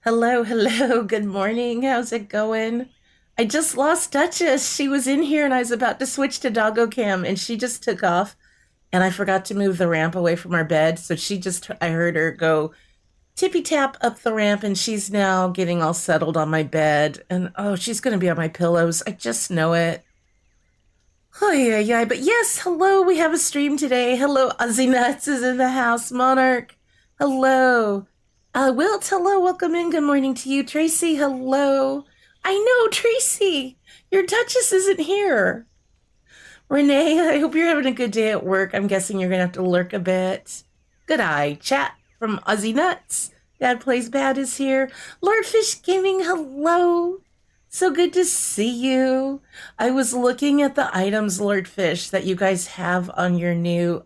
Hello, hello. Good morning. How's it going? I just lost Duchess. She was in here and I was about to switch to doggo cam and she just took off and I forgot to move the ramp away from our bed. So I heard her go tippy tap up the ramp and she's now getting all settled on my bed. And oh, she's going to be on my pillows. I just know it. Oh, yeah, yeah. But yes, hello. We have a stream today. Hello, Ozzy Nuts is in the house. Monarch. Hello. Wilt, hello, welcome in. Good morning to you. Tracy, hello. I know, Tracy. Your Duchess isn't here. Renee, I hope you're having a good day at work. I'm guessing you're going to have to lurk a bit. Good eye. Chat from Aussie Nuts. Dad Plays Bad is here. Lordfish Gaming, hello. So good to see you. I was looking at the items, Lordfish, that you guys have on your new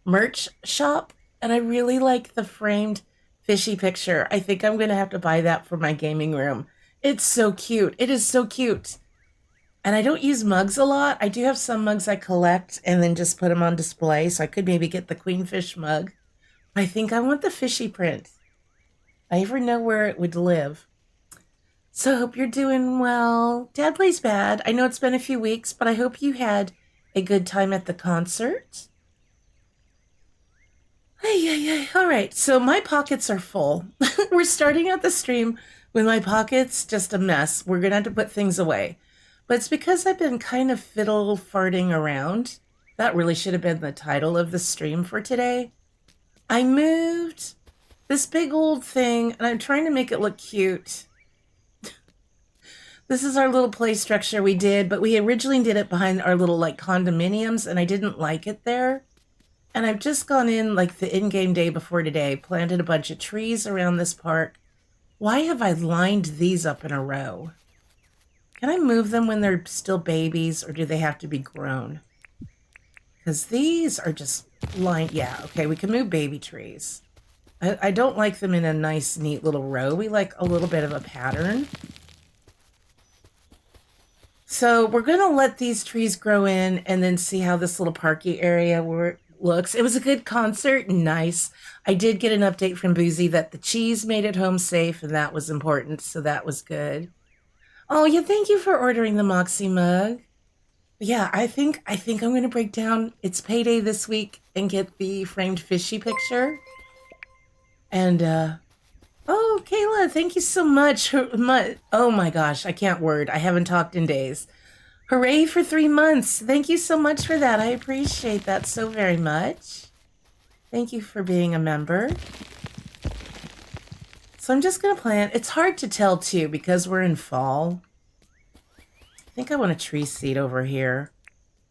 merch shop, and I really like the framed fishy picture. I think I'm going to have to buy that for my gaming room. It's so cute. It is so cute. And I don't use mugs a lot. I do have some mugs I collect and then just put them on display. So I could maybe get the queenfish mug. I think I want the fishy print. I never know where it would live. So I hope you're doing well. Dad Plays Bad. I know it's been a few weeks, but I hope you had a good time at the concert. Hey. All right, so my pockets are full. We're starting out the stream with my pockets just a mess. We're going to have to put things away. But it's because I've been kind of fiddle farting around. That really should have been the title of the stream for today. I moved this big old thing, and I'm trying to make it look cute. This is our little play structure we did, but we originally did it behind our little like condominiums, and I didn't like it there. And I've just gone in like the in-game day before today, planted a bunch of trees around this park. Why have I lined these up in a row? Can I move them when they're still babies, or do they have to be grown? Because these are just lined. Yeah, okay, we can move baby trees. I don't like them in a nice, neat little row. We like a little bit of a pattern. So we're going to let these trees grow in and then see how this little parky area looks. It was a good concert. Nice. I did get an update from Boozy that the cheese made it home safe, and that was important. So that was good. Oh, yeah, thank you for ordering the Moxie mug. Yeah, I think I'm going to break down. It's payday this week and get the framed fishy picture. And oh, Kayla, thank you so much. Oh my gosh, I can't word. I haven't talked in days. Hooray for 3 months. Thank you so much for that. I appreciate that so very much. Thank you for being a member. So I'm just going to plant. It's hard to tell too because we're in fall. I think I want a tree seed over here.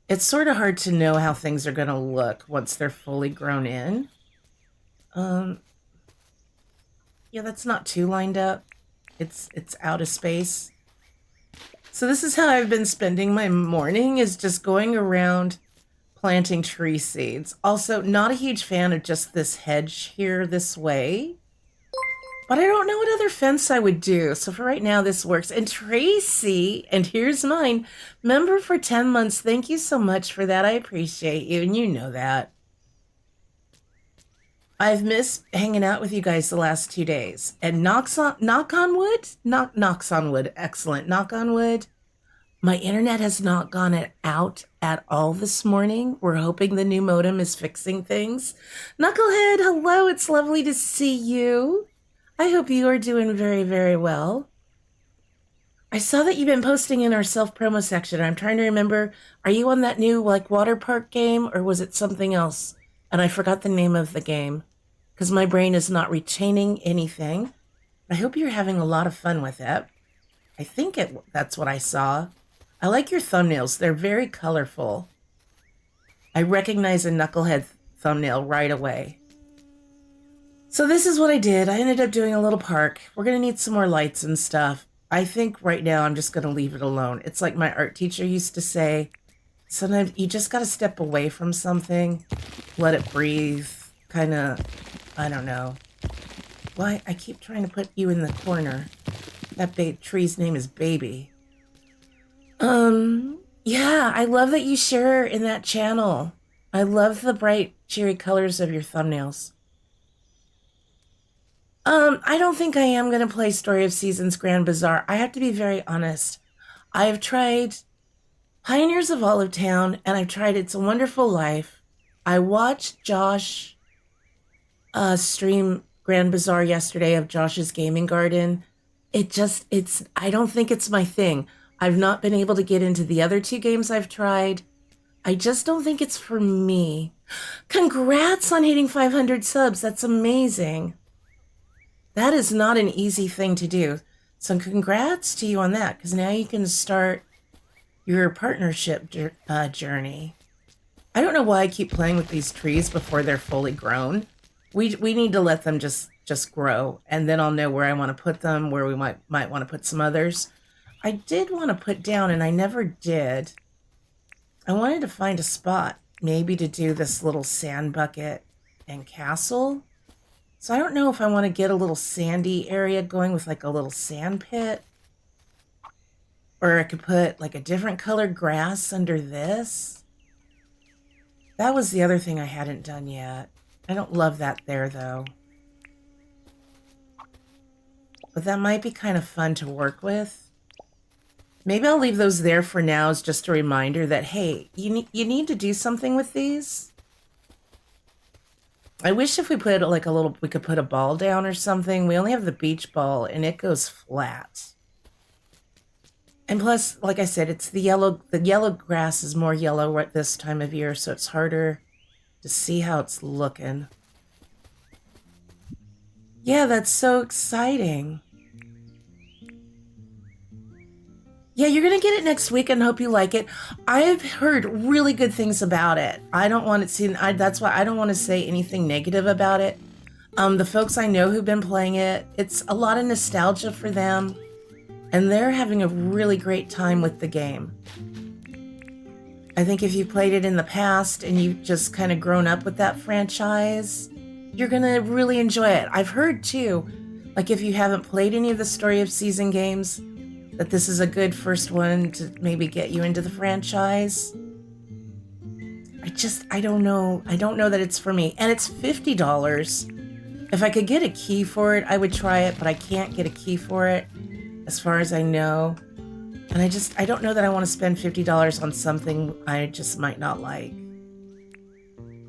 It's sort of hard to know how things are going to look once they're fully grown in. Yeah, that's not too lined up. It's out of space. So this is how I've been spending my morning, is just going around planting tree seeds. Also, not a huge fan of just this hedge here this way. But I don't know what other fence I would do. So for right now, this works. And Tracy, and here's mine, member for 10 months. Thank you so much for that. I appreciate you, and you know that. I've missed hanging out with you guys the last 2 days. And knocks on wood? Knocks on wood. Excellent. Knock on wood. My internet has not gone out at all this morning. We're hoping the new modem is fixing things. Knucklehead, hello. It's lovely to see you. I hope you are doing very, very well. I saw that you've been posting in our self-promo section. I'm trying to remember, are you on that new like water park game, or was it something else? And I forgot the name of the game because my brain is not retaining anything. I hope you're having a lot of fun with it. I think that's what I saw. I like your thumbnails. They're very colorful. I recognize a Knucklehead thumbnail right away. So this is what I did. I ended up doing a little park. We're going to need some more lights and stuff. I think right now I'm just going to leave it alone. It's like my art teacher used to say, sometimes you just got to step away from something, let it breathe, kind of, I don't know. Why? I keep trying to put you in the corner. That tree's name is Baby. Yeah, I love that you share in that channel. I love the bright, cheery colors of your thumbnails. I don't think I am going to play Story of Seasons Grand Bazaar. I have to be very honest. I've tried Pioneers of Olive Town and I've tried It's a Wonderful Life. I watched Josh stream Grand Bazaar yesterday of Josh's Gaming Garden. I don't think it's my thing. I've not been able to get into the other two games I've tried. I just don't think it's for me. Congrats on hitting 500 subs. That's amazing. That is not an easy thing to do. So congrats to you on that, because now you can start your partnership journey. I don't know why I keep playing with these trees before they're fully grown. We need to let them just grow, and then I'll know where I want to put them, where we might want to put some others. I did want to put down, and I never did. I wanted to find a spot, maybe to do this little sand bucket and castle. So I don't know if I want to get a little sandy area going with like a little sand pit. Or I could put like a different colored grass under this. That was the other thing I hadn't done yet. I don't love that there though. But that might be kind of fun to work with. Maybe I'll leave those there for now as just a reminder that, hey, you need to do something with these. I wish if we put like we could put a ball down or something. We only have the beach ball and it goes flat. And plus, like I said, it's the yellow grass is more yellow at this time of year, so it's harder to see how it's looking. Yeah, that's so exciting. Yeah, you're going to get it next week and hope you like it. I've heard really good things about it. I don't want to that's why I don't want to say anything negative about it. The folks I know who've been playing it, it's a lot of nostalgia for them, and they're having a really great time with the game. I think if you played it in the past and you've just kind of grown up with that franchise, you're going to really enjoy it. I've heard too, like if you haven't played any of the Story of Season games, that this is a good first one to maybe get you into the franchise. I don't know. I don't know that it's for me. And it's $50. If I could get a key for it, I would try it, but I can't get a key for it as far as I know. And I don't know that I want to spend $50 on something I just might not like.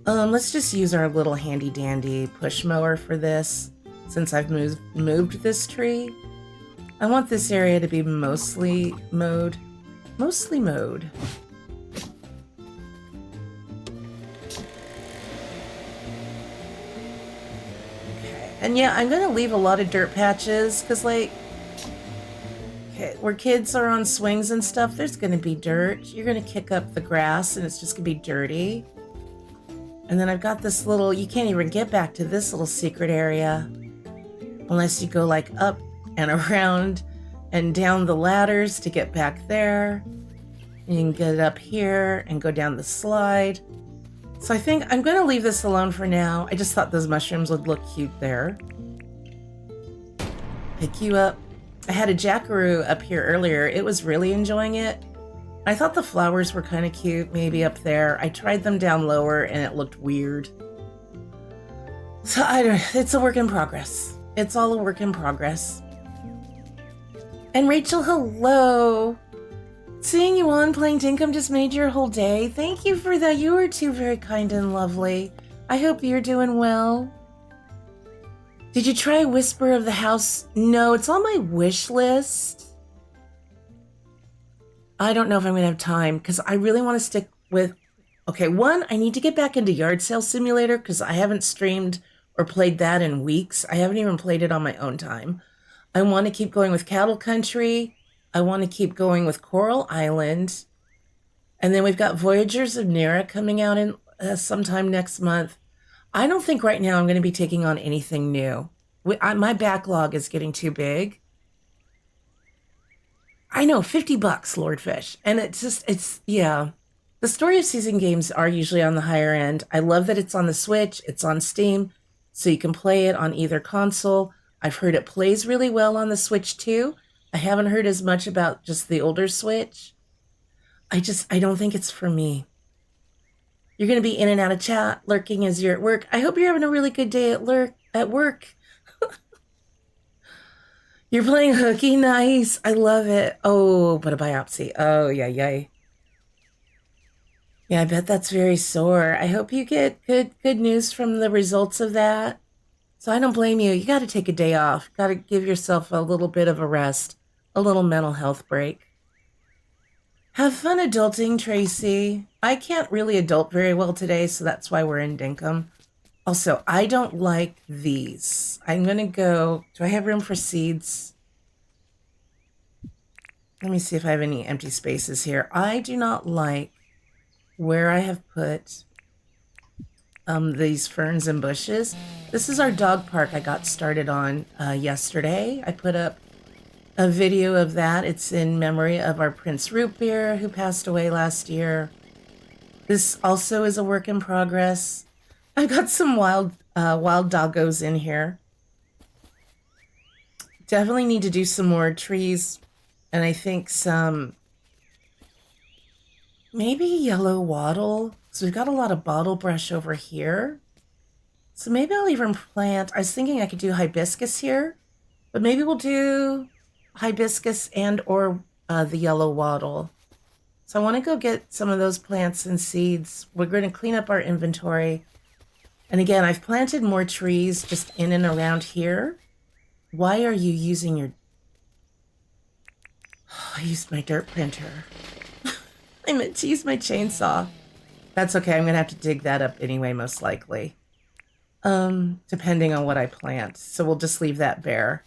Let's just use our little handy dandy push mower for this, since I've moved this tree. I want this area to be mostly mowed. Mostly mowed. Okay. And yeah, I'm going to leave a lot of dirt patches because, like, okay, where kids are on swings and stuff, there's going to be dirt. You're going to kick up the grass and it's just going to be dirty. And then I've got this little, you can't even get back to this little secret area unless you go like up and around and down the ladders to get back there. You can get up here and go down the slide. So I think I'm going to leave this alone for now. I just thought those mushrooms would look cute there. Pick you up. I had a jackaroo up here earlier. It was really enjoying it. I thought the flowers were kind of cute, maybe up there. I tried them down lower and it looked weird. So it's a work in progress. It's all a work in progress. And Rachel, hello. Seeing you on playing Dinkum just made your whole day. Thank you for that. You were too very kind and lovely. I hope you're doing well. Did you try Whisper of the House? No, it's on my wish list. I don't know if I'm going to have time because I really want to stick with... Okay, one, I need to get back into Yard Sale Simulator because I haven't streamed or played that in weeks. I haven't even played it on my own time. I want to keep going with Cattle Country. I want to keep going with Coral Island. And then we've got Voyagers of Nera coming out in sometime next month. I don't think right now I'm going to be taking on anything new. My backlog is getting too big. I know, $50, Lordfish. And yeah. The Story of Season games are usually on the higher end. I love that it's on the Switch. It's on Steam, so you can play it on either console. I've heard it plays really well on the Switch too. I haven't heard as much about just the older Switch. I don't think it's for me. You're going to be in and out of chat, lurking as you're at work. I hope you're having a really good day at work. You're playing hooky? Nice. I love it. Oh, but a biopsy. Oh, yeah, yay. Yeah, I bet that's very sore. I hope you get good news from the results of that. So I don't blame you. You got to take a day off. Got to give yourself a little bit of a rest, a little mental health break. Have fun adulting, Tracy. I can't really adult very well today, so that's why we're in Dinkum. Also, I don't like these. I'm going to go. Do I have room for seeds? Let me see if I have any empty spaces here. I do not like where I have put these ferns and bushes. This is our dog park I got started on yesterday. I put up a video of that. It's in memory of our Prince Root Beer who passed away last year. This also is a work in progress. I've got some wild doggos in here. Definitely need to do some more trees, and I think some maybe yellow wattle. So we've got a lot of bottle brush over here. So maybe I'll even plant, I was thinking I could do hibiscus here, but maybe we'll do hibiscus and or the yellow wattle. So I want to go get some of those plants and seeds. We're going to clean up our inventory. And again, I've planted more trees just in and around here. Why are you using your... Oh, I used my dirt printer. I meant to use my chainsaw. That's okay. I'm going to have to dig that up anyway, most likely. Depending on what I plant. So we'll just leave that bare.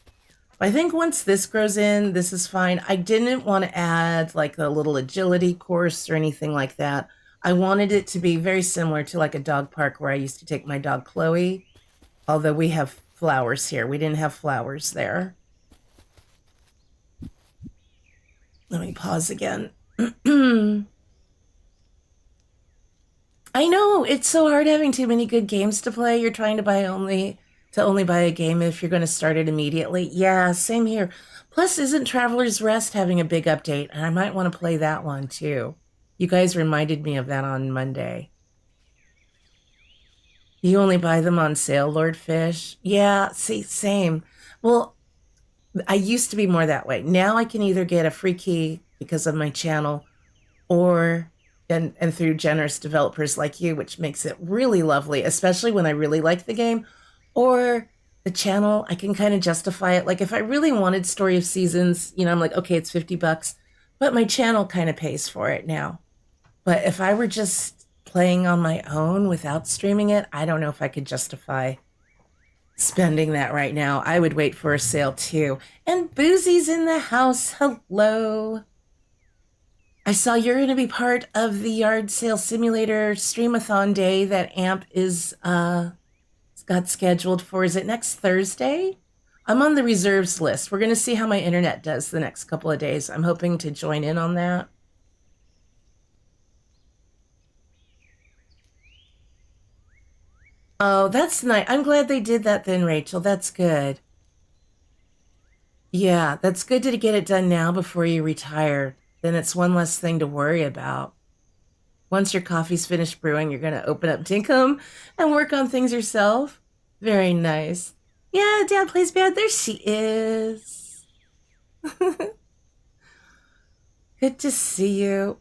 I think once this grows in, this is fine. I didn't want to add like a little agility course or anything like that. I wanted it to be very similar to like a dog park where I used to take my dog Chloe. Although we have flowers here. We didn't have flowers there. Let me pause again. I know, it's so hard having too many good games to play. You're trying to only buy a game if you're going to start it immediately. Yeah, same here. Plus, isn't Traveler's Rest having a big update? And I might want to play that one too. You guys reminded me of that on Monday. You only buy them on sale, Lord Fish? Yeah, see, same. Well, I used to be more that way. Now I can either get a free key because of my channel or and through generous developers like you, which makes it really lovely, especially when I really like the game, or the channel, I can kind of justify it. Like if I really wanted Story of Seasons, you know, I'm like, okay, it's $50, but my channel kind of pays for it now. But if I were just playing on my own without streaming it, I don't know if I could justify spending that right now. I would wait for a sale too. And Boozy's in the house. Hello. I saw you're going to be part of the Yard Sale Simulator Streamathon day that AMP is got scheduled for. Is it next Thursday? I'm on the reserves list. We're going to see how my internet does the next couple of days. I'm hoping to join in on that. Oh, that's nice. I'm glad they did that then, Rachel. That's good. Yeah, that's good to get it done now before you retire. Then it's one less thing to worry about. Once your coffee's finished brewing, you're going to open up Dinkum and work on things yourself. Very nice. Yeah, Dad plays bad. There she is. Good to see you.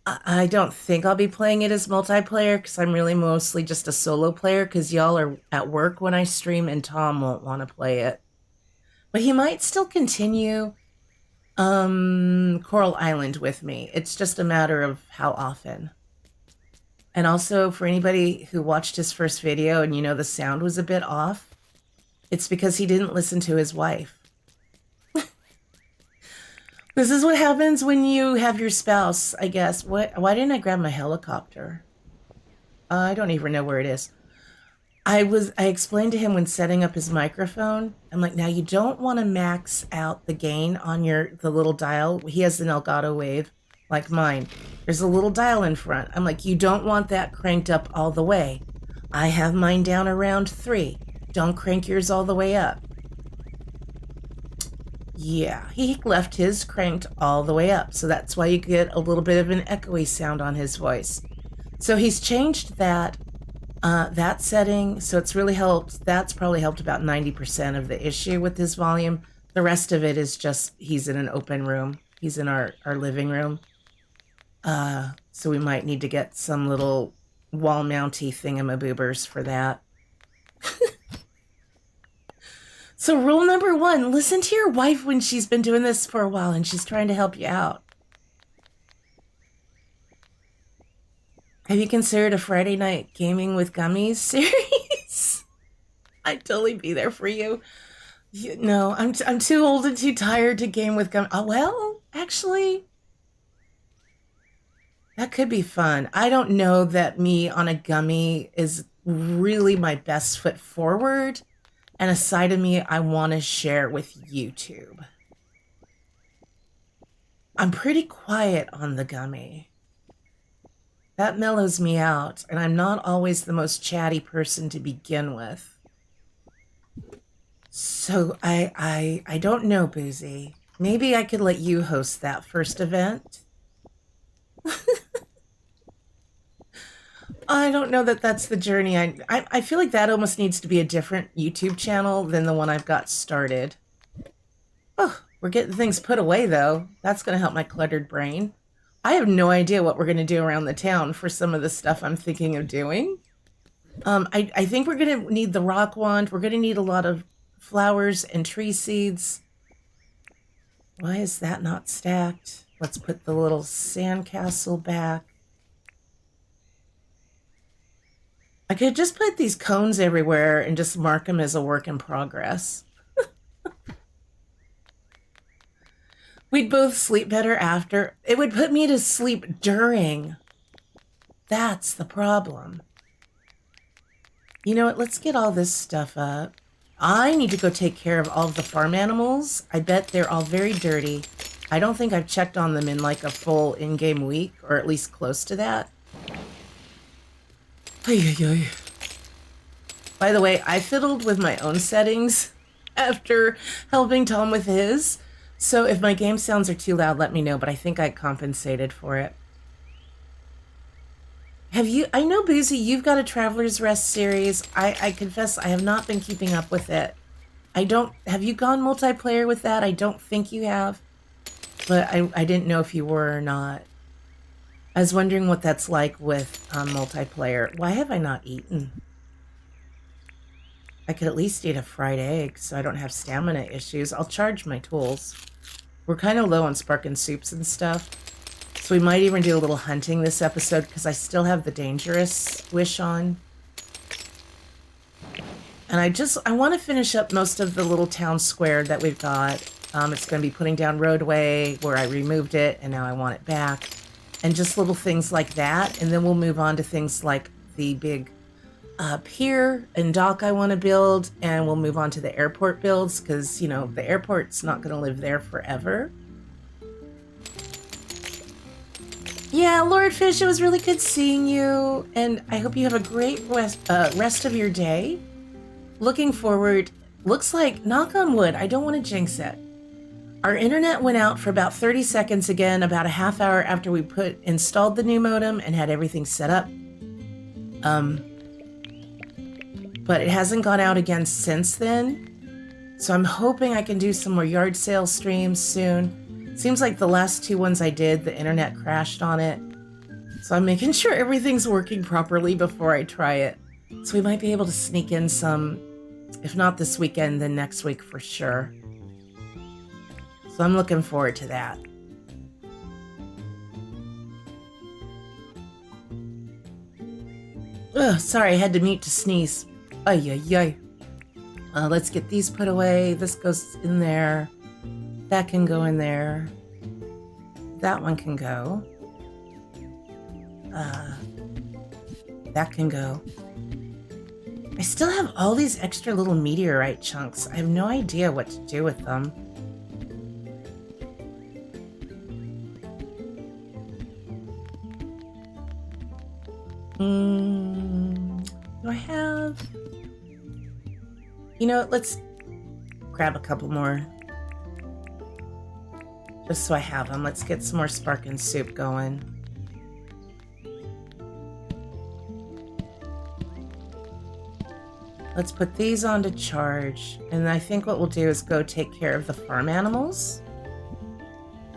I don't think I'll be playing it as multiplayer because I'm really mostly just a solo player because y'all are at work when I stream and Tom won't want to play it. But he might still continue Coral Island with me. It's just a matter of how often. And also for anybody who watched his first video and you know the sound was a bit off, it's because he didn't listen to his wife. This is what happens when you have your spouse, I guess. Why didn't I grab my helicopter? I don't even know where it is. I explained to him when setting up his microphone, I'm like, now you don't want to max out the gain on the little dial. He has an Elgato Wave like mine. There's a little dial in front. I'm like, you don't want that cranked up all the way. I have mine down around 3. Don't crank yours all the way up. Yeah, he left his cranked all the way up. So that's why you get a little bit of an echoey sound on his voice. So he's changed that setting. So it's really helped. That's probably helped about 90% of the issue with his volume. The rest of it is just he's in an open room. He's in our living room. So we might need to get some little wall mounty thingamaboobers for that. So rule number 1, listen to your wife when she's been doing this for a while and she's trying to help you out. Have you considered a Friday night gaming with gummies series? I'd totally be there for you. No, I'm too old and too tired to game with gummies. Oh, well, actually, that could be fun. I don't know that me on a gummy is really my best foot forward. And a side of me I want to share with YouTube. I'm pretty quiet on the gummy. That mellows me out, and I'm not always the most chatty person to begin with. So I don't know, Boozy. Maybe I could let you host that first event. I don't know that that's the journey. I feel like that almost needs to be a different YouTube channel than the one I've got started. Oh, we're getting things put away, though. That's going to help my cluttered brain. I have no idea what we're going to do around the town for some of the stuff I'm thinking of doing. I think we're going to need the rock wand. We're going to need a lot of flowers and tree seeds. Why is that not stacked? Let's put the little sandcastle back. I could just put these cones everywhere and just mark them as a work in progress. We'd both sleep better after. It would put me to sleep during. That's the problem. You know what? Let's get all this stuff up. I need to go take care of all of the farm animals. I bet they're all very dirty. I don't think I've checked on them in like a full in-game week, or at least close to that. By the way, I fiddled with my own settings after helping Tom with his. So if my game sounds are too loud, let me know, but I think I compensated for it. I know, Boozy, you've got a Traveler's Rest series. I confess I have not been keeping up with it. Have you gone multiplayer with that? I don't think you have, but I didn't know if you were or not. I was wondering what that's like with multiplayer. Why have I not eaten? I could at least eat a fried egg so I don't have stamina issues. I'll charge my tools. We're kind of low on sparkin' soups and stuff. So we might even do a little hunting this episode because I still have the dangerous wish on. And I want to finish up most of the little town square that we've got. It's going to be putting down roadway where I removed it and now I want it back. And just little things like that. And then we'll move on to things like the big pier and dock I want to build. And we'll move on to the airport builds because, you know, the airport's not going to live there forever. Yeah, Lord Fish, it was really good seeing you. And I hope you have a great rest of your day. Looking forward. Looks like, knock on wood, I don't want to jinx it. Our internet went out for about 30 seconds again, about a half hour after we installed the new modem and had everything set up. But it hasn't gone out again since then. So I'm hoping I can do some more yard sale streams soon. Seems like the last 2 ones I did, the internet crashed on it. So I'm making sure everything's working properly before I try it. So we might be able to sneak in some, if not this weekend, then next week for sure. So I'm looking forward to that. Ugh, sorry, I had to mute to sneeze. Ay, ay, ay. Let's get these put away. This goes in there. That can go in there. That one can go. That can go. I still have all these extra little meteorite chunks. I have no idea what to do with them. Do I have... You know, let's grab a couple more. Just so I have them. Let's get some more sparkin' soup going. let's put these on to charge. And I think what we'll do is go take care of the farm animals.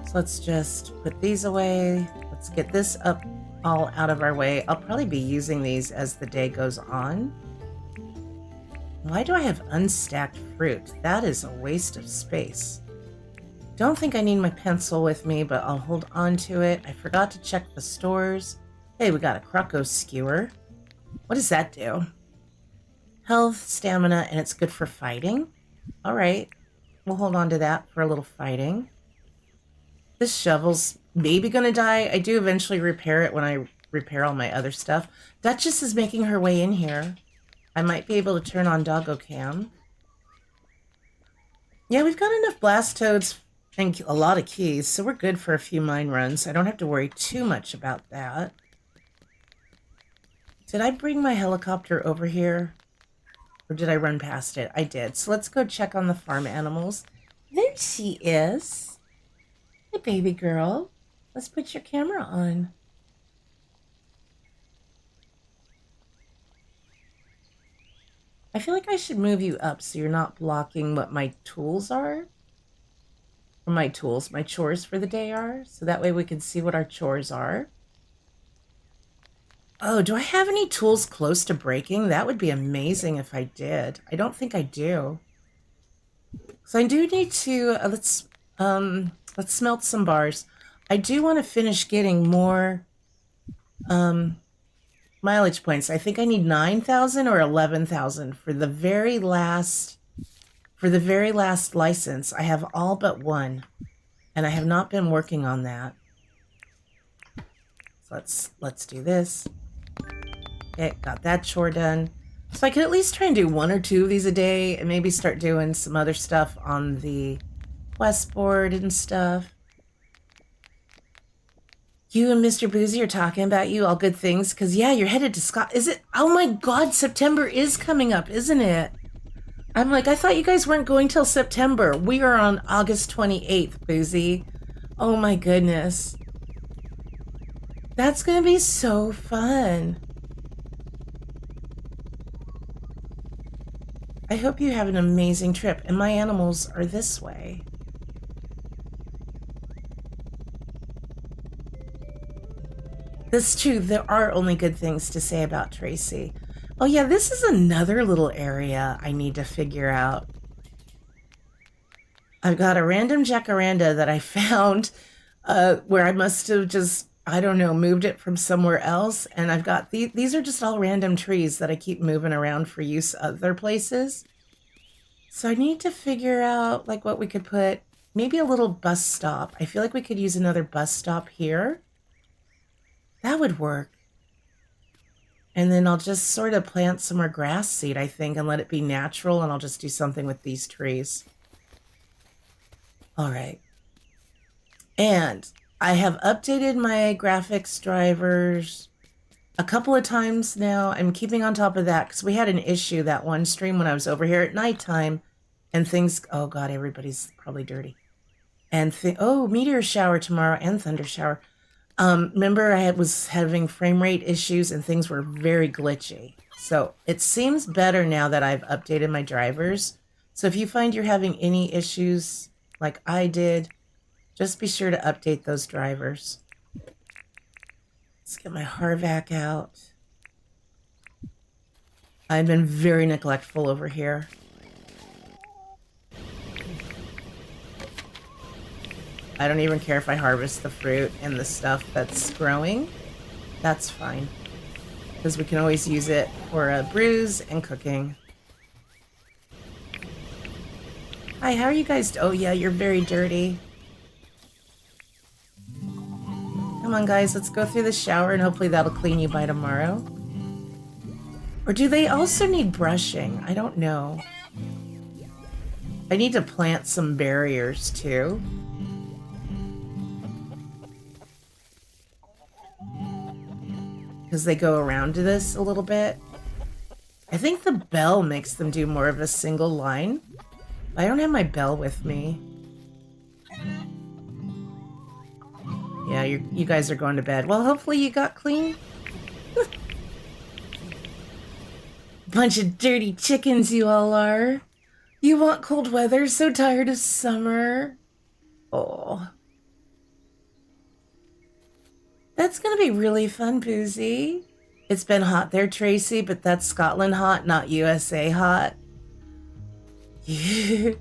So let's just put these away. Let's get this up all out of our way. I'll probably be using these as the day goes on. Why do I have unstacked fruit? That is a waste of space. Don't think I need my pencil with me, but I'll hold on to it. I forgot to check the stores. Hey, we got a Croco skewer. What does that do? Health, stamina, and it's good for fighting. All right, we'll hold on to that for a little fighting. This shovel's maybe gonna die. I do eventually repair it when I repair all my other stuff. Duchess is making her way in here. I might be able to turn on Doggo Cam. Yeah, we've got enough blast toads and a lot of keys, so we're good for a few mine runs. I don't have to worry too much about that. Did I bring my helicopter over here? Or did I run past it? I did. So let's go check on the farm animals. There she is. Hey, baby girl. Let's put your camera on. I feel like I should move you up so you're not blocking what my tools are. Or my chores for the day are. So that way we can see what our chores are. Oh, do I have any tools close to breaking? That would be amazing if I did. I don't think I do. So I do need to, let's smelt some bars. I do want to finish getting more mileage points. I think I need 9,000 or 11,000 for the very last license. I have all but one, and I have not been working on that. So let's do this. Okay, got that chore done. So I can at least try and do 1 or 2 of these a day and maybe start doing some other stuff on the quest board and stuff. You and Mr. Boozy are talking about you, all good things, because, yeah, you're headed to Scotland. Is it? Oh, my God, September is coming up, isn't it? I'm like, I thought you guys weren't going till September. We are on August 28th, Boozy. Oh, my goodness. That's going to be so fun. I hope you have an amazing trip, and my animals are this way. That's true. There are only good things to say about Tracy. Oh yeah, this is another little area I need to figure out. I've got a random jacaranda that I found where I must have just, I don't know, moved it from somewhere else. And I've got, these are just all random trees that I keep moving around for use other places. So I need to figure out like what we could put, maybe a little bus stop. I feel like we could use another bus stop here. That would work. And then I'll just sort of plant some more grass seed, I think, and let it be natural, and I'll just do something with these trees. All right. And I have updated my graphics drivers a couple of times now. I'm keeping on top of that because we had an issue that one stream when I was over here at nighttime, and things, oh God, everybody's probably dirty. And oh, meteor shower tomorrow and thunder shower. Remember I was having frame rate issues and things were very glitchy. So it seems better now that I've updated my drivers. So if you find you're having any issues like I did, just be sure to update those drivers. Let's get my Harvac out. I've been very neglectful over here. I don't even care if I harvest the fruit and the stuff that's growing. That's fine. Because we can always use it for brews and cooking. Hi, how are you guys? Oh yeah, you're very dirty. Come on guys, let's go through the shower and hopefully that'll clean you by tomorrow. Or do they also need brushing? I don't know. I need to plant some barriers too. Because they go around to this a little bit. I think the bell makes them do more of a single line. I don't have my bell with me. Yeah, you guys are going to bed. Well, hopefully you got clean. Bunch of dirty chickens you all are. You want cold weather, so tired of summer. Oh. That's gonna be really fun, Boozy. It's been hot there, Tracy, but that's Scotland hot, not USA hot. Yeah,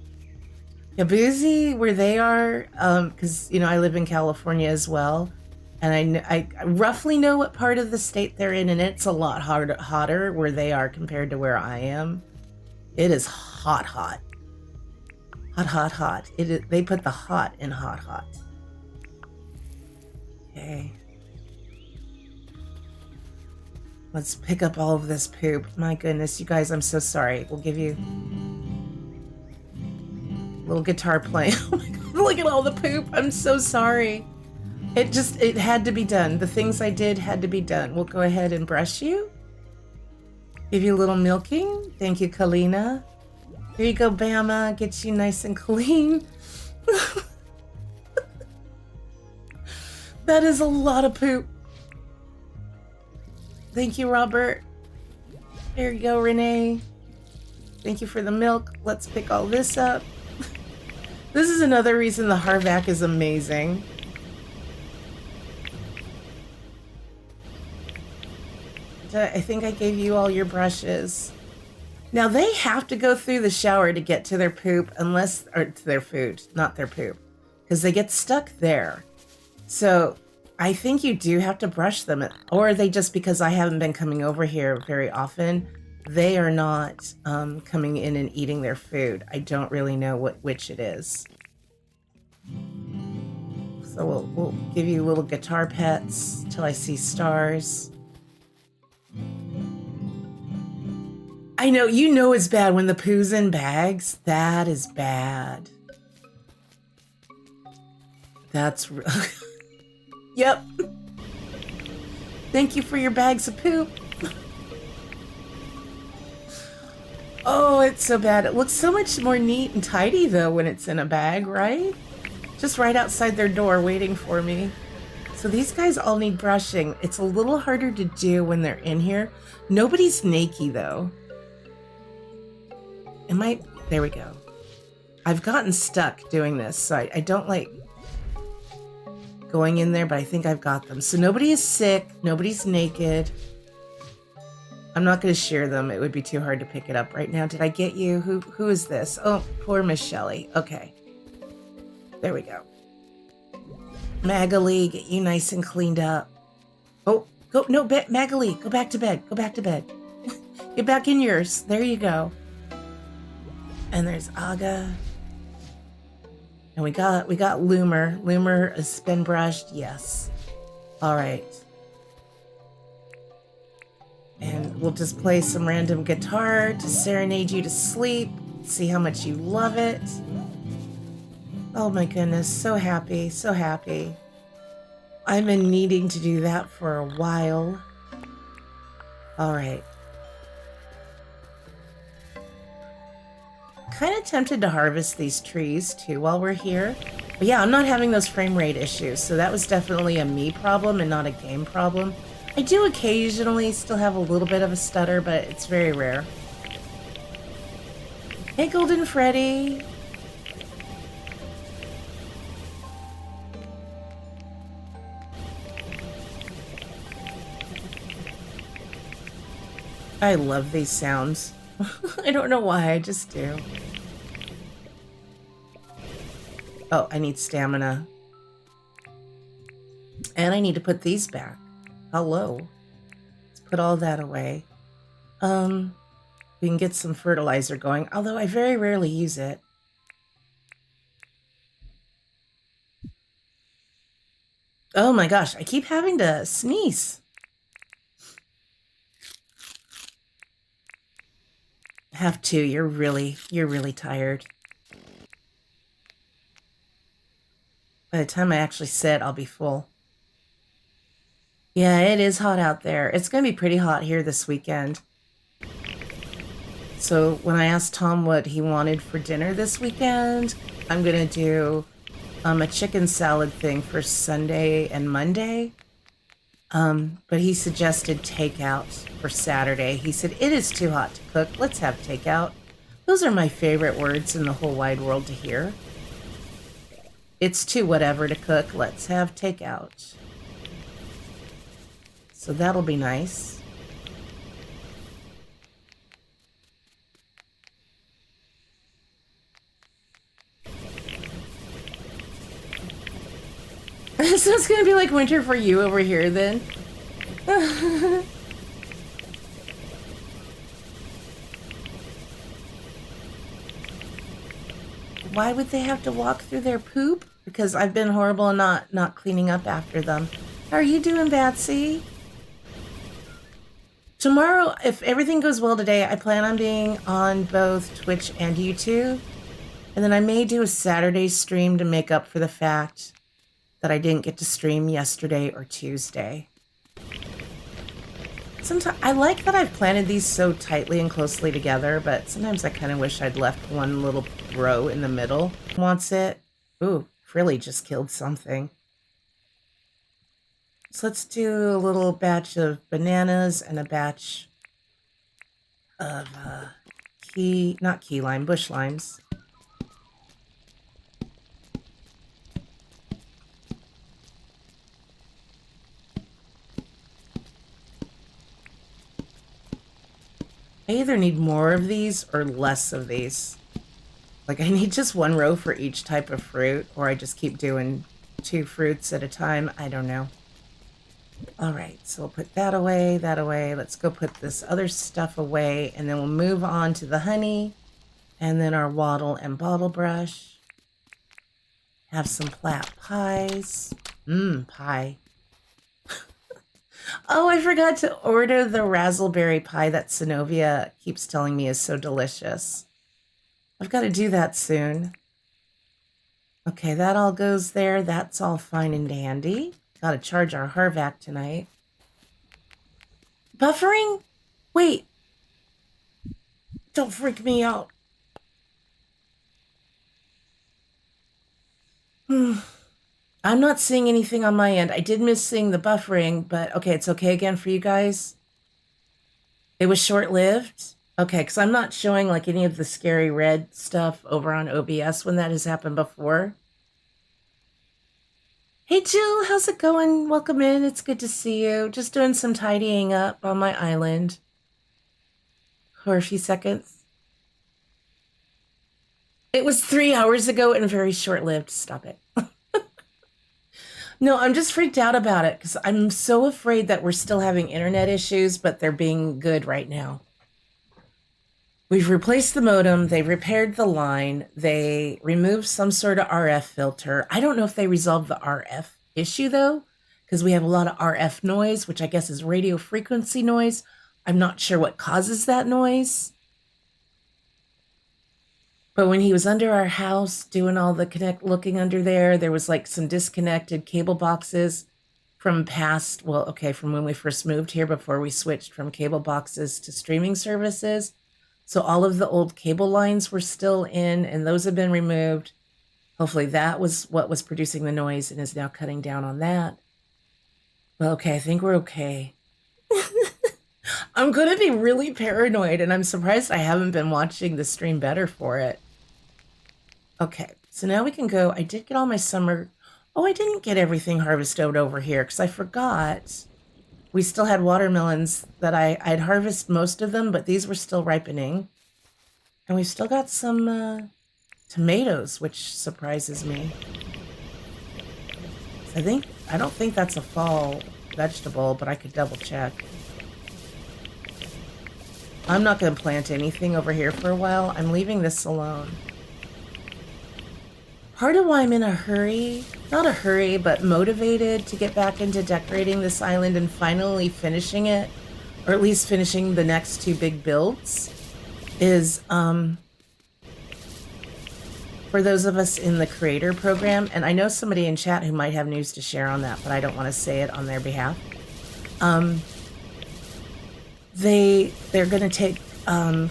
Boozy, where they are, because, you know, I live in California as well, and I roughly know what part of the state they're in, and it's a lot hotter where they are compared to where I am. It is hot, hot. Hot, hot, hot. They put the hot in hot, hot. Okay. Let's pick up all of this poop. My goodness, you guys, I'm so sorry. We'll give you a little guitar playing. Oh my God, look at all the poop. I'm so sorry. It had to be done. The things I did had to be done. We'll go ahead and brush you. Give you a little milking. Thank you, Kalina. Here you go, Bama. Get you nice and clean. That is a lot of poop. Thank you, Robert. There you go, Renee. Thank you for the milk. Let's pick all this up. This is another reason the Harvac is amazing. I think I gave you all your brushes. Now they have to go through the shower to get to their poop, or to their food, not their poop, because they get stuck there. So I think you do have to brush them, or are they just, because I haven't been coming over here very often, they are not coming in and eating their food. I don't really know which it is. So we'll give you little guitar pets till I see stars. I know, you know it's bad when the poo's in bags. That is bad. That's real. Yep. Thank you for your bags of poop. Oh, it's so bad. It looks so much more neat and tidy, though, when it's in a bag, right? Just right outside their door waiting for me. So these guys all need brushing. It's a little harder to do when they're in here. Nobody's naked, though. There we go. I've gotten stuck doing this, so I don't like going in there, but I think I've got them. So nobody is sick. Nobody's naked. I'm not going to shear them. It would be too hard to pick it up right now. Did I get you? Who is this? Oh, poor Miss Shelley. Okay. There we go. Magali, get you nice and cleaned up. Oh, go. No, Magali, go back to bed. Go back to bed. Get back in yours. There you go. And there's Aga. And we got Loomer. Loomer has been brushed. Yes. All right. And we'll just play some random guitar to serenade you to sleep. See how much you love it. Oh my goodness. So happy. So happy. I've been needing to do that for a while. All right. Kind of tempted to harvest these trees too while we're here. But yeah, I'm not having those frame rate issues, so that was definitely a me problem and not a game problem. I do occasionally still have a little bit of a stutter, but it's very rare. Hey, Golden Freddy. I love these sounds. I don't know why, I just do. Oh, I need stamina. And I need to put these back. Hello. Let's put all that away. We can get some fertilizer going, although I very rarely use it. Oh my gosh, I keep having to sneeze. Have to, you're really tired. By the time I actually sit, I'll be full. Yeah, it is hot out there. It's going to be pretty hot here this weekend. So when I asked Tom what he wanted for dinner this weekend, I'm going to do a chicken salad thing for Sunday and Monday. But he suggested takeout for Saturday. He said, it is too hot to cook. Let's have takeout. Those are my favorite words in the whole wide world to hear. It's too whatever to cook. Let's have takeout. So that'll be nice. So it's gonna be like winter for you over here then. Why would they have to walk through their poop? Because I've been horrible and not cleaning up after them. How are you doing, Batsy? Tomorrow, if everything goes well today, I plan on being on both Twitch and YouTube. And then I may do a Saturday stream to make up for the fact that I didn't get to stream yesterday or Tuesday. Sometimes I like that I've planted these so tightly and closely together, but sometimes I kind of wish I'd left one little row in the middle. Wants it? Ooh, Frilly just killed something. So let's do a little batch of bananas and a batch of not key lime, bush limes. I either need more of these or less of these. Like I need just one row for each type of fruit, or I just keep doing 2 fruits at a time. I don't know. All right, so we'll put that away, that away. Let's go put this other stuff away, and then we'll move on to the honey, and then our wattle and bottle brush. Have some plat pies. Pie. Oh, I forgot to order the raspberry pie that Synovia keeps telling me is so delicious. I've got to do that soon. Okay, that all goes there. That's all fine and dandy. Got to charge our Harvac tonight. Buffering? Wait. Don't freak me out. I'm not seeing anything on my end. I did miss seeing the buffering, but okay, it's okay again for you guys. It was short-lived? Okay, because I'm not showing like any of the scary red stuff over on OBS when that has happened before. Hey Jill, how's it going? Welcome in. It's good to see you. Just doing some tidying up on my island for a few seconds. It was 3 hours ago and very short-lived. Stop it. No, I'm just freaked out about it because I'm so afraid that we're still having internet issues, but they're being good right now. We've replaced the modem. They repaired the line. They removed some sort of RF filter. I don't know if they resolved the RF issue, though, because we have a lot of RF noise, which I guess is radio frequency noise. I'm not sure what causes that noise. But when he was under our house doing all the looking under there was like some disconnected cable boxes from from when we first moved here before we switched from cable boxes to streaming services. So all of the old cable lines were still in, and those have been removed. Hopefully that was what was producing the noise and is now cutting down on that. Well, okay, I think we're okay. I'm going to be really paranoid, and I'm surprised I haven't been watching the stream better for it. Okay, so now we can go. I did get all my summer... Oh, I didn't get everything harvested over here because I forgot. We still had watermelons that I'd harvested most of them, but these were still ripening. And we've still got some tomatoes, which surprises me. I don't think that's a fall vegetable, but I could double check. I'm not going to plant anything over here for a while. I'm leaving this alone. Part of why I'm in a hurry, not a hurry, but motivated to get back into decorating this island and finally finishing it, or at least finishing the next 2 big builds, is for those of us in the creator program, and I know somebody in chat who might have news to share on that, but I don't want to say it on their behalf. They're going to take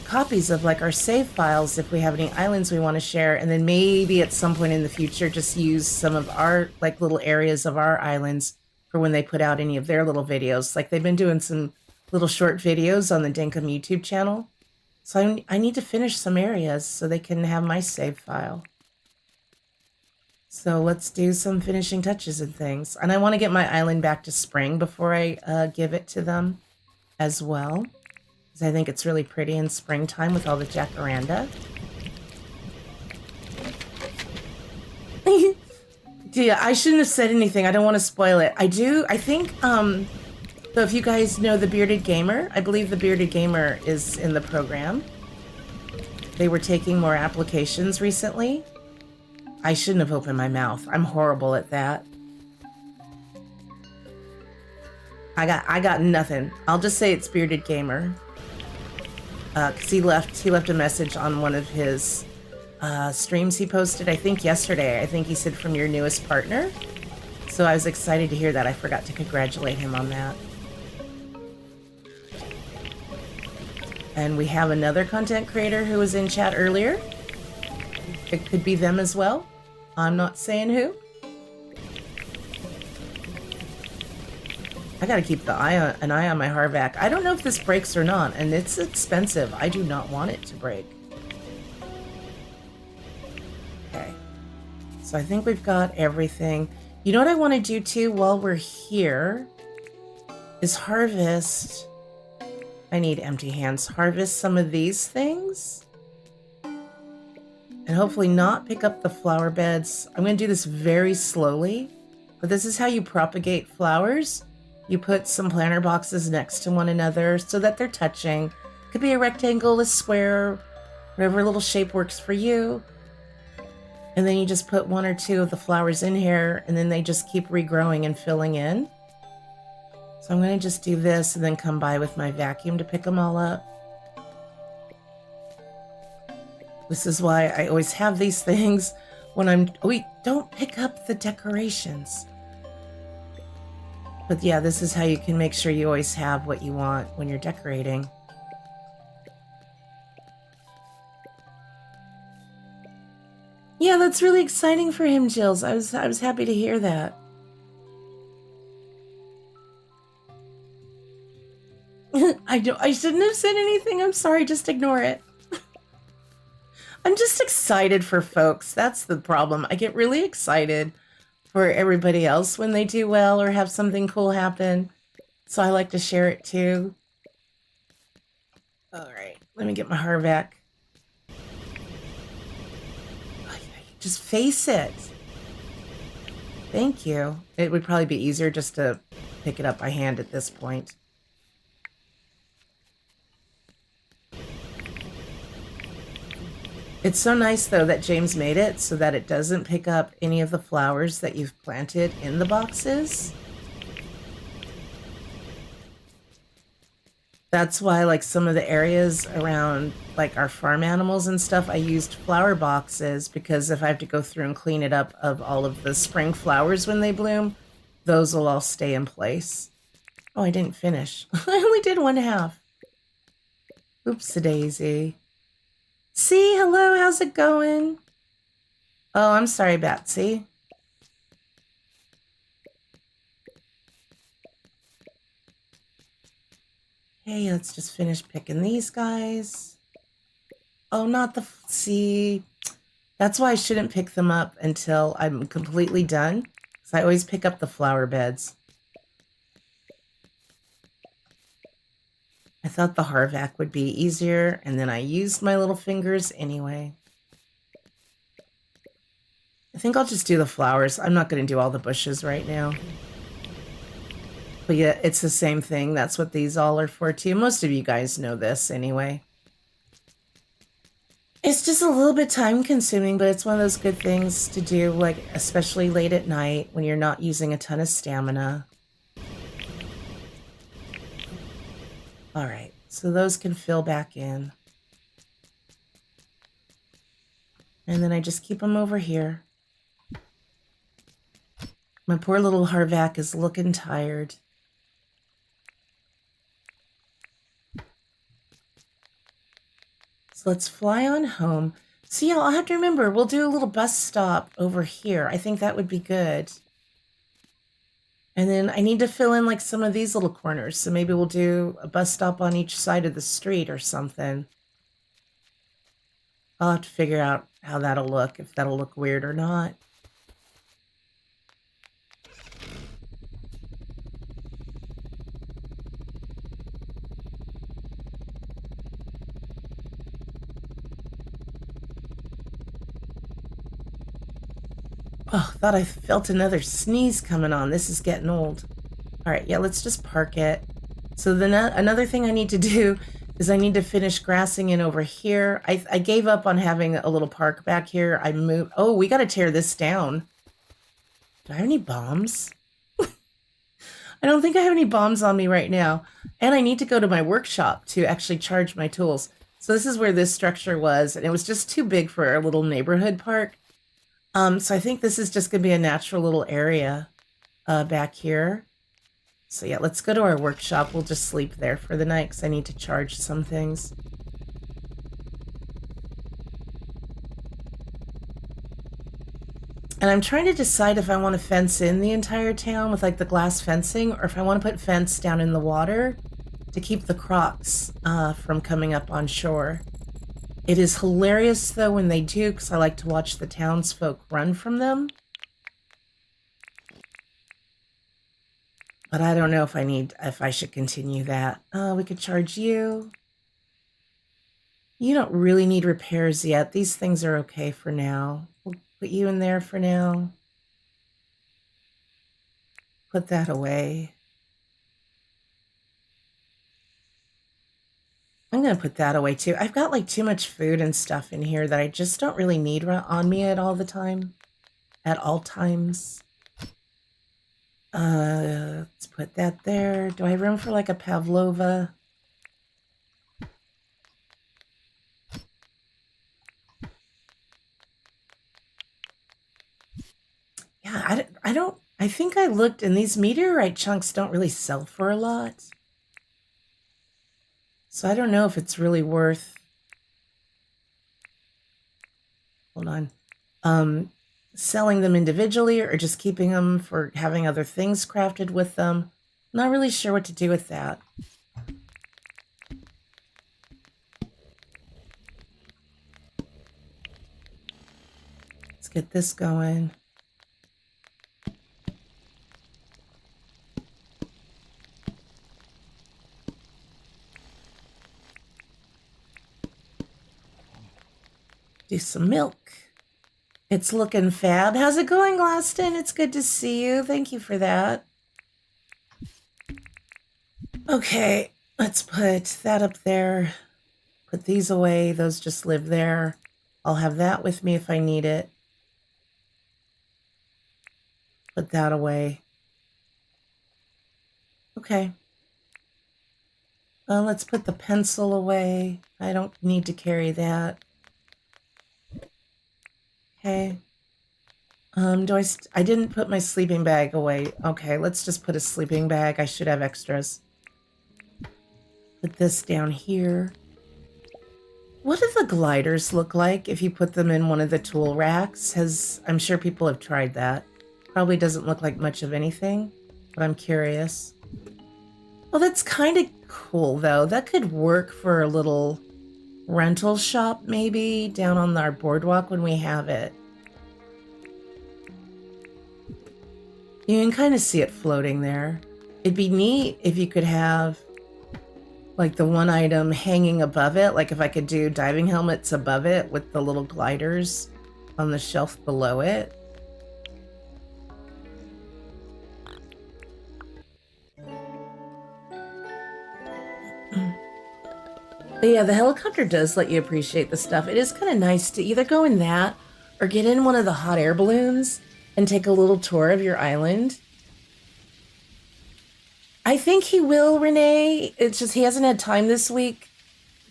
copies of like our save files if we have any islands we want to share, and then maybe at some point in the future just use some of our like little areas of our islands for when they put out any of their little videos. Like they've been doing some little short videos on the Dinkum YouTube channel. So I need to finish some areas so they can have my save file. So let's do some finishing touches and things. And I want to get my island back to spring before I give it to them as well. Because I think it's really pretty in springtime with all the jacaranda. Yeah, I shouldn't have said anything. I don't want to spoil it. I think, so if you guys know the Bearded Gamer, I believe the Bearded Gamer is in the program. They were taking more applications recently. I shouldn't have opened my mouth. I'm horrible at that. I got nothing. I'll just say it's Bearded Gamer. Cause he left a message on one of his streams he posted, I think yesterday. I think he said from your newest partner. So I was excited to hear that. I forgot to congratulate him on that. And we have another content creator who was in chat earlier. It could be them as well. I'm not saying who. I gotta keep an eye on my Harvac. I don't know if this breaks or not, and it's expensive. I do not want it to break. Okay. So I think we've got everything. You know what I want to do too while we're here is harvest. I need empty hands. Harvest some of these things. And hopefully not pick up the flower beds. I'm going to do this very slowly. But this is how you propagate flowers. You put some planter boxes next to one another so that they're touching. It could be a rectangle, a square, whatever little shape works for you. And then you just put one or two of the flowers in here, and then they just keep regrowing and filling in. So I'm going to just do this and then come by with my vacuum to pick them all up. This is why I always have these things when I'm... Wait, don't pick up the decorations. But yeah, this is how you can make sure you always have what you want when you're decorating. Yeah, that's really exciting for him, Jills. I was happy to hear that. I shouldn't have said anything. I'm sorry, just ignore it. I'm just excited for folks. That's the problem. I get really excited for everybody else when they do well or have something cool happen. So I like to share it too. All right, let me get my Harvac. Just face it. Thank you. It would probably be easier just to pick it up by hand at this point. It's so nice, though, that James made it so that it doesn't pick up any of the flowers that you've planted in the boxes. That's why, like, some of the areas around, like, our farm animals and stuff, I used flower boxes because if I have to go through and clean it up of all of the spring flowers when they bloom, those will all stay in place. Oh, I didn't finish. I only did one half. Oops-a-daisy. See, hello, how's it going? Oh, I'm sorry, Betsy. Hey, let's just finish picking these guys. Oh, not the... See, that's why I shouldn't pick them up until I'm completely done. Because I always pick up the flower beds. I thought the Harvac would be easier, and then I used my little fingers anyway. I think I'll just do the flowers. I'm not going to do all the bushes right now. But yeah, it's the same thing. That's what these all are for too. Most of you guys know this anyway. It's just a little bit time consuming, but it's one of those good things to do, like especially late at night when you're not using a ton of stamina. All right, so those can fill back in. And then I just keep them over here. My poor little Harvac is looking tired. So let's fly on home. So yeah, I'll have to remember, we'll do a little bus stop over here. I think that would be good. And then I need to fill in like some of these little corners. So maybe we'll do a bus stop on each side of the street or something. I'll have to figure out how that'll look, if that'll look weird or not. Oh, thought I felt another sneeze coming on. This is getting old. All right, yeah, let's just park it. So then another thing I need to do is I need to finish grassing in over here. I gave up on having a little park back here. I moved. Oh, we got to tear this down. Do I have any bombs? I don't think I have any bombs on me right now. And I need to go to my workshop to actually charge my tools. So this is where this structure was, and it was just too big for a little neighborhood park. So I think this is just going to be a natural little area back here. So yeah, let's go to our workshop. We'll just sleep there for the night because I need to charge some things. And I'm trying to decide if I want to fence in the entire town with like the glass fencing, or if I want to put fence down in the water to keep the crocs from coming up on shore. It is hilarious though when they do, because I like to watch the townsfolk run from them. But I don't know if I should continue that. We could charge you. You don't really need repairs yet. These things are okay for now. We'll put you in there for now. Put that away. I'm going to put that away too. I've got like too much food and stuff in here that I just don't really need on me at all times. Let's put that there. Do I have room for like a pavlova? Yeah, I think I looked, and these meteorite chunks don't really sell for a lot. So I don't know if it's really worth, hold on, selling them individually or just keeping them for having other things crafted with them. I'm not really sure what to do with that. Let's get this going. Do some milk. It's looking fab. How's it going, Glaston? It's good to see you. Thank you for that. Okay, let's put that up there. Put these away. Those just live there. I'll have that with me if I need it. Put that away. Okay. Let's put the pencil away. I don't need to carry that. Okay. I didn't put my sleeping bag away. Okay, let's just put a sleeping bag. I should have extras. Put this down here. What do the gliders look like if you put them in one of the tool racks? I'm sure people have tried that. Probably doesn't look like much of anything, but I'm curious. Well, that's kind of cool though. That could work for a little rental shop maybe down on our boardwalk when we have it. You can kind of see it floating there. It'd be neat if you could have like the one item hanging above it, like if I could do diving helmets above it with the little gliders on the shelf below it. But yeah, the helicopter does let you appreciate the stuff. It is kind of nice to either go in that or get in one of the hot air balloons and take a little tour of your island. I think he will, Renee. It's just he hasn't had time this week.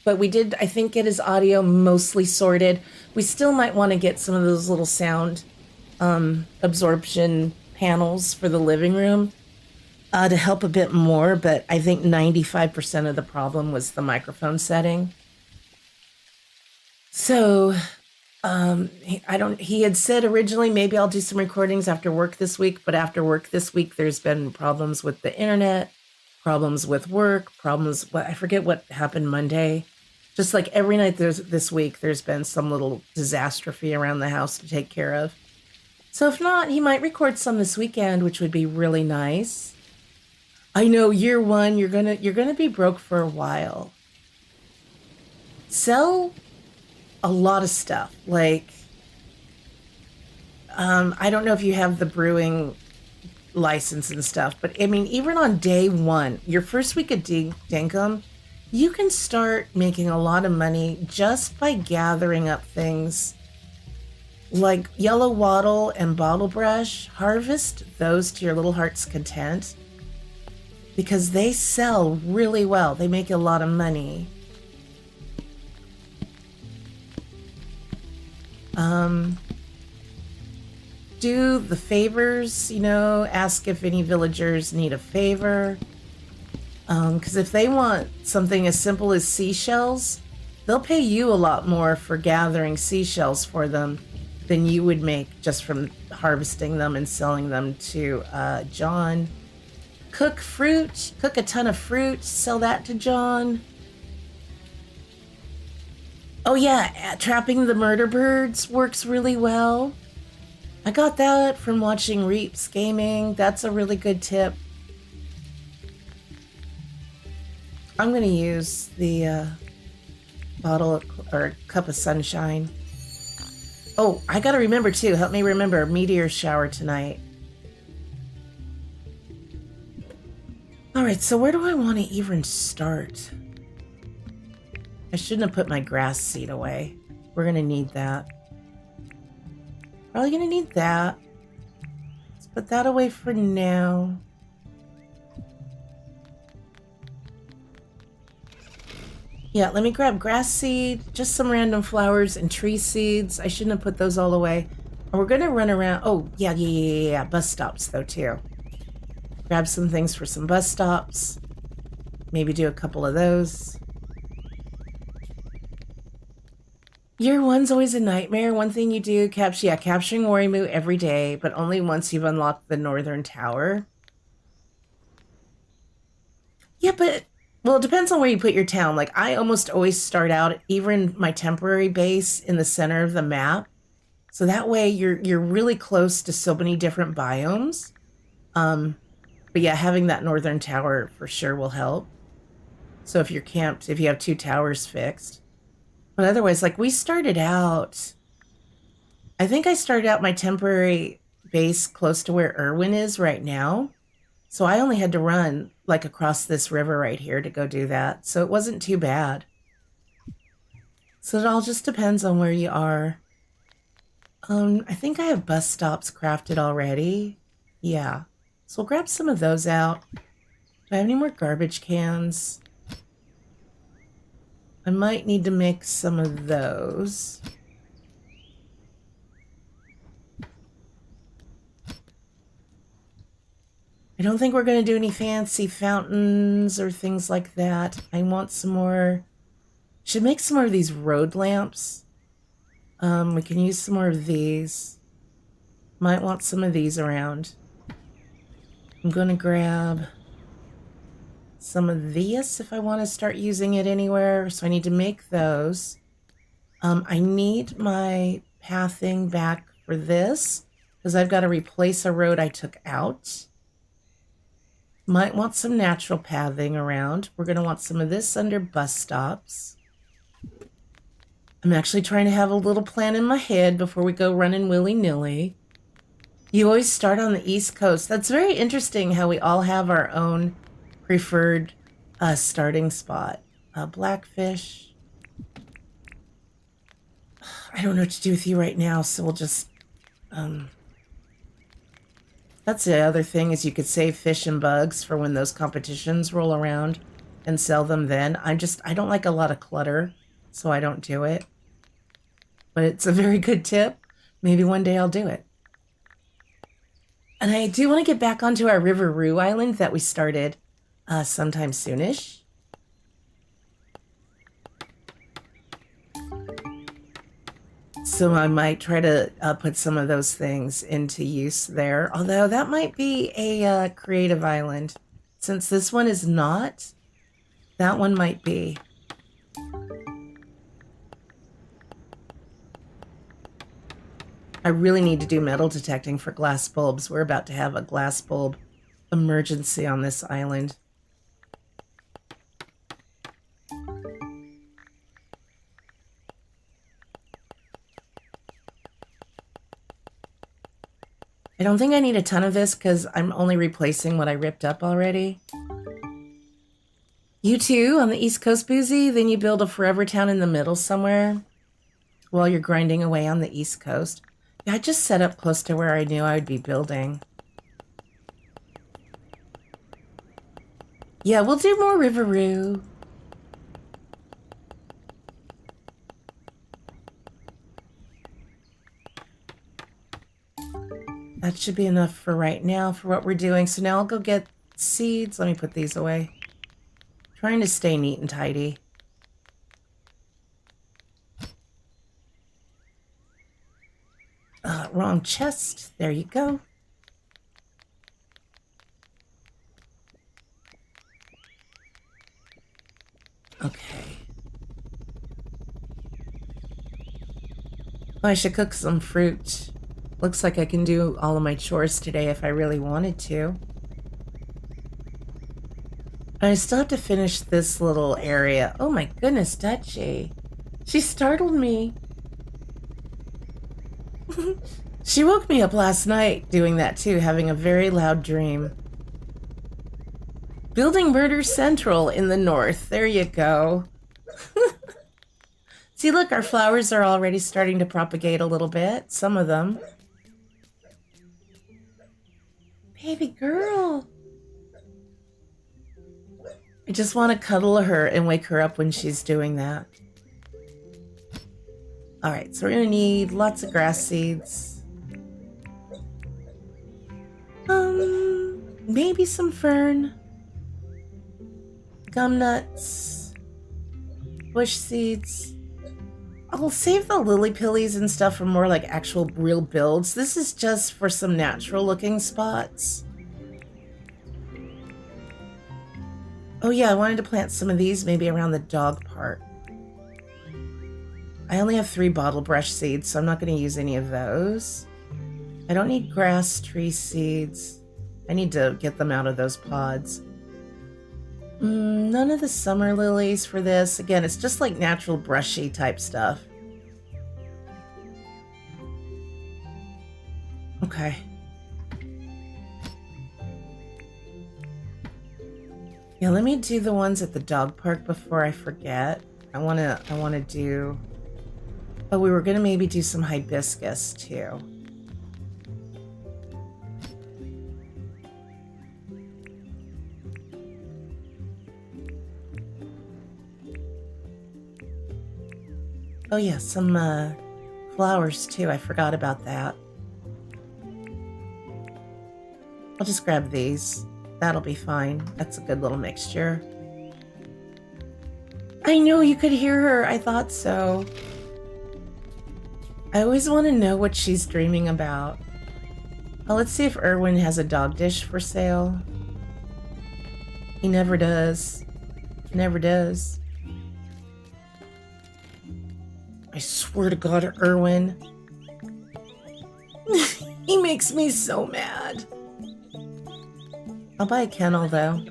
But we did, I think, get his audio mostly sorted. We still might want to get some of those little sound absorption panels for the living room to help a bit more, but I think 95% of the problem was the microphone setting. So He had said originally maybe I'll do some recordings after work this week, but after work this week, there's been problems with the internet, problems with work, I forget what happened Monday. Just like every night this week, there's been some little disastrophe around the house to take care of. So if not, he might record some this weekend, which would be really nice. I know year one, you're gonna be broke for a while. Sell a lot of stuff. Like, I don't know if you have the brewing license and stuff, but I mean, even on day one, your first week of Dinkum, you can start making a lot of money just by gathering up things like yellow wattle and bottle brush. Harvest those to your little heart's content because they sell really well. They make a lot of money. Do the favors, ask if any villagers need a favor. Because if they want something as simple as seashells, they'll pay you a lot more for gathering seashells for them than you would make just from harvesting them and selling them to John. Cook a ton of fruit, sell that to John. Oh yeah, trapping the murder birds works really well. I got that from watching Reaps Gaming. That's a really good tip. I'm going to use the bottle or cup of sunshine. Oh, I got to remember too. Help me remember meteor shower tonight. All right, so where do I want to even start? I shouldn't have put my grass seed away. We're going to need that. Probably going to need that. Let's put that away for now. Yeah, let me grab grass seed, just some random flowers and tree seeds. I shouldn't have put those all away. And we're going to run around. Oh, yeah. Bus stops, though, too. Grab some things for some bus stops. Maybe do a couple of those. Year one's always a nightmare. One thing you do, capturing Warimu every day, but only once you've unlocked the northern tower. Yeah, but, well, it depends on where you put your town. Like, I almost always start out, even my temporary base, in the center of the map. So that way you're really close to so many different biomes. But yeah, having that northern tower for sure will help. So if you're camped, if you have 2 towers fixed. But otherwise, like we started out, I think I started out my temporary base close to where Irwin is right now. So I only had to run like across this river right here to go do that. So it wasn't too bad. So it all just depends on where you are. I think I have bus stops crafted already. Yeah. So we'll grab some of those out. Do I have any more garbage cans? I might need to make some of those. I don't think we're going to do any fancy fountains or things like that. I want some more. Should make some more of these road lamps. We can use some more of these. Might want some of these around. I'm going to grab some of these if I want to start using it anywhere. So I need to make those. I need my pathing back for this because I've got to replace a road I took out. Might want some natural pathing around. We're going to want some of this under bus stops. I'm actually trying to have a little plan in my head before we go running willy-nilly. You always start on the East Coast. That's very interesting how we all have our own preferred starting spot. Blackfish. I don't know what to do with you right now, so we'll just... That's the other thing, is you could save fish and bugs for when those competitions roll around and sell them then. I don't like a lot of clutter, so I don't do it. But it's a very good tip. Maybe one day I'll do it. And I do want to get back onto our River Roo Island that we started sometime soonish. So I might try to put some of those things into use there. Although that might be a creative island. Since this one is not, that one might be. I really need to do metal detecting for glass bulbs. We're about to have a glass bulb emergency on this island. I don't think I need a ton of this because I'm only replacing what I ripped up already. You too, on the East Coast, Boozy? Then you build a forever town in the middle somewhere while you're grinding away on the East Coast. Yeah, I just set up close to where I knew I would be building. Yeah, we'll do more Riveroo. That should be enough for right now for what we're doing. So now I'll go get seeds. Let me put these away. Trying to stay neat and tidy. Wrong chest. There you go. Okay. Oh, I should cook some fruit. Looks like I can do all of my chores today if I really wanted to. I still have to finish this little area. Oh my goodness, Dutchie. She startled me. She woke me up last night doing that too, having a very loud dream. Building Murder Central in the north. There you go. See, look, our flowers are already starting to propagate a little bit. Some of them. Baby girl. I just want to cuddle her and wake her up when she's doing that. All right, so we're going to need lots of grass seeds. Maybe some fern. Gum nuts. Bush seeds. I'll save the lily pillies and stuff for more like actual real builds. This is just for some natural looking spots. Oh yeah, I wanted to plant some of these maybe around the dog park. I only have 3 bottle brush seeds, so I'm not going to use any of those. I don't need grass tree seeds. I need to get them out of those pods. None of the summer lilies for this. Again, it's just like natural brushy type stuff. Okay. Yeah, let me do the ones at the dog park before I forget. I wanna do... Oh, we were gonna maybe do some hibiscus too. Oh yeah, some flowers too. I forgot about that. I'll just grab these. That'll be fine. That's a good little mixture. I know you could hear her. I thought so. I always want to know what she's dreaming about. Oh, let's see if Erwin has a dog dish for sale. He never does. Never does. I swear to God, Erwin. He makes me so mad. I'll buy a kennel, though.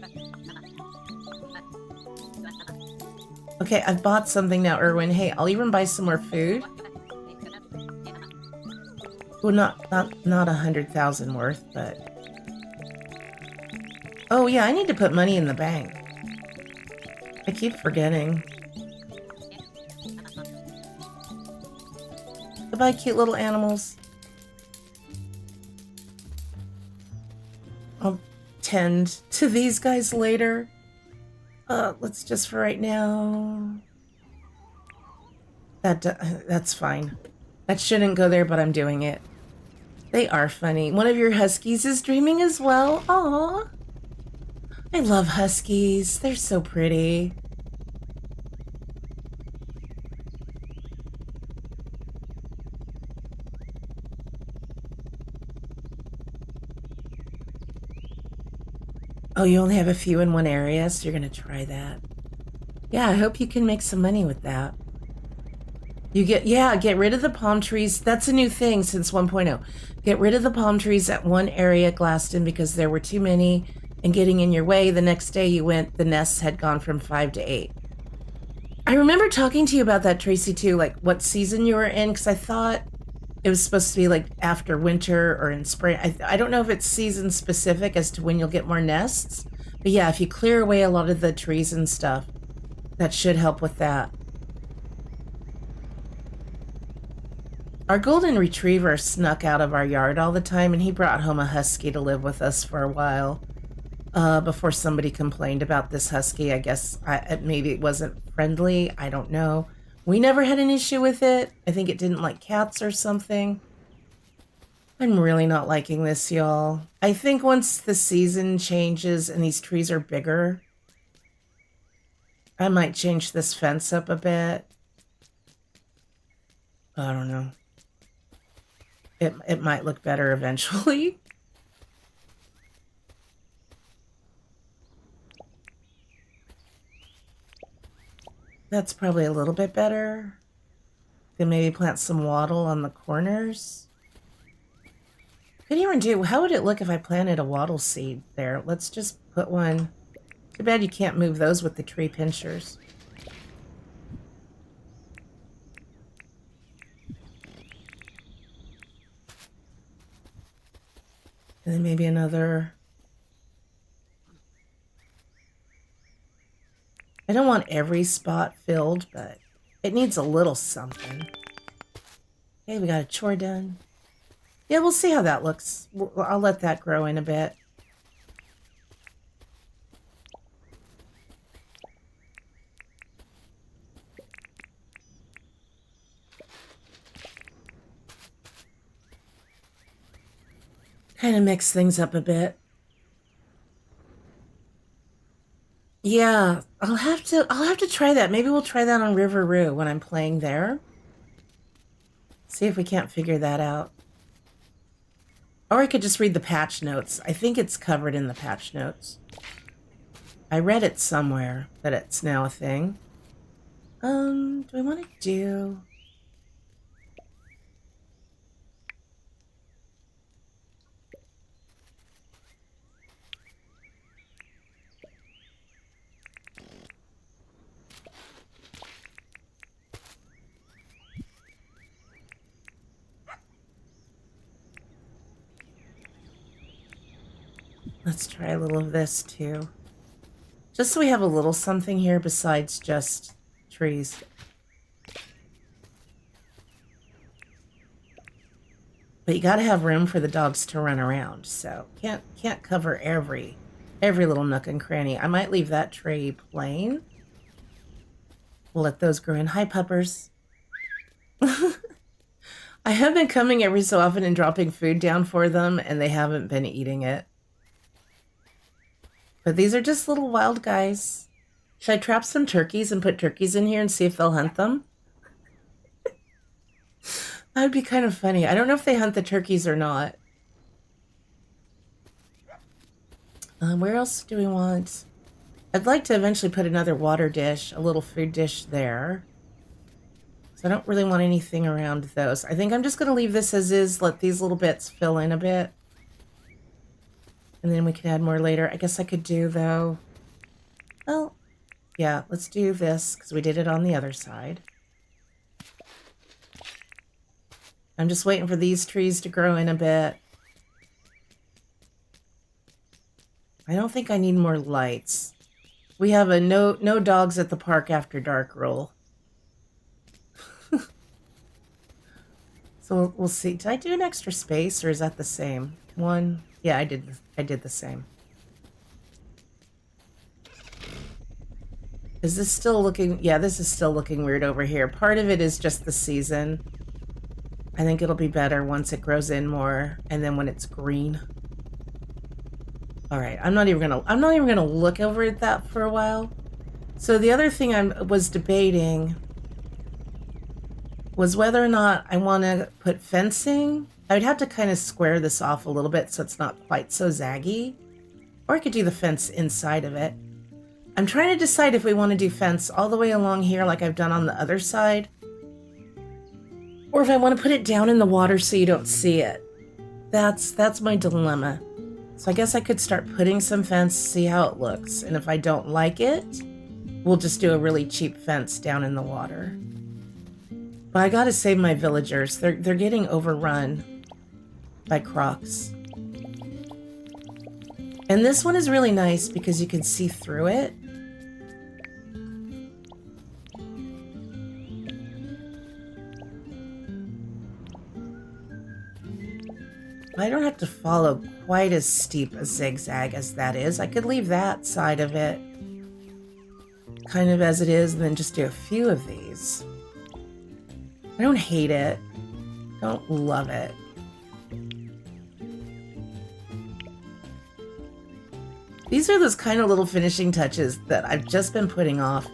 Okay, I've bought something now, Erwin. Hey, I'll even buy some more food. Well, not 100,000 worth, but... Oh, yeah, I need to put money in the bank. I keep forgetting. Goodbye, cute little animals. I'll tend to these guys later. Let's just for right now. That's fine. That shouldn't go there, but I'm doing it. They are funny. One of your huskies is dreaming as well. Aww. I love huskies. They're so pretty. Oh, you only have a few in one area, so you're going to try that. Yeah, I hope you can make some money with that. Get rid of the palm trees. That's a new thing since 1.0. Get rid of the palm trees at one area, Glaston, because there were too many and getting in your way. The next day you went, the nests had gone from 5 to 8. I remember talking to you about that, Tracy, too, like what season you were in, because I thought it was supposed to be like after winter or in spring. I don't know if it's season specific as to when you'll get more nests. But yeah, if you clear away a lot of the trees and stuff, that should help with that. Our golden retriever snuck out of our yard all the time, and he brought home a husky to live with us for a while. Before somebody complained about this husky. I guess maybe it wasn't friendly. I don't know. We never had an issue with it. I think it didn't like cats or something. I'm really not liking this, y'all. I think once the season changes and these trees are bigger, I might change this fence up a bit. I don't know. It might look better eventually. That's probably a little bit better. Then maybe plant some wattle on the corners. Couldn't even do, how would it look if I planted a wattle seed there? Let's just put one. Too bad you can't move those with the tree pinchers. And then maybe another. I don't want every spot filled, but it needs a little something. Okay, we got a chore done. Yeah, we'll see how that looks. I'll let that grow in a bit. Kind of mix things up a bit. Yeah, I'll have to try that. Maybe we'll try that on Riveroo when I'm playing there. See if we can't figure that out. Or I could just read the patch notes. I think it's covered in the patch notes. I read it somewhere that it's now a thing. Do I want to do... Let's try a little of this too. Just so we have a little something here besides just trees. But you gotta have room for the dogs to run around, so can't cover every little nook and cranny. I might leave that tray plain. We'll let those grow in. Hi, puppers. I have been coming every so often and dropping food down for them, and they haven't been eating it. But these are just little wild guys. Should I trap some turkeys and put turkeys in here and see if they'll hunt them? That would be kind of funny. I don't know if they hunt the turkeys or not. Where else do we want? I'd like to eventually put another water dish, a little food dish there. So I don't really want anything around those. I think I'm just going to leave this as is, let these little bits fill in a bit. And then we can add more later. I guess I could do, though... Well, yeah, let's do this, because we did it on the other side. I'm just waiting for these trees to grow in a bit. I don't think I need more lights. We have a no dogs at the park after dark rule. So we'll see. Did I do an extra space, or is that the same? One... Yeah, I did the same. Is this still looking... Yeah, this is still looking weird over here. Part of it is just the season. I think it'll be better once it grows in more, and then when it's green. All right, I'm not even gonna look over at that for a while. So the other thing I was debating was whether or not I want to put fencing. I would have to kind of square this off a little bit so it's not quite so zaggy. Or I could do the fence inside of it. I'm trying to decide if we want to do fence all the way along here like I've done on the other side, or if I want to put it down in the water so you don't see it. That's my dilemma. So I guess I could start putting some fence, see how it looks. And if I don't like it, we'll just do a really cheap fence down in the water. But I gotta save my villagers. They're getting overrun by crocs. And this one is really nice because you can see through it. I don't have to follow quite as steep a zigzag as that is. I could leave that side of it kind of as it is and then just do a few of these. I don't hate it. Don't love it. These are those kind of little finishing touches that I've just been putting off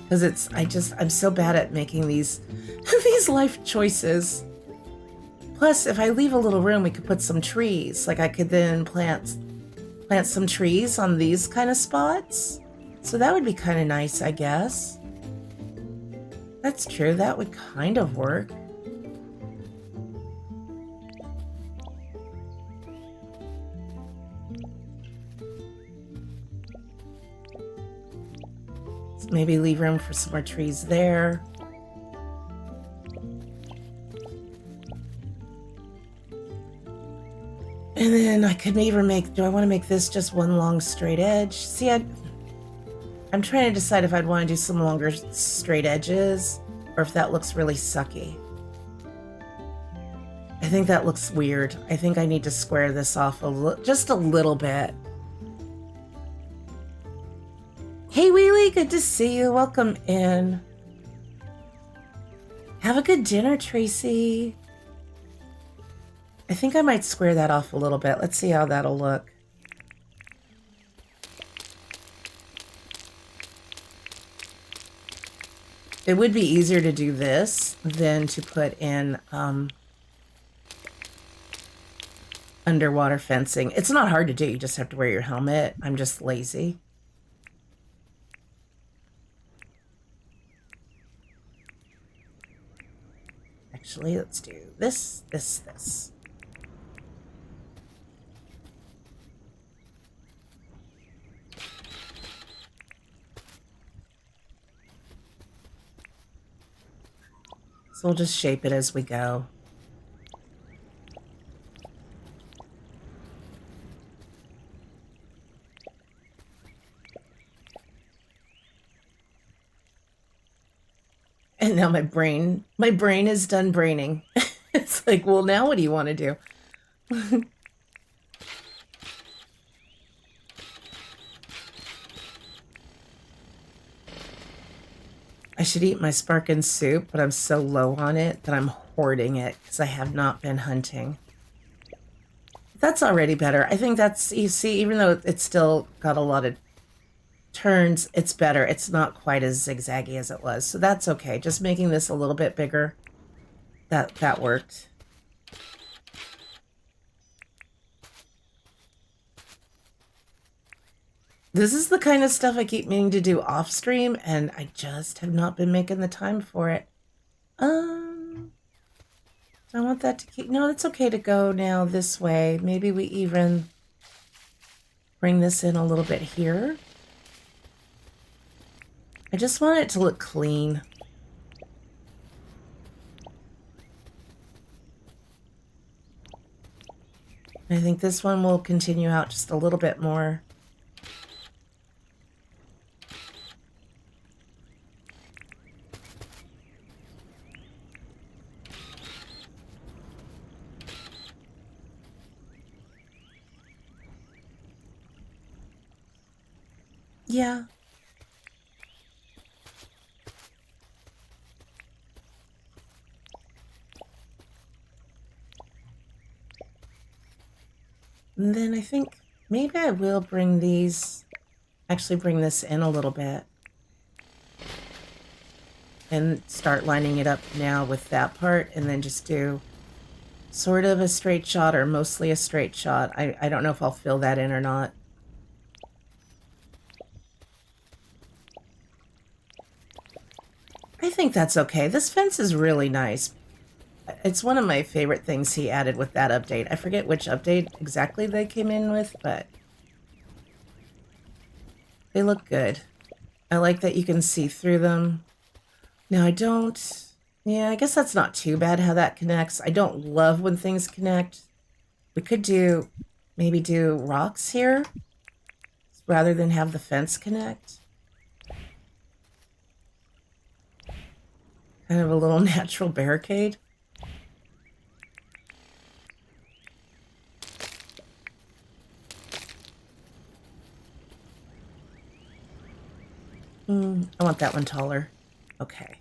because I'm so bad at making these these life choices. Plus, if I leave a little room, we could put some trees. Like I could then plant some trees on these kind of spots. So that would be kind of nice, I guess. That's true. That would kind of work. So maybe leave room for some more trees there. And then I could maybe do I want to make this just one long straight edge? See, I'm trying to decide if I'd want to do some longer straight edges or if that looks really sucky. I think that looks weird. I think I need to square this off just a little bit. Hey Wheelie, good to see you. Welcome in. Have a good dinner, Tracy. I think I might square that off a little bit. Let's see how that'll look. It would be easier to do this than to put in underwater fencing. It's not hard to do. You just have to wear your helmet. I'm just lazy. Actually, let's do this. So we'll just shape it as we go. And now my brain is done braining. It's like, well, now what do you want to do? I should eat my sparkin soup, but I'm so low on it that I'm hoarding it because I have not been hunting. That's already better. I think that's, you see, even though it's still got a lot of turns, it's better. It's not quite as zigzaggy as it was. So that's okay. Just making this a little bit bigger. That worked. This is the kind of stuff I keep meaning to do off stream, and I just have not been making the time for it. Do I want that to keep... No, it's okay to go now this way. Maybe we even bring this in a little bit here. I just want it to look clean. I think this one will continue out just a little bit more. Yeah. And then I think maybe I will bring these, actually bring this in a little bit. And start lining it up now with that part, and then just do sort of a straight shot or mostly a straight shot. I don't know if I'll fill that in or not. I think that's okay. This fence is really nice. It's one of my favorite things he added with that update. I forget which update exactly they came in with, but they look good. I like that you can see through them. Now I don't... Yeah, I guess that's not too bad how that connects. I don't love when things connect. We could maybe do rocks here rather than have the fence connect. Kind of a little natural barricade. I want that one taller. Okay.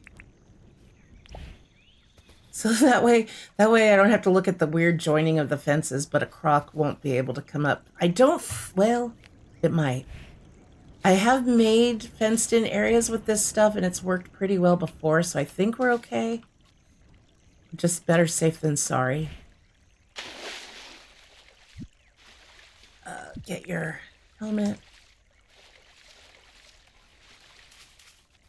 So that way I don't have to look at the weird joining of the fences, but a croc won't be able to come up. Well, it might. I have made fenced-in areas with this stuff, and it's worked pretty well before, so I think we're okay. Just better safe than sorry. Get your helmet.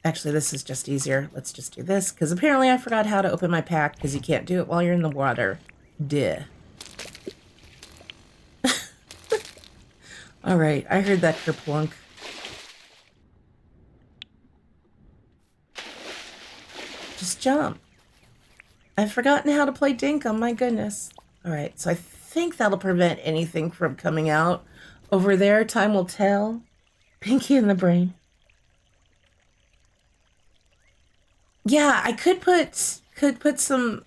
Actually, this is just easier. Let's just do this, because apparently I forgot how to open my pack, because you can't do it while you're in the water. Duh. All right, I heard that kerplunk. Just jump. I've forgotten how to play Dinkum, my goodness. All right, so I think that'll prevent anything from coming out over there. Time will tell. Pinky in the brain. Yeah, I could put some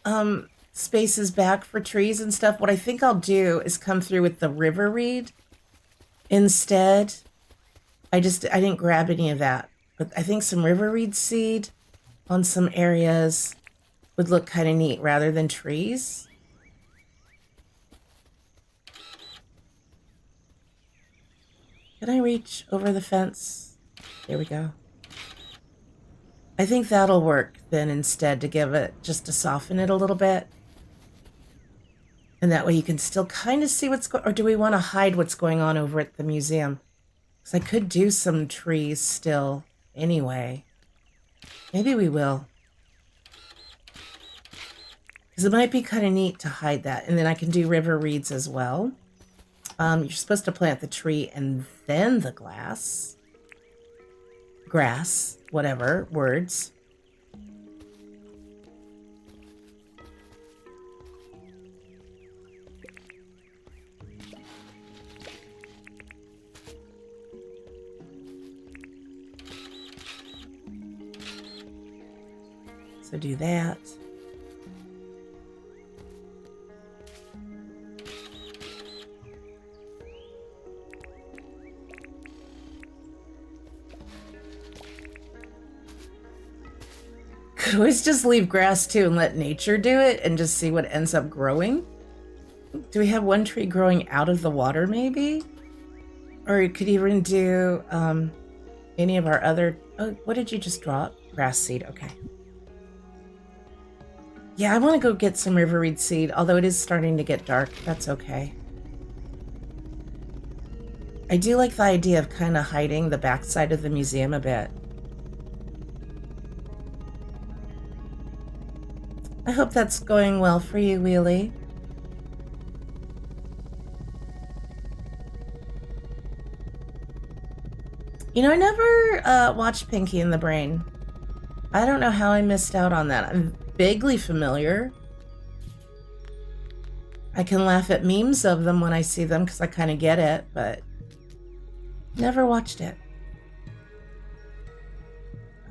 spaces back for trees and stuff. What I think I'll do is come through with the river reed instead. I didn't grab any of that, but I think some river reed seed on some areas would look kind of neat rather than trees. Can I reach over the fence? There we go. I think that'll work then instead to give it, just to soften it a little bit. And that way you can still kind of see what's going, or do we want to hide what's going on over at the museum? Because I could do some trees still anyway. Maybe we will. Because it might be kind of neat to hide that. And then I can do river reeds as well. You're supposed to plant the tree and then the grass, whatever, words. So do that. Could always just leave grass too and let nature do it and just see what ends up growing. Do we have one tree growing out of the water maybe? Or you could even do any of our other... Oh, what did you just drop? Grass seed, okay. Yeah, I want to go get some river reed seed, although it is starting to get dark. That's okay. I do like the idea of kind of hiding the backside of the museum a bit. I hope that's going well for you, Wheelie. You know, I never watched Pinky in the Brain. I don't know how I missed out on that. I'm vaguely familiar. I can laugh at memes of them when I see them because I kind of get it, but never watched it.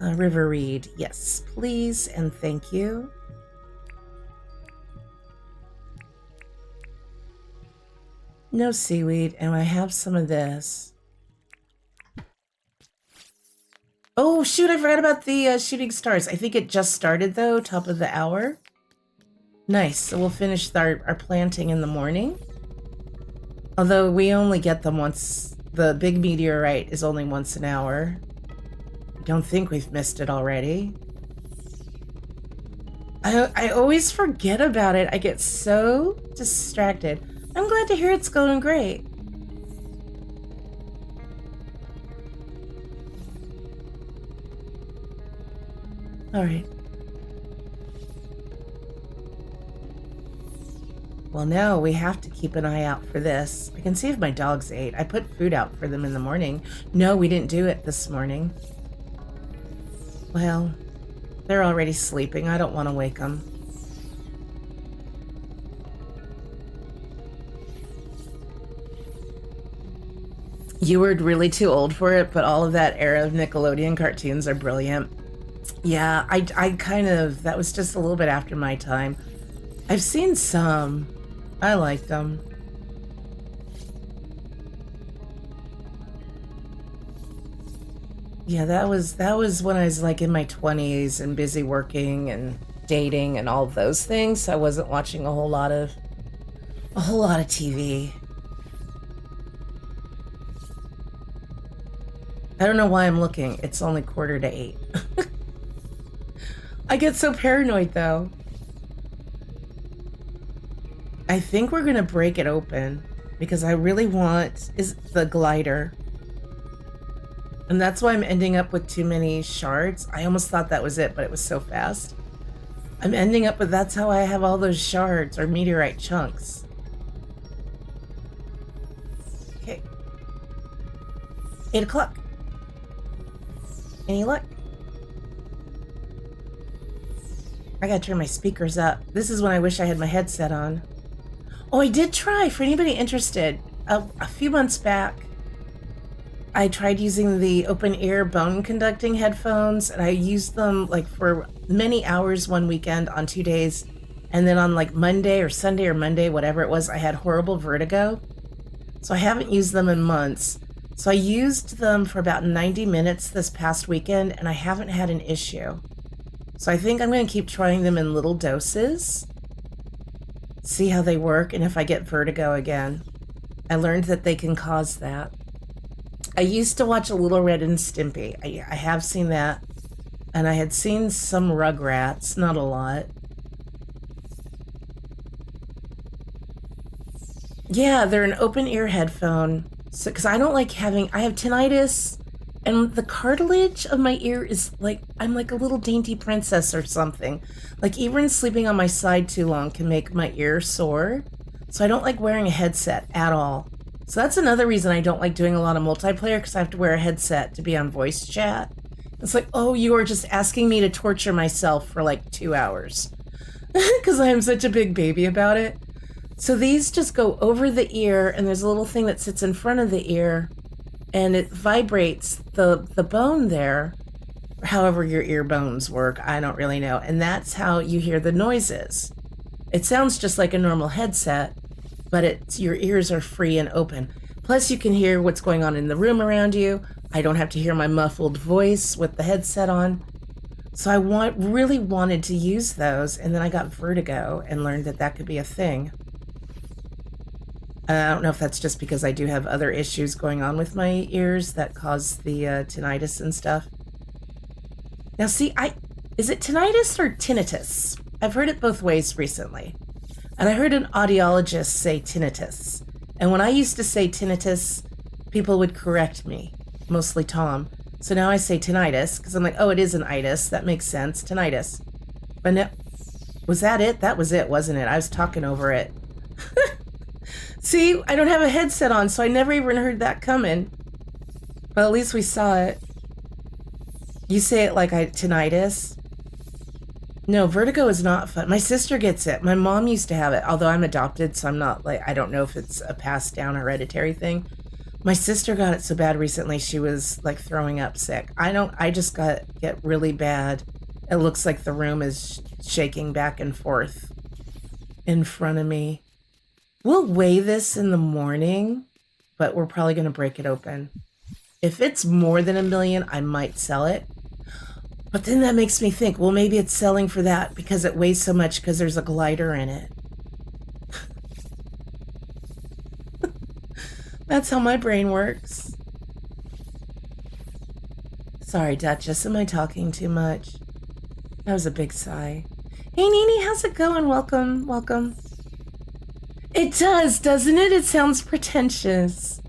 River Reed, yes, please and thank you. No seaweed, and I have some of this. Oh, shoot, I forgot about the shooting stars. I think it just started, though, top of the hour. Nice, so we'll finish our planting in the morning. Although we only get them once. The big meteorite is only once an hour. I don't think we've missed it already. I always forget about it. I get so distracted. I'm glad to hear it's going great. All right. Well, now we have to keep an eye out for this. I can see if my dogs ate. I put food out for them in the morning. No, we didn't do it this morning. Well, they're already sleeping. I don't want to wake them. You were really too old for it, but all of that era of Nickelodeon cartoons are brilliant. Yeah, I kind of, that was just a little bit after my time. I've seen some. I liked them. Yeah, that was when I was like in my 20s and busy working and dating and all of those things. So I wasn't watching a whole lot of TV. I don't know why I'm looking. It's only 7:45. I get so paranoid though. I think we're gonna break it open because I really want is the glider. And that's why I'm ending up with too many shards. I almost thought that was it, but it was so fast. I'm ending up with, that's how I have all those shards or meteorite chunks. Okay. 8 o'clock. Any luck? I gotta turn my speakers up. This is when I wish I had my headset on. Oh, I did try, for anybody interested, a few months back, I tried using the open ear bone conducting headphones, and I used them like for many hours one weekend on 2 days. And then on like Monday or Sunday or Monday, whatever it was, I had horrible vertigo. So I haven't used them in months. So I used them for about 90 minutes this past weekend, and I haven't had an issue. So I think I'm going to keep trying them in little doses, see how they work, and if I get vertigo again. I learned that they can cause that. I used to watch a Little Red and Stimpy. I have seen that. And I had seen some Rugrats, not a lot. Yeah, they're an open ear headphone. So, because I don't like having, I have tinnitus, and the cartilage of my ear is like, I'm like a little dainty princess or something. Like even sleeping on my side too long can make my ear sore. So I don't like wearing a headset at all. So that's another reason I don't like doing a lot of multiplayer, because I have to wear a headset to be on voice chat. It's like, oh, you are just asking me to torture myself for like 2 hours because I am such a big baby about it. So these just go over the ear, and there's a little thing that sits in front of the ear, and it vibrates the bone there, however your ear bones work, I don't really know. And that's how you hear the noises. It sounds just like a normal headset, but it's your ears are free and open. Plus you can hear what's going on in the room around you. I don't have to hear my muffled voice with the headset on. So I really wanted to use those, and then I got vertigo and learned that that could be a thing. I don't know if that's just because I do have other issues going on with my ears that cause the tinnitus and stuff. Now see, is it tinnitus or tinnitus? I've heard it both ways recently. And I heard an audiologist say tinnitus. And when I used to say tinnitus, people would correct me, mostly Tom. So now I say tinnitus, because I'm like, oh, it is an itis. That makes sense, tinnitus. But no, was that it? That was it, wasn't it? I was talking over it. See, I don't have a headset on, so I never even heard that coming. But at least we saw it. You say it like tinnitus? No, vertigo is not fun. My sister gets it. My mom used to have it, although I'm adopted, so I'm not like, I don't know if it's a passed down hereditary thing. My sister got it so bad recently, she was like throwing up sick. I just get really bad. It looks like the room is shaking back and forth in front of me. We'll weigh this in the morning, but we're probably going to break it open. If it's more than 1 million, I might sell it. But then that makes me think, well, maybe it's selling for that because it weighs so much because there's a glider in it. That's how my brain works. Sorry, Duchess, am I talking too much? That was a big sigh. Hey, Nini, how's it going? Welcome, welcome. It does, doesn't it? It sounds pretentious.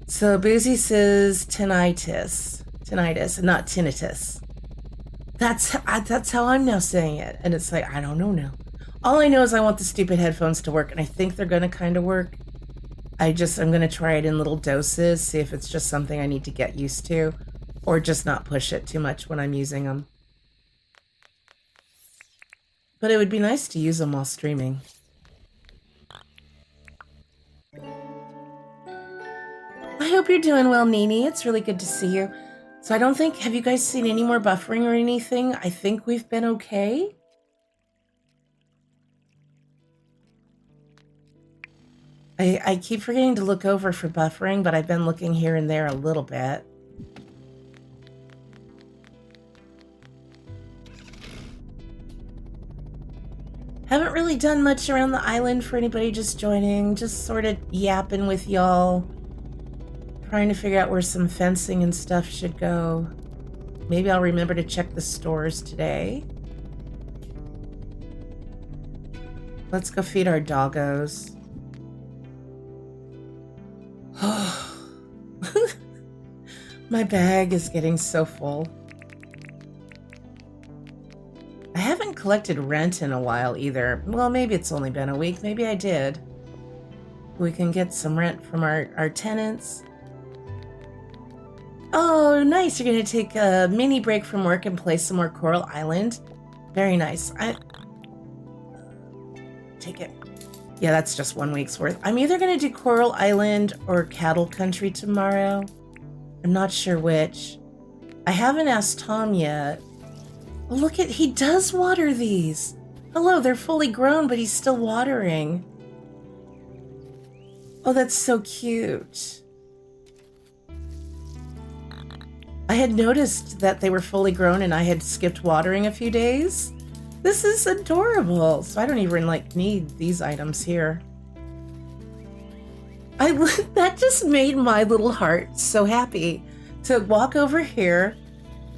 So Boozy says tinnitus, not tinnitus. That's how I'm now saying it. And it's like, I don't know now. All I know is I want the stupid headphones to work, and I think they're going to kind of work. I'm going to try it in little doses, see if it's just something I need to get used to, or just not push it too much when I'm using them. But it would be nice to use them while streaming. I hope you're doing well, Nini. It's really good to see you. So I don't think, have you guys seen any more buffering or anything? I think we've been okay. I keep forgetting to look over for buffering, but I've been looking here and there a little bit. Haven't really done much around the island for anybody just joining, just sort of yapping with y'all. Trying to figure out where some fencing and stuff should go. Maybe I'll remember to check the stores today. Let's go feed our doggos. My bag is getting so full. I haven't collected rent in a while either. Well, maybe it's only been a week. Maybe I did. We can get some rent from our tenants. Oh, nice. You're going to take a mini break from work and play some more Coral Island. Very nice. Take it. Yeah, that's just 1 week's worth. I'm either going to do Coral Island or Cattle Country tomorrow. I'm not sure which. I haven't asked Tom yet. Look at, he does water these. Hello, they're fully grown, but he's still watering. Oh, that's so cute. I had noticed that they were fully grown and I had skipped watering a few days. This is adorable. So I don't even need these items here. That just made my little heart so happy to walk over here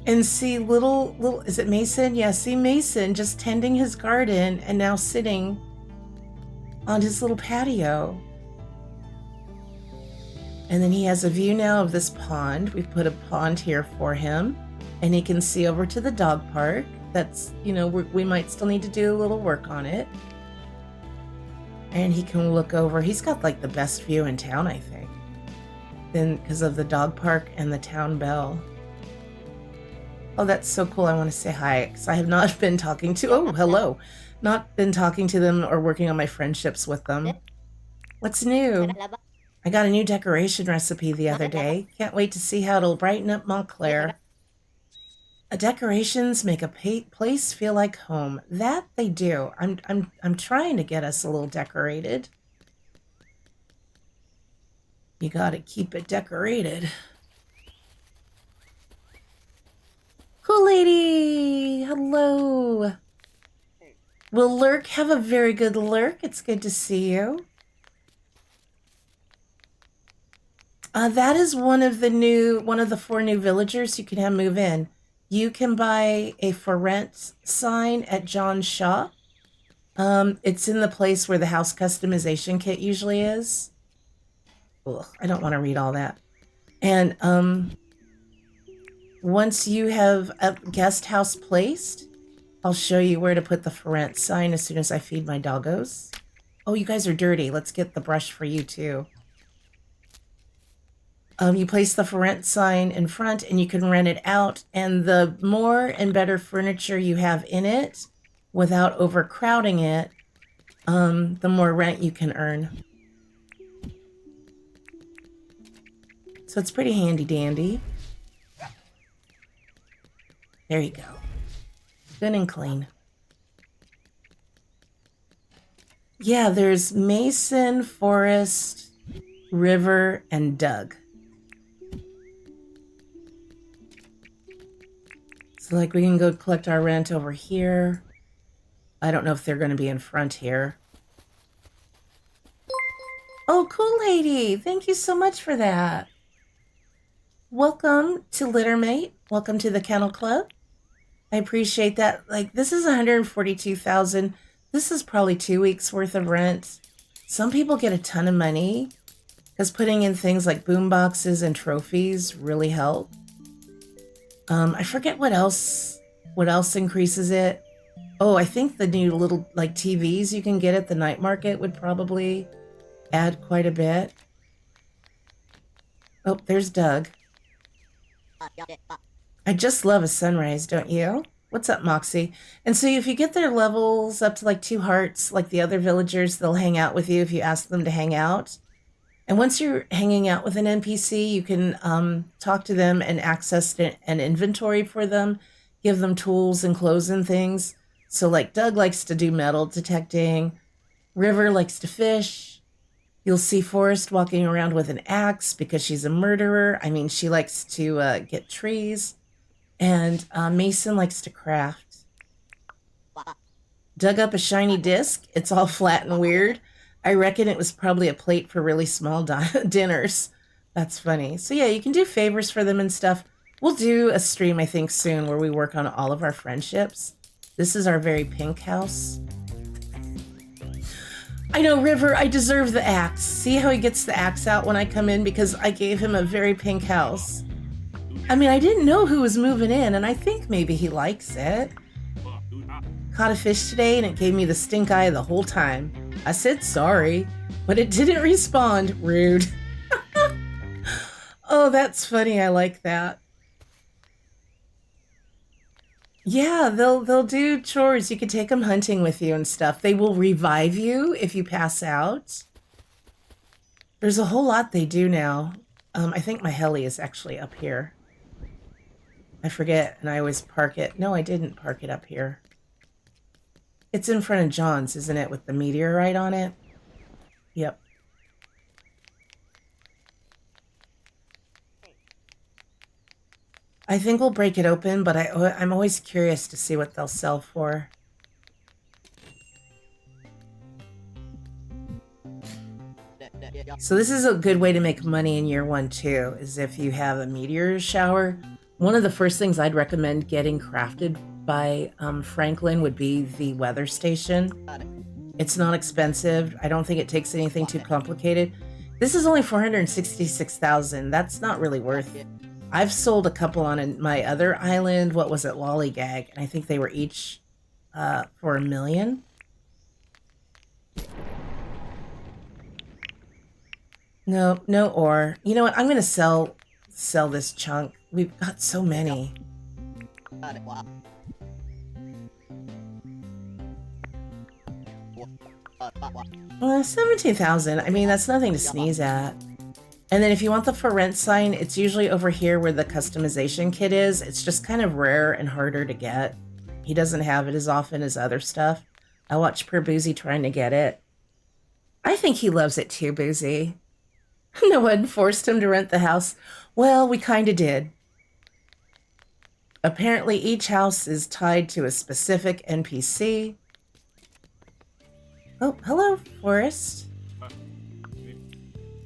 and see little, is it Mason? Yeah, see Mason just tending his garden and now sitting on his little patio. And then he has a view now of this pond. We've put a pond here for him and he can see over to the dog park. That's, we might still need to do a little work on it. And he can look over. He's got the best view in town, I think. Then because of the dog park and the town bell. Oh, that's so cool. I want to say hi because I have not been talking to, oh, hello. Not been talking to them or working on my friendships with them. What's new? I got a new decoration recipe the other day. Can't wait to see how it'll brighten up Montclair. Decorations make a place feel like home. That they do. I'm trying to get us a little decorated. You gotta keep it decorated. Cool lady! Hello! Will Lurk have a very good lurk? It's good to see you. That is one of the 4 new villagers you can have move in. You can buy a for rent sign at John's shop. It's in the place where the house customization kit usually is. Ugh, I don't want to read all that. And once you have a guest house placed, I'll show you where to put the for rent sign as soon as I feed my doggos. Oh, you guys are dirty. Let's get the brush for you too. You place the for rent sign in front and you can rent it out. And the more and better furniture you have in it without overcrowding it, the more rent you can earn. So it's pretty handy dandy. There you go. Good and clean. Yeah, there's Mason, Forest, River, and Doug. So we can go collect our rent over here. I don't know if they're going to be in front here. Oh, cool lady. Thank you so much for that. Welcome to Littermate. Welcome to the Kennel Club. I appreciate that. This is $142,000. This is probably 2 weeks worth of rent. Some people get a ton of money because putting in things like boom boxes and trophies really help. I forget what else What else increases it? Oh, I think the new little like TVs you can get at the night market would probably add quite a bit. Oh, there's Doug. I just love a sunrise, don't you? What's up, Moxie? And so if you get their levels up to like 2 hearts, like the other villagers, they'll hang out with you if you ask them to hang out. And once you're hanging out with an NPC, you can talk to them and access an inventory for them, give them tools and clothes and things. So like Doug likes to do metal detecting, River likes to fish. You'll see Forrest walking around with an axe because she's a murderer. I mean, she likes to get trees. And Mason likes to craft. Dug up a shiny disc. It's all flat and weird. I reckon it was probably a plate for really small dinners. That's funny. So yeah, you can do favors for them and stuff. We'll do a stream, I think, soon where we work on all of our friendships. This is our very pink house. I know, River, I deserve the axe. See how he gets the axe out when I come in because I gave him a very pink house. I mean, I didn't know who was moving in, and I think maybe he likes it. Caught a fish today, and it gave me the stink eye the whole time. I said sorry, but it didn't respond. Rude. Oh, that's funny. I like that. Yeah, they'll do chores. You can take them hunting with you and stuff. They will revive you if you pass out. There's a whole lot they do now. I think my heli is actually up here. I forget, and I always park it. No, I didn't park it up here. It's in front of John's, isn't it, with the meteorite on it? Yep. I think we'll break it open, but I'm always curious to see what they'll sell for. So this is a good way to make money in year 1 too, is if you have a meteor shower. One of the first things I'd recommend getting crafted by Franklin would be the weather station. It's not expensive. I don't think it takes anything too complicated. This is only 466,000. That's not really worth it. I've sold a couple on my other island. What was it? Lollygag. And I think they were each for $1 million. No ore. You know what? I'm going to sell this chunk. We've got so many. 17,000. I mean, that's nothing to sneeze at. And then if you want the for rent sign, it's usually over here where the customization kit is. It's just kind of rare and harder to get. He doesn't have it as often as other stuff. I watched poor Boozy trying to get it. I think he loves it too, Boozy. No one forced him to rent the house. Well, we kind of did. Apparently each house is tied to a specific NPC. Oh, hello, Forrest.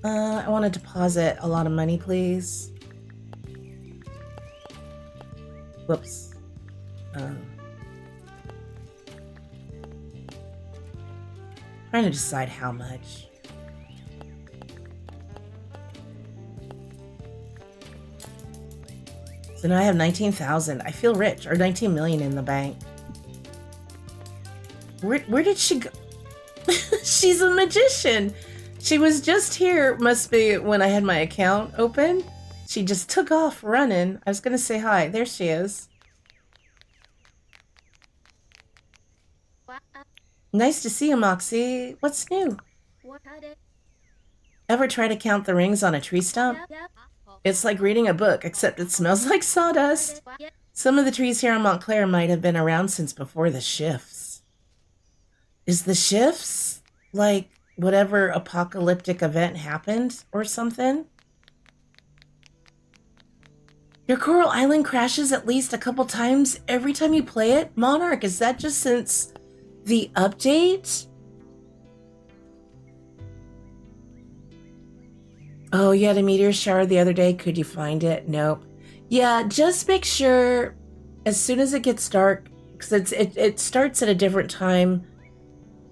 I want to deposit a lot of money, please. Whoops. Trying to decide how much. So now I have 19,000. I feel rich, or 19 million in the bank. Where did she go? She's a magician. She was just here, must be when I had my account open. She just took off running. I was going to say hi. There she is. Nice to see you, Moxie. What's new? Ever try to count the rings on a tree stump? It's like reading a book, except it smells like sawdust. Some of the trees here on Montclair might have been around since before the shifts. Is the shifts like whatever apocalyptic event happened or something? Your Coral Island crashes at least a couple times every time you play it? Monarch, is that just since the update? Oh, you had a meteor shower the other day. Could you find it? Nope. Yeah, just make sure as soon as it gets dark, because it starts at a different time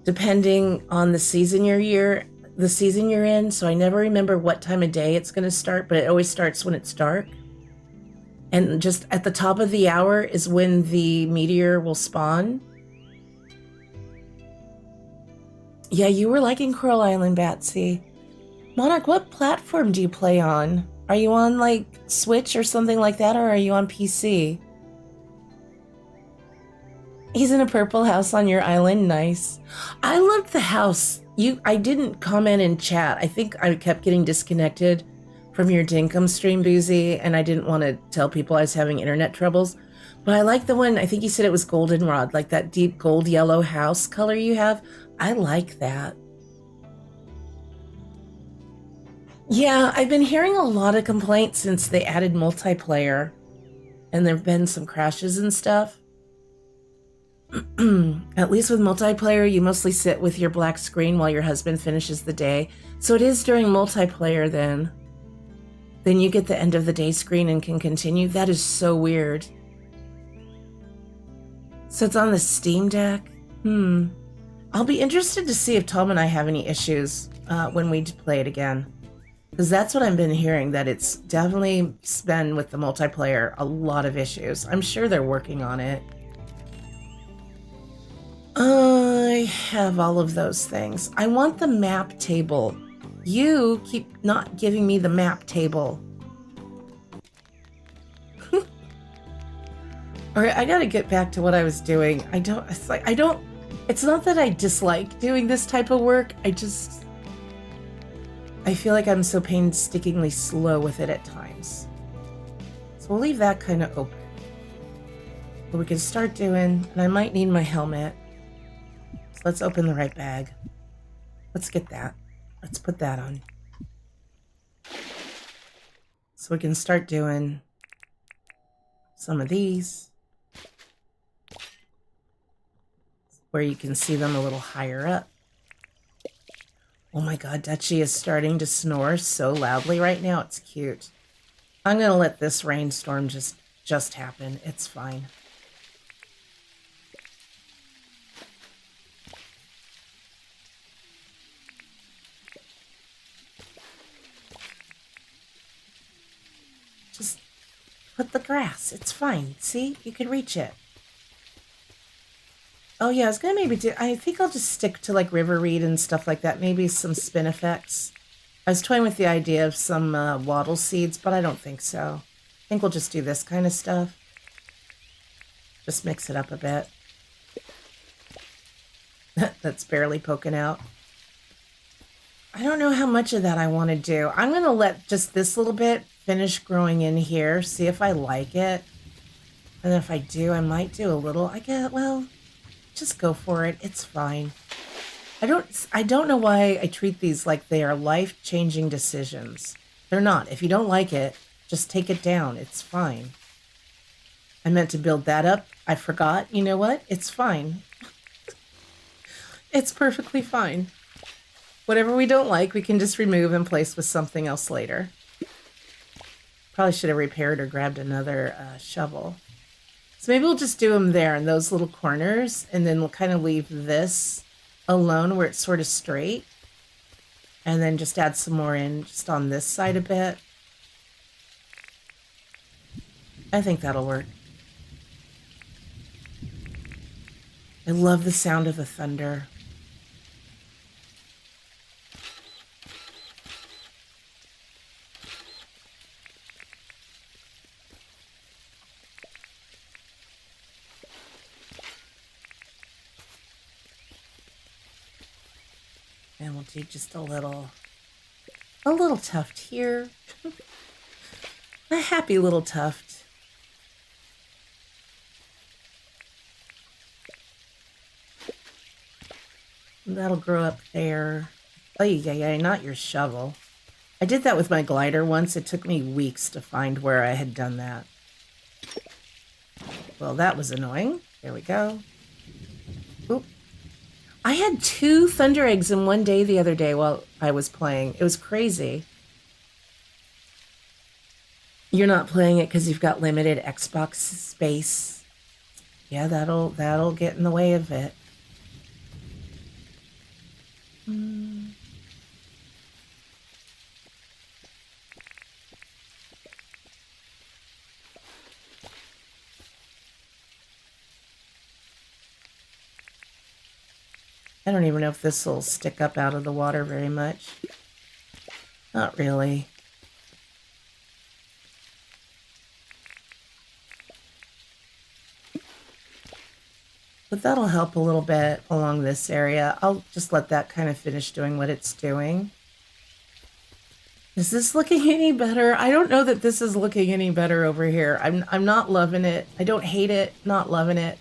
depending on the season you're in. So I never remember what time of day it's going to start, but it always starts when it's dark. And just at the top of the hour is when the meteor will spawn. Yeah, you were liking Coral Island, Batsy. Monarch, what platform do you play on? Are you on, like, Switch or something like that, or are you on PC? He's in a purple house on your island. Nice. I loved the house. I didn't comment in chat. I think I kept getting disconnected from your Dinkum stream, Boozy, and I didn't want to tell people I was having internet troubles. But I like the one, I think you said it was goldenrod, like that deep gold yellow house color you have. I like that. Yeah, I've been hearing a lot of complaints since they added multiplayer, and there have been some crashes and stuff. At least with multiplayer, you mostly sit with your black screen while your husband finishes the day. So it is during multiplayer then. Then you get the end of the day screen and can continue. That is so weird. So it's on the Steam Deck? I'll be interested to see if Tom and I have any issues when we play it again. Because that's what I've been hearing, that it's definitely been with the multiplayer a lot of issues. I'm sure they're working on it. I have all of those things. I want the map table. You keep not giving me the map table. All right, I gotta get back to what I was doing. It's not that I dislike doing this type of work. I feel like I'm so painstakingly slow with it at times. So we'll leave that kind of open. But we can start doing, and I might need my helmet. So let's open the right bag. Let's get that. Let's put that on. So we can start doing some of these, where you can see them a little higher up. Oh my God, Dutchie is starting to snore so loudly right now. It's cute. I'm gonna let this rainstorm just happen. It's fine. Just put the grass. It's fine. See? You can reach it. Oh yeah, I was gonna I think I'll just stick to like river reed and stuff like that. Maybe some spin effects. I was toying with the idea of some wattle seeds, but I don't think so. I think we'll just do this kind of stuff. Just mix it up a bit. That's barely poking out. I don't know how much of that I want to do. I'm going to let just this little bit finish growing in here, see if I like it. And if I do, I might do a little. Well, just go for it. It's fine. I don't know why I treat these like they are life-changing decisions. They're not. If you don't like it, just take it down. It's fine. I meant to build that up. I forgot. You know what? It's fine. It's perfectly fine. Whatever we don't like, we can just remove and place with something else later. Probably should have repaired or grabbed another shovel. So maybe we'll just do them there in those little corners, and then we'll kind of leave this alone where it's sort of straight. And then just add some more in just on this side a bit. I think that'll work. I love the sound of the thunder. And we'll do just a little tuft here. A happy little tuft. And that'll grow up there. Oh, yeah, not your shovel. I did that with my glider once. It took me weeks to find where I had done that. Well, that was annoying. There we go. Oop. I had 2 thunder eggs in one day the other day while I was playing. It was crazy. You're not playing it because you've got limited Xbox space. Yeah, that'll get in the way of it. I don't even know if this will stick up out of the water very much. Not really. But that'll help a little bit along this area. I'll just let that kind of finish doing what it's doing. Is this looking any better? I don't know that this is looking any better over here. I'm not loving it. I don't hate it, not loving it.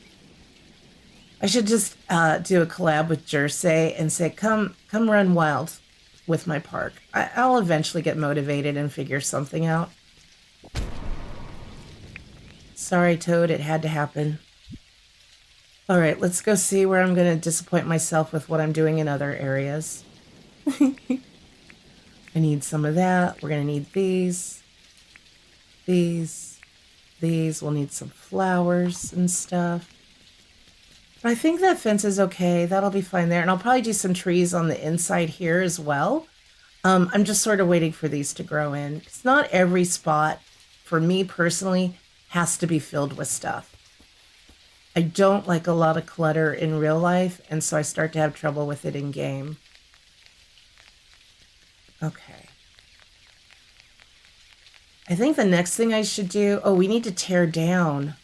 I should just do a collab with Jersey and say, come run wild with my park. I'll eventually get motivated and figure something out. Sorry, Toad, it had to happen. All right, let's go see where I'm going to disappoint myself with what I'm doing in other areas. I need some of that. We're going to need these. These. We'll need some flowers and stuff. But I think that fence is okay. That'll be fine there. And I'll probably do some trees on the inside here as well. I'm just sort of waiting for these to grow in. It's not every spot, for me personally, has to be filled with stuff. I don't like a lot of clutter in real life, and so I start to have trouble with it in game. Okay. I think the next thing I should do... Oh, we need to tear down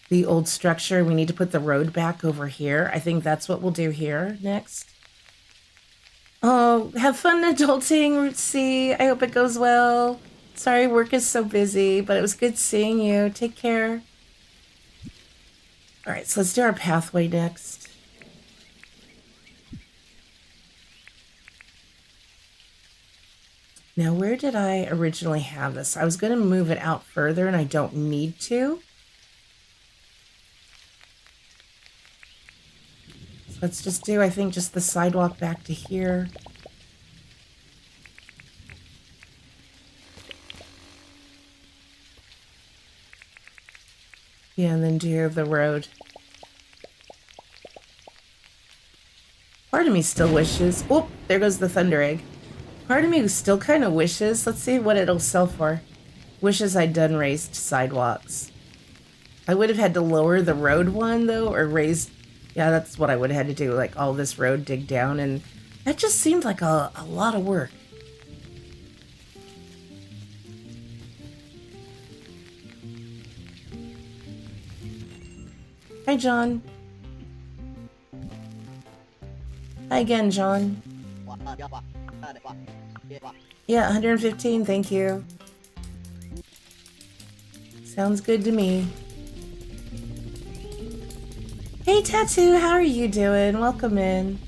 the old structure. We need to put the road back over here. I think that's what we'll do here next. Oh, have fun adulting, Route C. I hope it goes well. Sorry, work is so busy, but it was good seeing you. Take care. All right, so let's do our pathway next. Now, where did I originally have this? I was going to move it out further, and I don't need to. So let's just do, I think, just the sidewalk back to here. Yeah, and then do the road. Part of me still wishes... Oh, there goes the thunder egg. Part of me still kind of wishes... Let's see what it'll sell for. Wishes I'd done raised sidewalks. I would have had to lower the road one, though, or raise... Yeah, that's what I would have had to do, like all this road, dig down, and that just seemed like a lot of work. Hi, John. Hi again, John. Yeah, 115, thank you. Sounds good to me. Hey, Tattoo, how are you doing? Welcome in.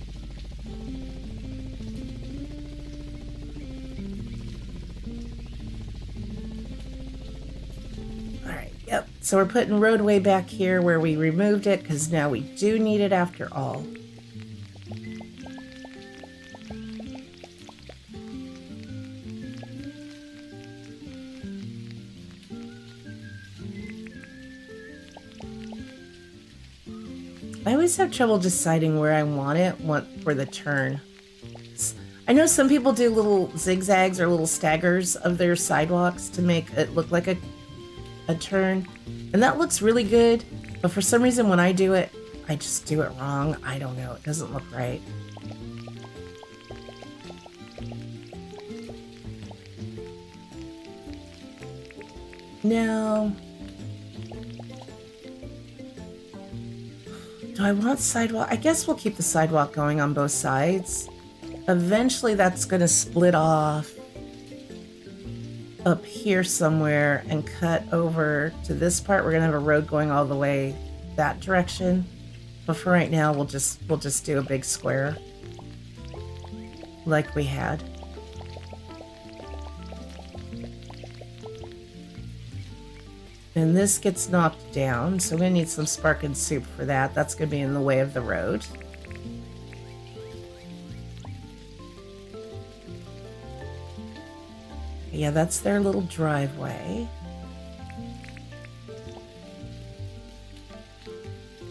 Yep, so we're putting roadway back here where we removed it because now we do need it after all. I always have trouble deciding where I want it for the turn. I know some people do little zigzags or little staggers of their sidewalks to make it look like a turn, and that looks really good, but for some reason when I do it, I just do it wrong. I don't know, it doesn't look right. Now, do I want sidewalk? I guess we'll keep the sidewalk going on both sides. Eventually that's going to split off up here somewhere and cut over to this part. We're going to have a road going all the way that direction. But for right now, we'll just do a big square like we had. And this gets knocked down, so we're going to need some spark and soup for that. That's going to be in the way of the road. Yeah, that's their little driveway.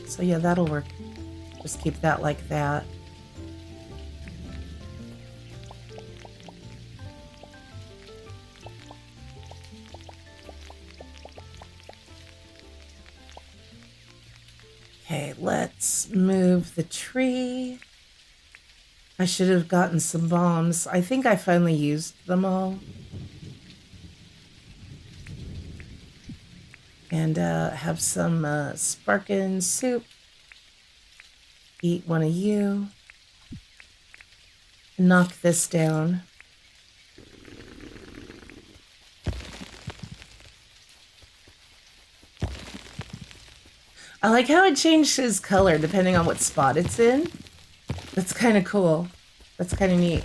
So yeah, that'll work. Just keep that like that. Okay, let's move the tree. I should have gotten some bombs. I think I finally used them all. And have some sparkin' soup. Eat one of you. Knock this down. I like how it changes color depending on what spot it's in. That's kind of cool. That's kind of neat.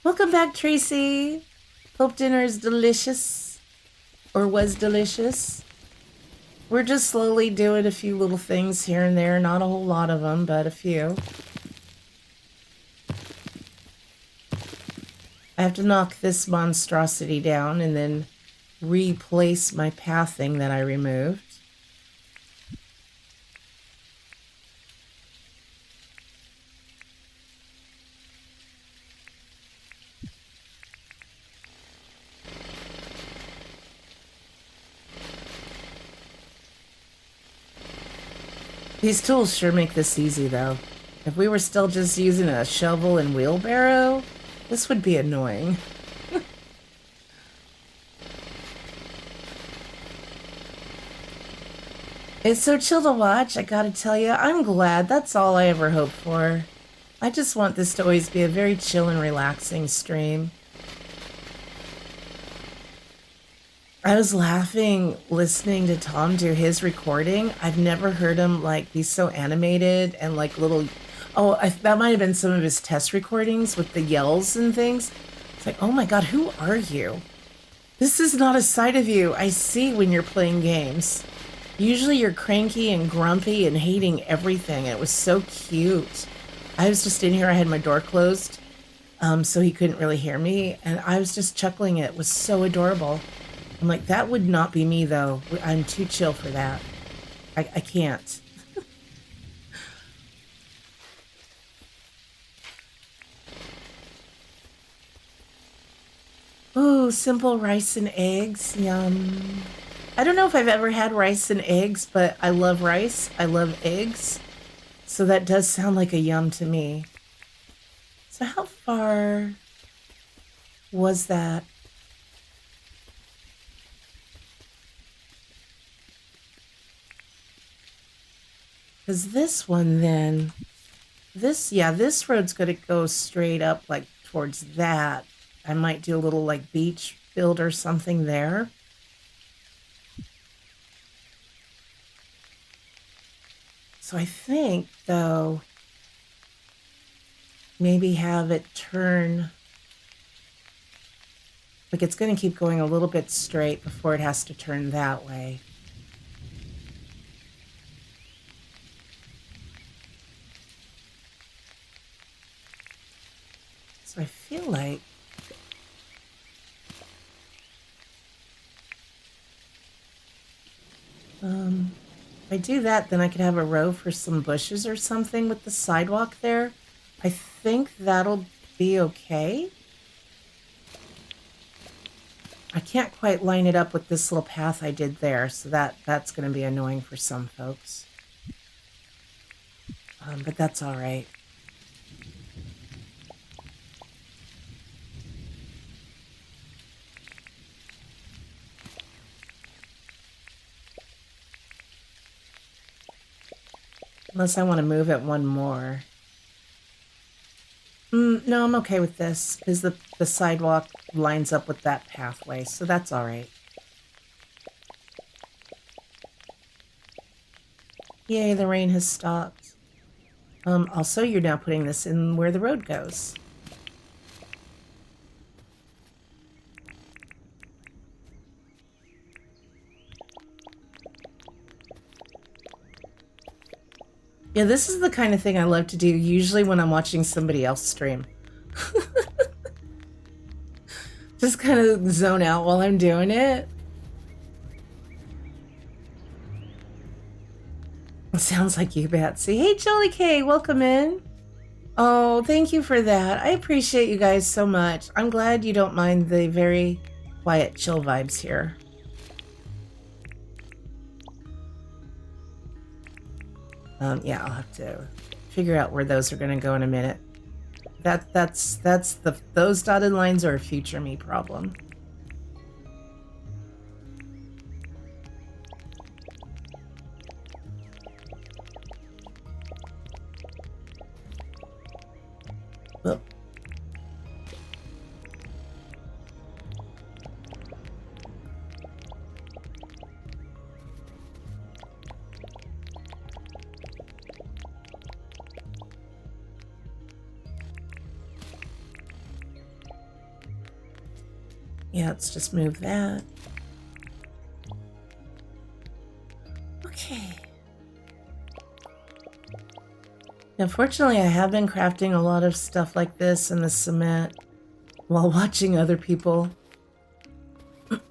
Welcome back, Tracy. Hope dinner is delicious. Or was delicious. We're just slowly doing a few little things here and there. Not a whole lot of them, but a few. I have to knock this monstrosity down and then replace my pathing that I removed. These tools sure make this easy, though. If we were still just using a shovel and wheelbarrow, this would be annoying. It's so chill to watch, I gotta tell you. I'm glad. That's all I ever hoped for. I just want this to always be a very chill and relaxing stream. I was laughing listening to Tom do his recording. I've never heard him like be so animated and like little. Oh, that might have been some of his test recordings with the yells and things. It's like, oh my God, who are you? This is not a side of you I see when you're playing games. Usually you're cranky and grumpy and hating everything. It was so cute. I was just in here. I had my door closed, so he couldn't really hear me. And I was just chuckling. It was so adorable. I'm like, that would not be me, though. I'm too chill for that. I can't. Ooh, simple rice and eggs. Yum. I don't know if I've ever had rice and eggs, but I love rice. I love eggs. So that does sound like a yum to me. So how far was that? Because this one then, this road's going to go straight up like towards that. I might do a little like beach build or something there. So I think, though, maybe have it turn, like it's going to keep going a little bit straight before it has to turn that way. So I feel like if I do that, then I could have a row for some bushes or something with the sidewalk there. I think that'll be okay. I can't quite line it up with this little path I did there, so that's going to be annoying for some folks. But that's all right. Unless I want to move it one more. No, I'm okay with this, because the sidewalk lines up with that pathway, so that's all right. Yay, the rain has stopped. Also, you're now putting this in where the road goes. Yeah, this is the kind of thing I love to do, usually when I'm watching somebody else stream. Just kind of zone out while I'm doing it. Sounds like you, Betsy. Hey, Jolly K, welcome in. Oh, thank you for that. I appreciate you guys so much. I'm glad you don't mind the very quiet, chill vibes here. Yeah, I'll have to figure out where those are going to go in a minute. Those dotted lines are a future me problem. Whoop. Yeah, let's just move that. Okay. Unfortunately, I have been crafting a lot of stuff like this in the cement while watching other people.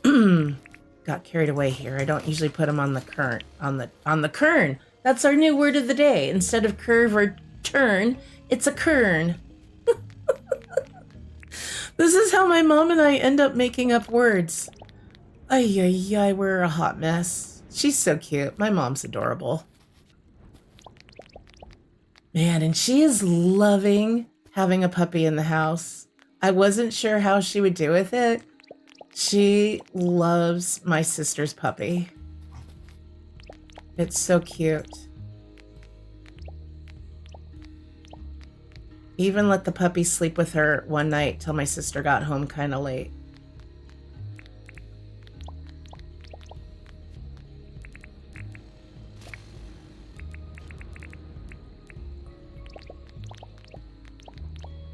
Got carried away here. I don't usually put them on the current. On the kern. That's our new word of the day. Instead of curve or turn, it's a kern. This is how my mom and I end up making up words. Ay, ay, ay, we're a hot mess. She's so cute. My mom's adorable. Man, and she is loving having a puppy in the house. I wasn't sure how she would do with it. She loves my sister's puppy. It's so cute. Even let the puppy sleep with her one night till my sister got home kind of late.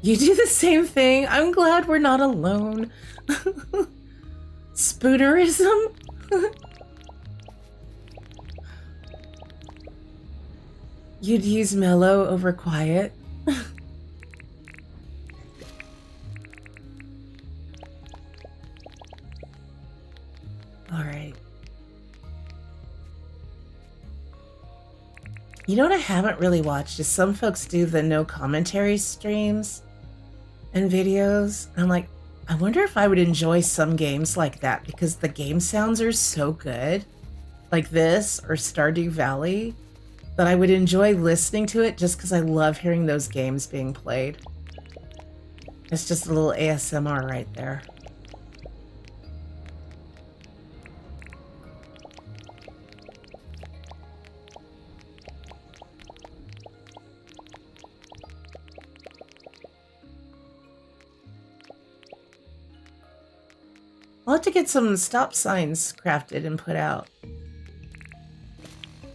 You do the same thing. I'm glad we're not alone. Spoonerism? You'd use mellow over quiet. All right. You know what I haven't really watched is some folks do the no commentary streams and videos. I'm like, I wonder if I would enjoy some games like that because the game sounds are so good, like this or Stardew Valley, that I would enjoy listening to it just because I love hearing those games being played. It's just a little ASMR right there. I'll have to get some stop signs crafted and put out.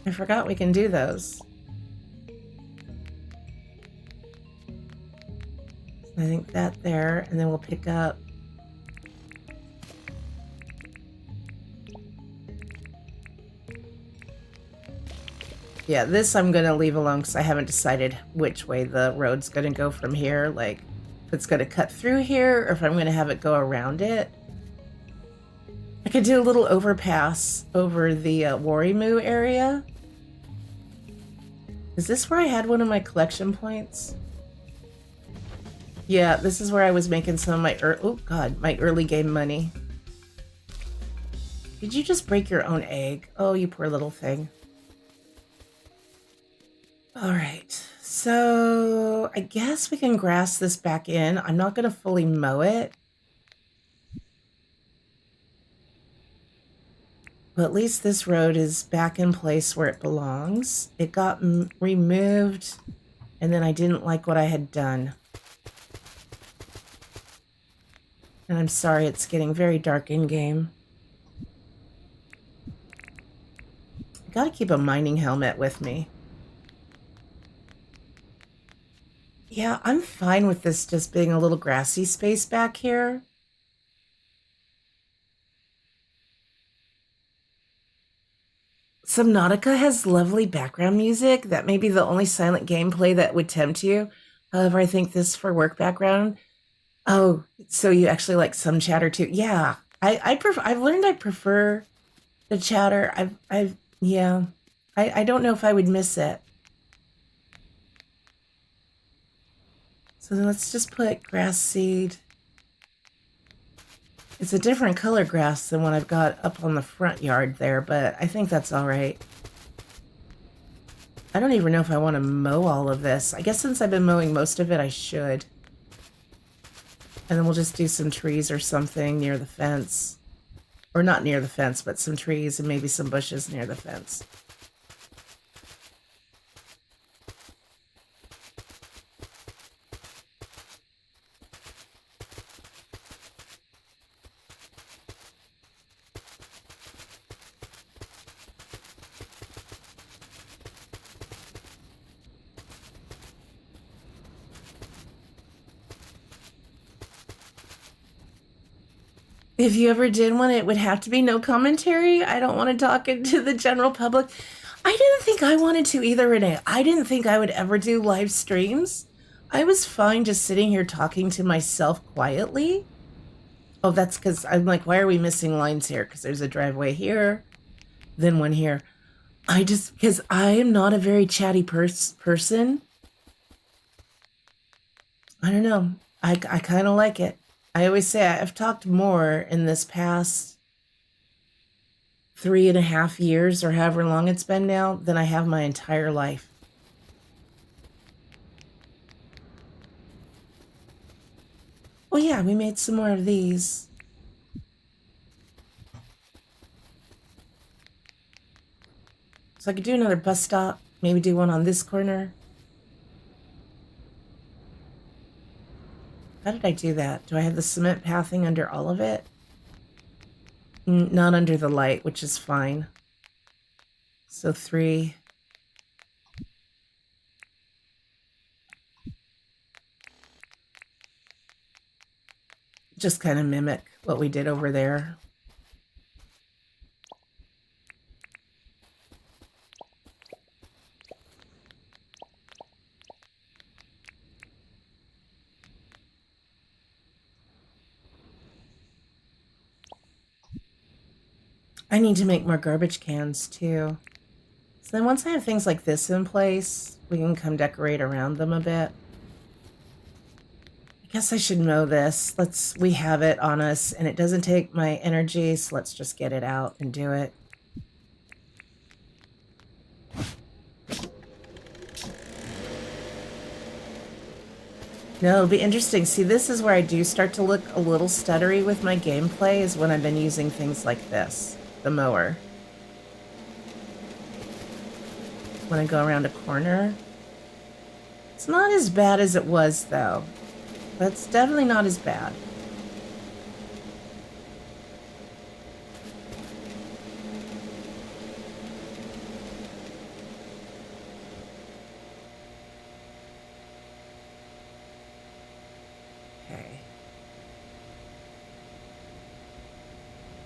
I forgot we can do those. I think that there, and then we'll pick up. Yeah, this I'm gonna leave alone because I haven't decided which way the road's gonna go from here. Like, if it's gonna cut through here or if I'm gonna have it go around it. I could do a little overpass over the Warimu area. Is this where I had one of my collection points? Yeah, this is where I was making some of my my early game money. Did you just break your own egg? Oh, you poor little thing. All right, so I guess we can grass this back in. I'm not going to fully mow it. But at least this road is back in place where it belongs. It got removed, and then I didn't like what I had done. And I'm sorry, it's getting very dark in-game. I gotta keep a mining helmet with me. Yeah, I'm fine with this just being a little grassy space back here. Subnautica has lovely background music. That may be the only silent gameplay that would tempt you. However, I think this for work background. Oh, so you actually like some chatter too? Yeah, I've learned I prefer the chatter. Yeah. I don't know if I would miss it. So then let's just put grass seed. It's a different color grass than what I've got up on the front yard there, but I think that's all right. I don't even know if I want to mow all of this. I guess since I've been mowing most of it, I should. And then we'll just do some trees or something near the fence. Or not near the fence, but some trees and maybe some bushes near the fence. If you ever did one, it would have to be no commentary. I don't want to talk into the general public. I didn't think I wanted to either, Renee. I didn't think I would ever do live streams. I was fine just sitting here talking to myself quietly. Oh, that's because I'm like, why are we missing lines here? Because there's a driveway here, then one here. Because I am not a very chatty person. I don't know. I kind of like it. I always say I've talked more in this past 3.5 years or however long it's been now than I have my entire life. Oh yeah, we made some more of these. So I could do another bus stop, maybe do one on this corner. How did I do that? Do I have the cement pathing under all of it? Not under the light, which is fine. So 3. Just kind of mimic what we did over there. I need to make more garbage cans too. So then once I have things like this in place, we can come decorate around them a bit. I guess I should mow this. We have it on us and it doesn't take my energy, so let's just get it out and do it. No, it'll be interesting. See, this is where I do start to look a little stuttery with my gameplay, is when I've been using things like this. The mower. When I go around a corner. It's not as bad as it was, though. That's definitely not as bad.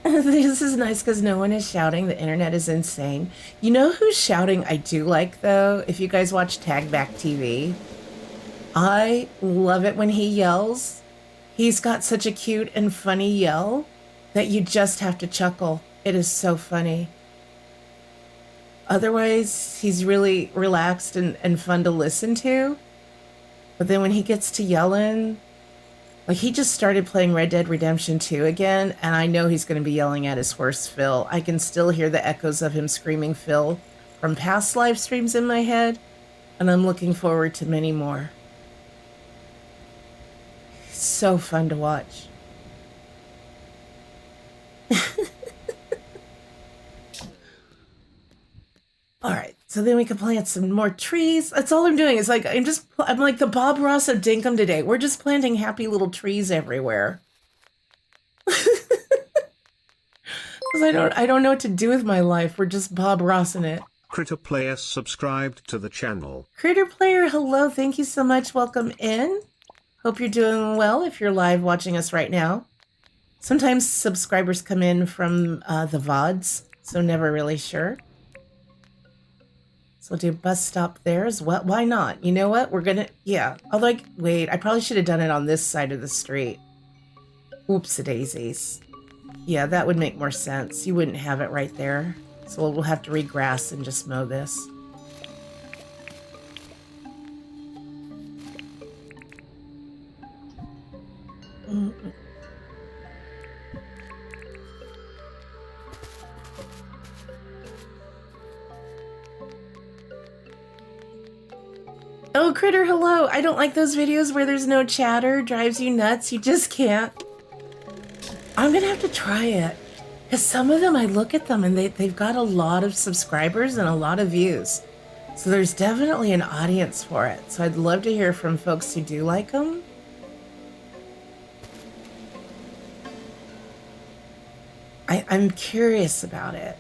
This is nice because no one is shouting. The internet is insane. You know who's shouting I do like, though? If you guys watch Tag Back TV, I love it when he yells. He's got such a cute and funny yell that you just have to chuckle. It is so funny. Otherwise, he's really relaxed and fun to listen to. But then when he gets to yelling... Like, he just started playing Red Dead Redemption 2 again, and I know he's going to be yelling at his horse, Phil. I can still hear the echoes of him screaming Phil from past live streams in my head, and I'm looking forward to many more. It's so fun to watch. All right, so then we can plant some more trees. That's all I'm doing. It's like I'm like the Bob Ross of Dinkum today. We're just planting happy little trees everywhere. Because I don't know what to do with my life. We're just Bob Rossing it. Critter Player subscribed to the channel. Critter Player, hello. Thank you so much. Welcome in. Hope you're doing well if you're live watching us right now. Sometimes subscribers come in from the VODs, so never really sure. So we'll do a bus stop there as well. Why not? You know what? We're gonna, yeah. Although, wait, I probably should have done it on this side of the street. Oops-a-daisies. Yeah, that would make more sense. You wouldn't have it right there. So we'll have to regrass and just mow this. Oh, Critter, hello. I don't like those videos where there's no chatter. Drives you nuts. You just can't. I'm gonna have to try it. Because some of them, I look at them and they've got a lot of subscribers and a lot of views. So there's definitely an audience for it. So I'd love to hear from folks who do like them. I'm curious about it.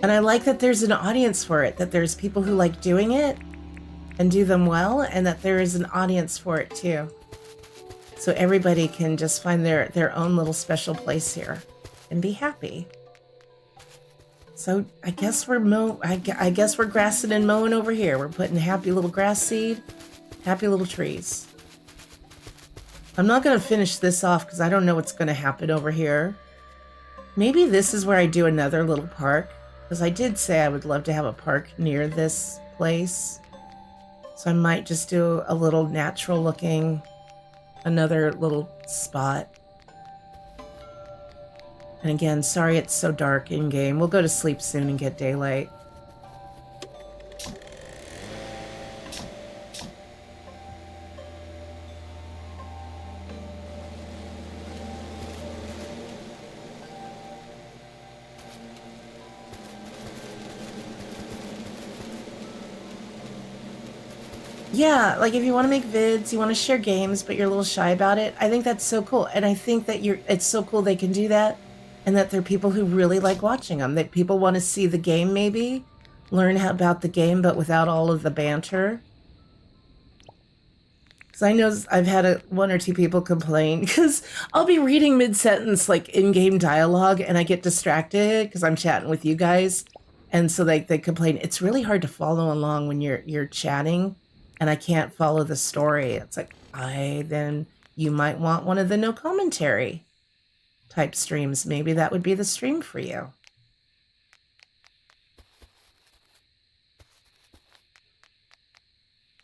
And I like that there's an audience for it, that there's people who like doing it and do them well, and that there is an audience for it too. So everybody can just find their own little special place here and be happy. So I guess I guess we're grassing and mowing over here. We're putting happy little grass seed, happy little trees. I'm not going to finish this off because I don't know what's going to happen over here. Maybe this is where I do another little park, because I did say I would love to have a park near this place. So I might just do a little natural looking, another little spot. And again, sorry it's so dark in game. We'll go to sleep soon and get daylight. Yeah, like if you want to make vids, you want to share games, but you're a little shy about it, I think that's so cool. And I think that it's so cool they can do that, and that there are people who really like watching them, that people want to see the game maybe, learn about the game, but without all of the banter. Because I know I've had one or two people complain, because I'll be reading mid-sentence, like in-game dialogue, and I get distracted because I'm chatting with you guys. And so they complain, it's really hard to follow along when you're chatting, and I can't follow the story. It's like, then you might want one of the no commentary type streams. Maybe that would be the stream for you.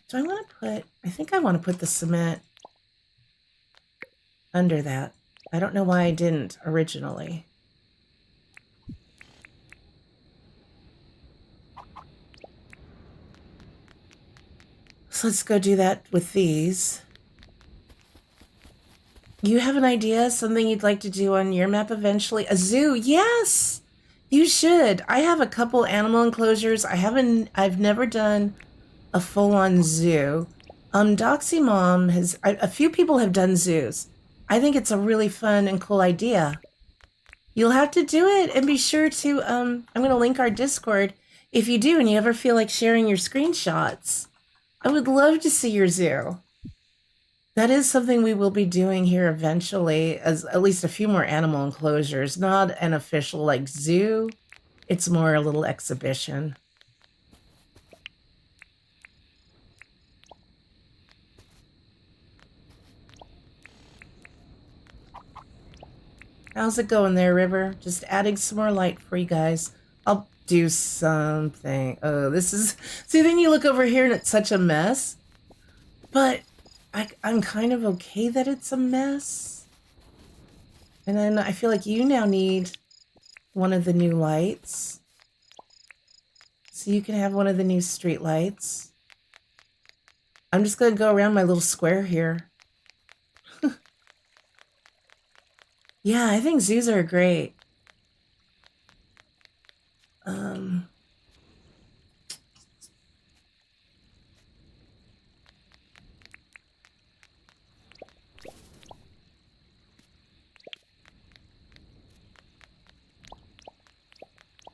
So I think I want to put the cement under that. I don't know why I didn't originally. So let's go do that with these. You have an idea, something you'd like to do on your map eventually? A zoo? Yes, you should. I have a couple animal enclosures. I've never done a full-on zoo. Doxy Mom a few people have done zoos. I think it's a really fun and cool idea. You'll have to do it, and be sure to, I'm going to link our Discord. If you do and you ever feel like sharing your screenshots, I would love to see your zoo. That is something we will be doing here eventually, as at least a few more animal enclosures. Not an official like zoo. It's more a little exhibition. How's it going there, River? Just adding some more light for you guys. I'll do something. Oh, this is... See, then you look over here and it's such a mess. But I'm kind of okay that it's a mess. And then I feel like you now need one of the new lights. So you can have one of the new street lights. I'm just going to go around my little square here. Yeah, I think zoos are great.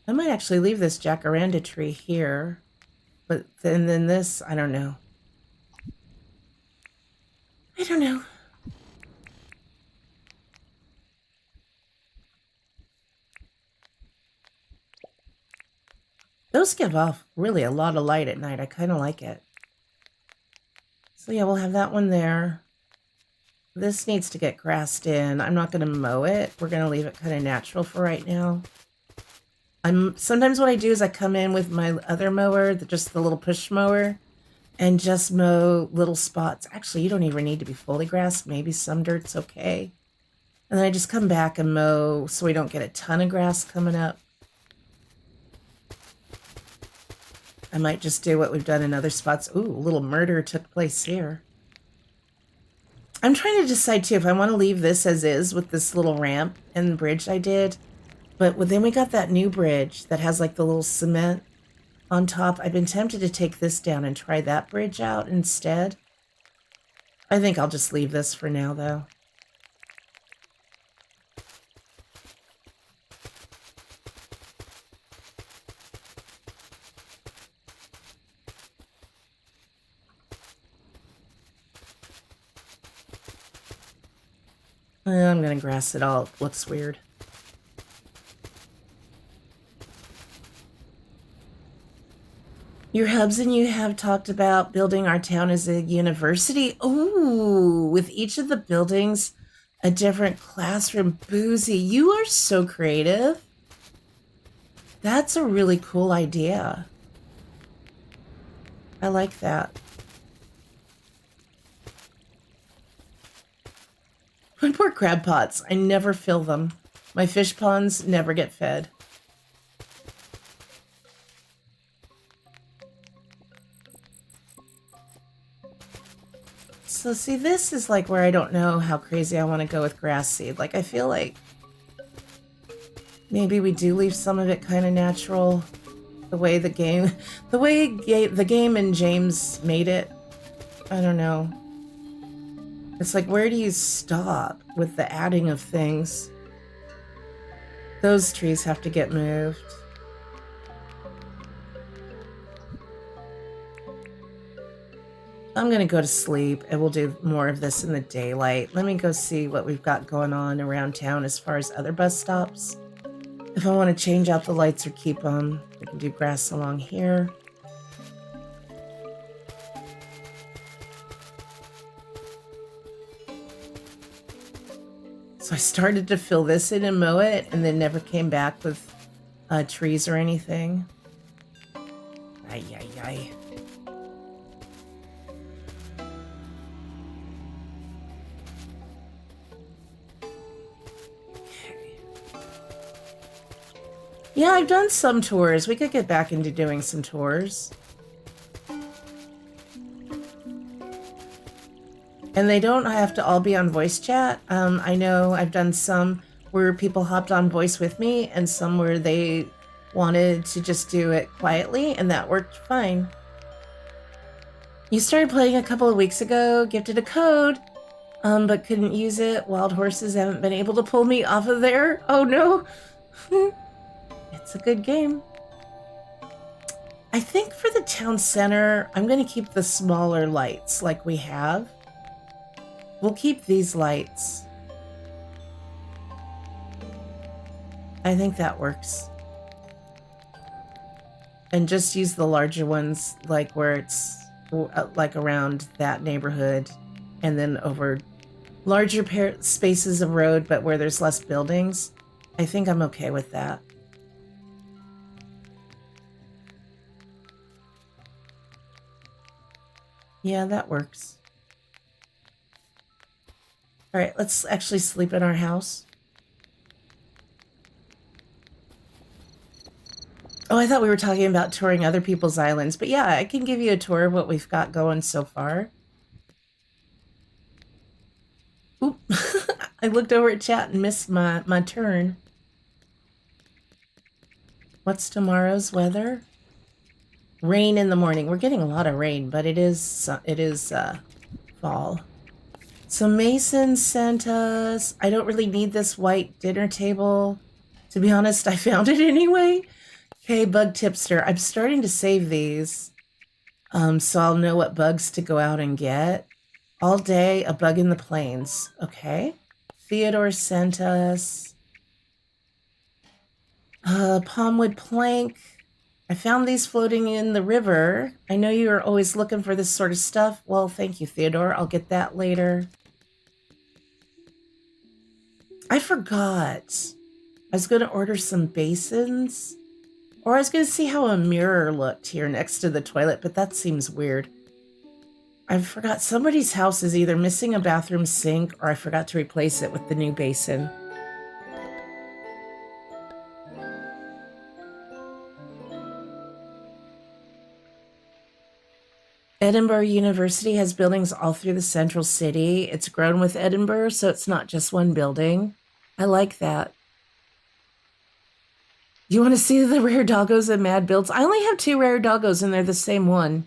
I might actually leave this jacaranda tree here, but then this, I don't know. I don't know. Those give off really a lot of light at night. I kind of like it. So yeah, we'll have that one there. This needs to get grassed in. I'm not going to mow it. We're going to leave it kind of natural for right now. Sometimes what I do is I come in with my other mower, just the little push mower, and just mow little spots. Actually, you don't even need to be fully grassed. Maybe some dirt's okay. And then I just come back and mow so we don't get a ton of grass coming up. I might just do what we've done in other spots. Ooh, a little murder took place here. I'm trying to decide too if I want to leave this as is with this little ramp and bridge I did. But then we got that new bridge that has like the little cement on top. I've been tempted to take this down and try that bridge out instead. I think I'll just leave this for now though. I'm gonna grass it all. It looks weird. Your hubs and you have talked about building our town as a university. Ooh, with each of the buildings, a different classroom. Boozy, you are so creative. That's a really cool idea. I like that. My poor crab pots. I never fill them. My fish ponds never get fed. So see, this is like where I don't know how crazy I want to go with grass seed. Like I feel like maybe we do leave some of it kind of natural. The way the game and James made it. I don't know. It's like, where do you stop with the adding of things? Those trees have to get moved. I'm gonna go to sleep and we'll do more of this in the daylight. Let me go see what we've got going on around town as far as other bus stops. If I want to change out the lights or keep them, we can do grass along here. So I started to fill this in and mow it and then never came back with trees or anything. Ay, ay, ay. Yeah, I've done some tours. We could get back into doing some tours. And they don't have to all be on voice chat. I know I've done some where people hopped on voice with me and some where they wanted to just do it quietly, and that worked fine. You started playing a couple of weeks ago, gifted a code, but couldn't use it. Wild horses haven't been able to pull me off of there. Oh no. It's a good game. I think for the town center, I'm going to keep the smaller lights like we have. We'll keep these lights. I think that works. And just use the larger ones like where it's like around that neighborhood and then over larger spaces of road but where there's less buildings. I think I'm okay with that. Yeah, that works. All right, let's actually sleep in our house. Oh, I thought we were talking about touring other people's islands, but yeah, I can give you a tour of what we've got going so far. Oop, I looked over at chat and missed my turn. What's tomorrow's weather? Rain in the morning. We're getting a lot of rain, but it is fall. So Mason sent us, I don't really need this white dinner table. To be honest, I found it anyway. Okay, Bug Tipster. I'm starting to save these. So I'll know what bugs to go out and get. All day, a bug in the plains. Okay. Theodore sent us palmwood plank. I found these floating in the river. I know you are always looking for this sort of stuff. Well, thank you, Theodore. I'll get that later. I forgot. I was going to order some basins. Or I was going to see how a mirror looked here next to the toilet, but that seems weird. I forgot somebody's house is either missing a bathroom sink or I forgot to replace it with the new basin. Edinburgh University has buildings all through the central city. It's grown with Edinburgh, so it's not just one building. I like that. You want to see the rare doggos and mad builds? I only have 2 rare doggos and they're the same one.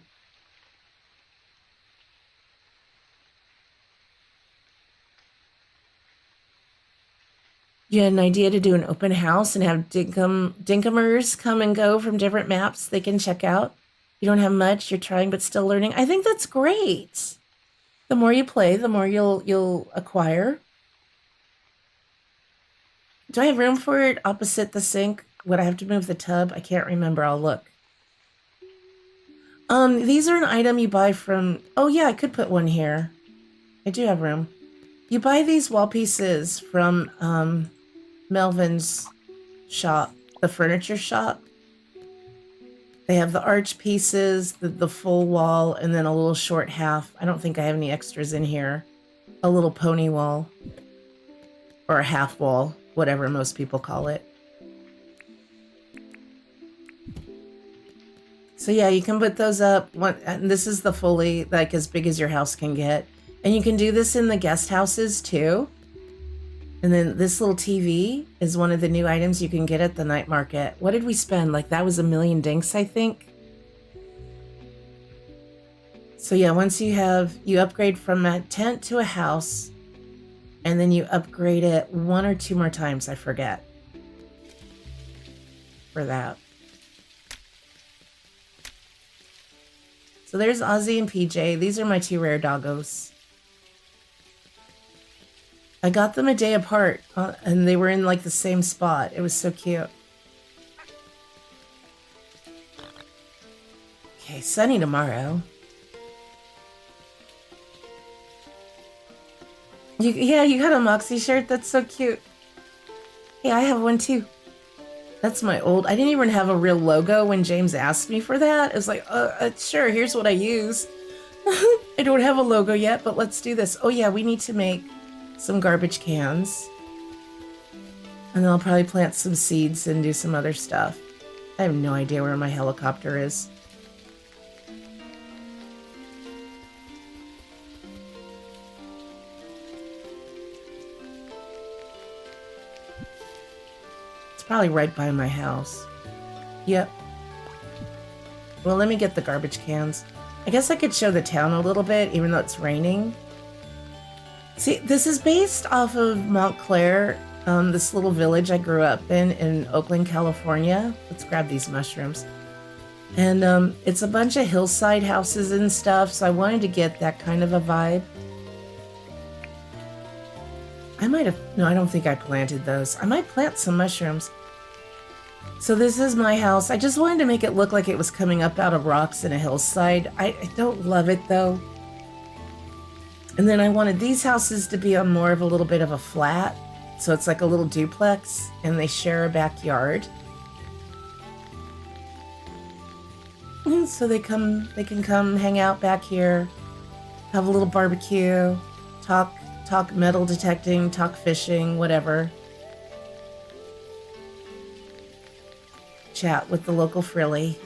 You had an idea to do an open house and have Dinkumers come and go from different maps they can check out. You don't have much, you're trying but still learning. I think that's great. The more you play, the more you'll acquire. Do I have room for it opposite the sink? Would I have to move the tub? I can't remember. I'll look. These are an item you buy from... Oh, yeah, I could put one here. I do have room. You buy these wall pieces from Melvin's shop, the furniture shop. They have the arch pieces, the full wall, and then a little short half. I don't think I have any extras in here. A little pony wall. Or a half wall, whatever most people call it. So yeah, you can put those up. And this is the fully, like, as big as your house can get. And you can do this in the guest houses too. And then this little TV is one of the new items you can get at the night market. What did we spend? Like, that was 1,000,000 dinks, I think. So yeah, once you upgrade from a tent to a house, and then you upgrade it 1 or 2 more times, I forget. For that. So there's Ozzy and PJ. These are my 2 rare doggos. I got them a day apart, and they were in like the same spot. It was so cute. Okay, sunny tomorrow. Yeah, you got a Moxie shirt? That's so cute. Yeah, I have one too. That's my old... I didn't even have a real logo when James asked me for that. It was like, sure, here's what I use. I don't have a logo yet, but let's do this. Oh yeah, we need to make some garbage cans. And then I'll probably plant some seeds and do some other stuff. I have no idea where my helicopter is. It's probably right by my house. Yep. Well, let me get the garbage cans. I guess I could show the town a little bit, even though it's raining. See, this is based off of Montclair, this little village I grew up in Oakland, California. Let's grab these mushrooms. And it's a bunch of hillside houses and stuff, so I wanted to get that kind of a vibe. I might have... No, I don't think I planted those. I might plant some mushrooms. So this is my house. I just wanted to make it look like it was coming up out of rocks in a hillside. I don't love it, though. And then I wanted these houses to be on more of a little bit of a flat. So it's like a little duplex, and they share a backyard. And so they can come hang out back here, have a little barbecue, talk metal detecting, talk fishing, whatever. Chat with the local frilly.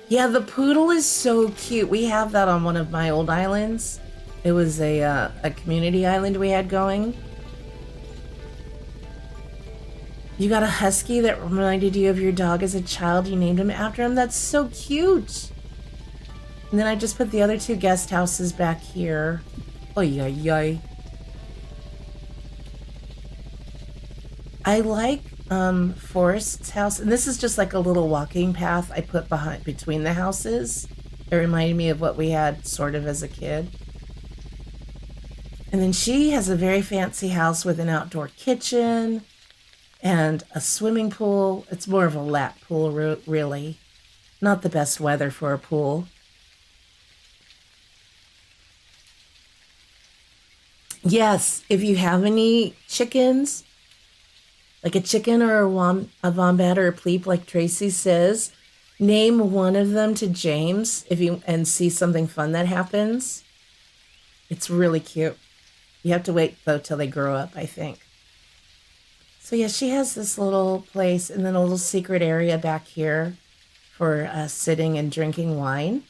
Yeah, the poodle is so cute. We have that on one of my old islands. It was a community island we had going. You got a husky that reminded you of your dog as a child. You named him after him. That's so cute. And then I just put the other 2 guest houses back here. Oh, yay. I like Forrest's house, and this is just like a little walking path I put between the houses. It reminded me of what we had sort of as a kid. And then she has a very fancy house with an outdoor kitchen and a swimming pool. It's more of a lap pool, really. Not the best weather for a pool. Yes, if you have any chickens, like a chicken or a wombat or a pleep, like Tracy says, name one of them to James and see something fun that happens. It's really cute. You have to wait, though, till they grow up, I think. So, yeah, she has this little place and then a little secret area back here for sitting and drinking wine.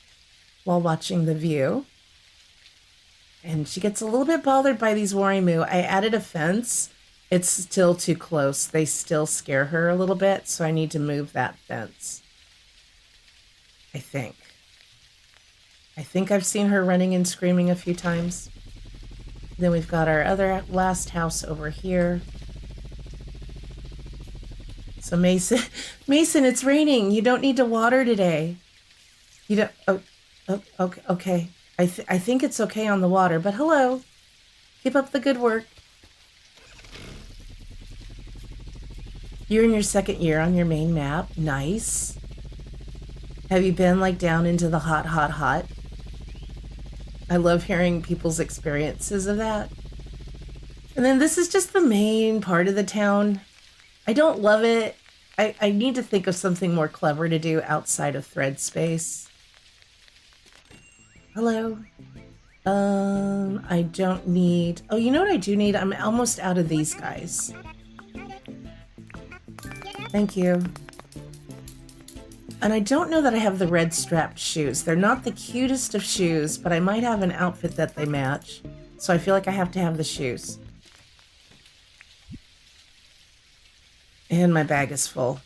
while watching the view. And she gets a little bit bothered by these Warimu. I added a fence. It's still too close. They still scare her a little bit, so I need to move that fence. I think. I've seen her running and screaming a few times. Then we've got our other last house over here. So Mason, it's raining. You don't need to water today. You don't. Oh, okay. I think it's okay on the water, but hello. Keep up the good work. You're in your second year on your main map. Nice. Have you been like down into the hot? I love hearing people's experiences of that. And then this is just the main part of the town. I don't love it. I need to think of something more clever to do outside of thread space. Hello. I don't need... Oh, you know what I do need? I'm almost out of these guys. Thank you. And I don't know that I have the red strapped shoes. They're not the cutest of shoes, but I might have an outfit that they match. So I feel like I have to have the shoes. And my bag is full.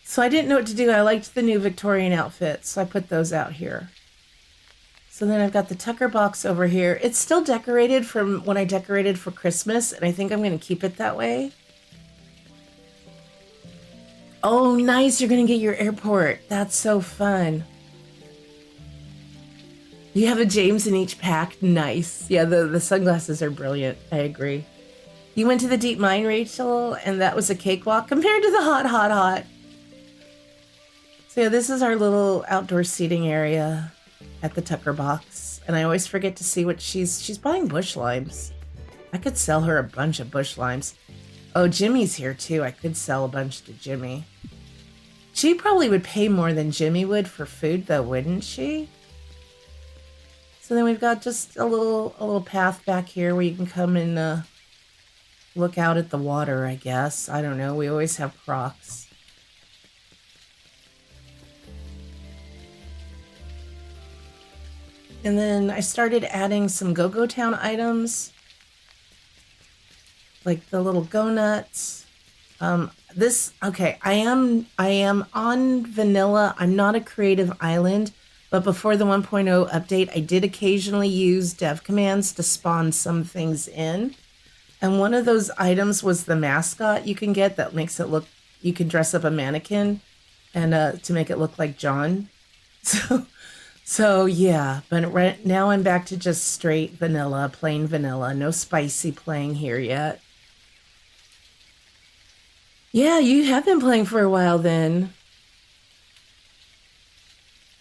So I didn't know what to do. I liked the new Victorian outfits, so I put those out here. So then I've got the Tucker box over here. It's still decorated from when I decorated for Christmas, and I think I'm going to keep it that way. Oh, nice. You're going to get your airport. That's so fun. You have a James in each pack. Nice. Yeah, the sunglasses are brilliant. I agree. You went to the deep mine, Rachel, and that was a cakewalk compared to the hot. So yeah, this is our little outdoor seating area at the Tucker box. And I always forget to see what she's buying bush limes. I could sell her a bunch of bush limes. Oh, Jimmy's here too. I could sell a bunch to Jimmy. She probably would pay more than Jimmy would for food though, wouldn't she? So then we've got just a little path back here where you can come and look out at the water, I guess. I don't know. We always have Crocs. And then I started adding some Go-Go Town items. Like the little go nuts. Okay, I am on vanilla. I'm not a creative island, but before the 1.0 update, I did occasionally use dev commands to spawn some things in. And one of those items was the mascot you can get that makes it look, you can dress up a mannequin and to make it look like John. So yeah, but right now I'm back to just straight vanilla, plain vanilla. No spicy playing here yet. Yeah, you have been playing for a while then.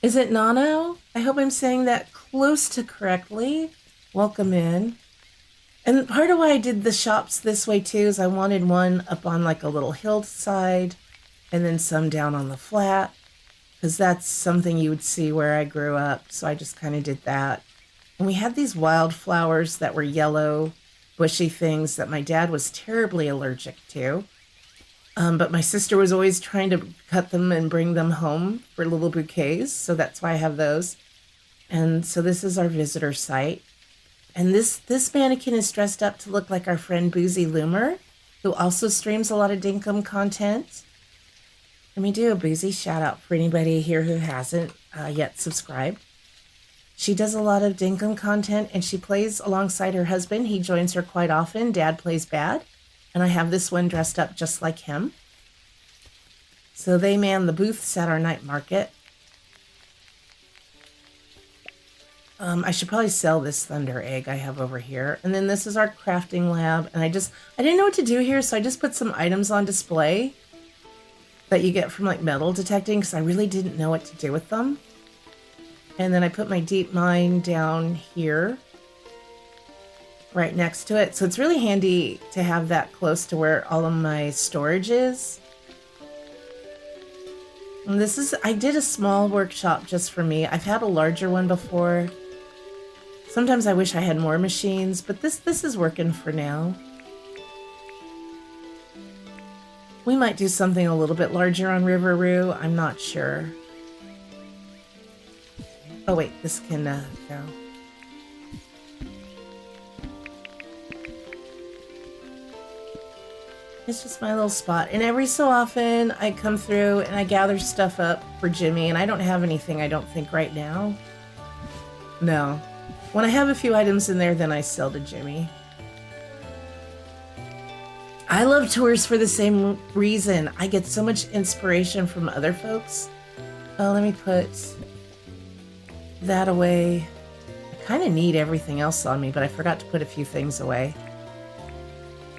Is it Nano? I hope I'm saying that close to correctly. Welcome in. And part of why I did the shops this way too is I wanted one up on like a little hillside and then some down on the flat, because that's something you would see where I grew up. So I just kind of did that. And we had these wildflowers that were yellow, bushy things that my dad was terribly allergic to. But my sister was always trying to cut them and bring them home for little bouquets. So that's why I have those. And so this is our visitor site. And this mannequin is dressed up to look like our friend Boozy Loomer, who also streams a lot of Dinkum content. Let me do a Boozy shout out for anybody here who hasn't yet subscribed. She does a lot of Dinkum content and she plays alongside her husband. He joins her quite often. Dad plays bad. And I have this one dressed up just like him. So they man the booths at our night market. I should probably sell this thunder egg I have over here. And then this is our crafting lab. And I didn't know what to do here, so I just put some items on display that you get from like metal detecting, because I really didn't know what to do with them. And then I put my deep mine down here, right next to it. So it's really handy to have that close to where all of my storage is. And I did a small workshop just for me. I've had a larger one before. Sometimes I wish I had more machines, but this is working for now. We might do something a little bit larger on Riveroo. I'm not sure. Oh wait, this can go. It's just my little spot. And every so often I come through and I gather stuff up for Jimmy, and I don't have anything, I don't think, right now. No. When I have a few items in there, then I sell to Jimmy. I love tours for the same reason. I get so much inspiration from other folks. Let me put that away. I kind of need everything else on me, but I forgot to put a few things away.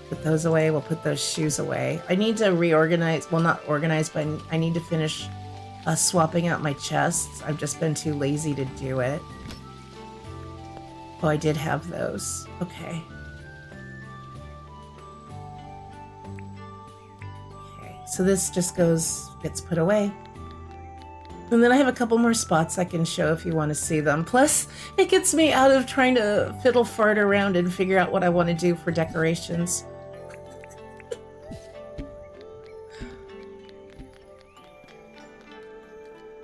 Put those away. We'll put those shoes away. I need to reorganize. Well, not organize, but I need to finish swapping out my chests. I've just been too lazy to do it. Oh, I did have those. Okay. Okay, so this just gets put away. And then I have a couple more spots I can show if you want to see them. Plus, it gets me out of trying to fiddle fart around and figure out what I want to do for decorations.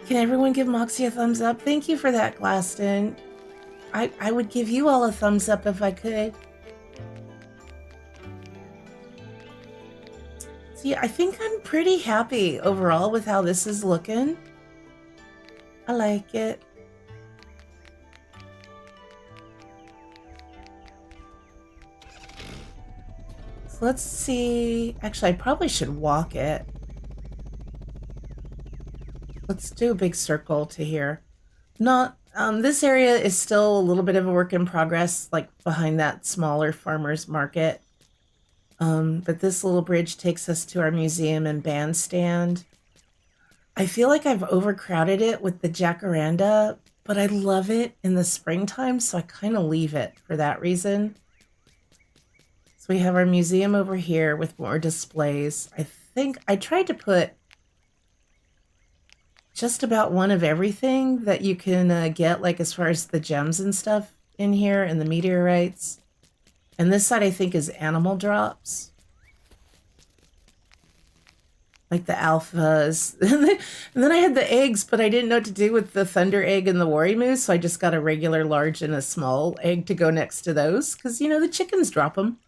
Can everyone give Moxie a thumbs up? Thank you for that, Glaston. I would give you all a thumbs up if I could. See, I think I'm pretty happy overall with how this is looking. I like it. So let's see. Actually, I probably should walk it. Let's do a big circle to here. This area is still a little bit of a work in progress, like behind that smaller farmer's market. But this little bridge takes us to our museum and bandstand. I feel like I've overcrowded it with the jacaranda, but I love it in the springtime, so I kind of leave it for that reason. So we have our museum over here with more displays. I think I tried to put just about one of everything that you can get, like as far as the gems and stuff in here and the meteorites. And this side I think is animal drops. Like the alphas. And then I had the eggs, but I didn't know what to do with the thunder egg and the worry moose, so I just got a regular large and a small egg to go next to those, because, you know, the chickens drop them.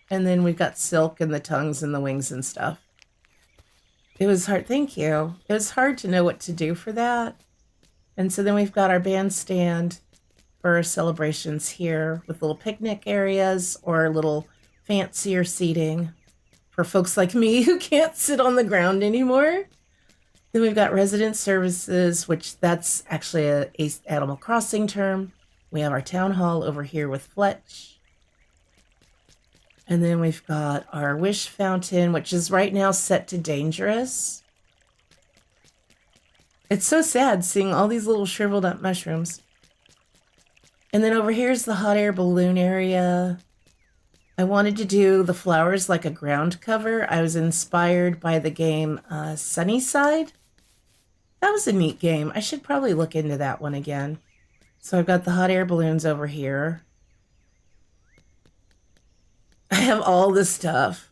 And then we've got silk and the tongues and the wings and stuff. It was hard, thank you. It was hard to know what to do for that. And so then we've got our bandstand for our celebrations here with little picnic areas or little fancier seating for folks like me who can't sit on the ground anymore. Then we've got resident services, which that's actually a Animal Crossing term. We have our town hall over here with Fletch. And then we've got our wish fountain, which is right now set to dangerous. It's so sad seeing all these little shriveled up mushrooms. And then over here is the hot air balloon area. I wanted to do the flowers like a ground cover. I was inspired by the game Sunnyside. That was a neat game. I should probably look into that one again. So I've got the hot air balloons over here. I have all this stuff.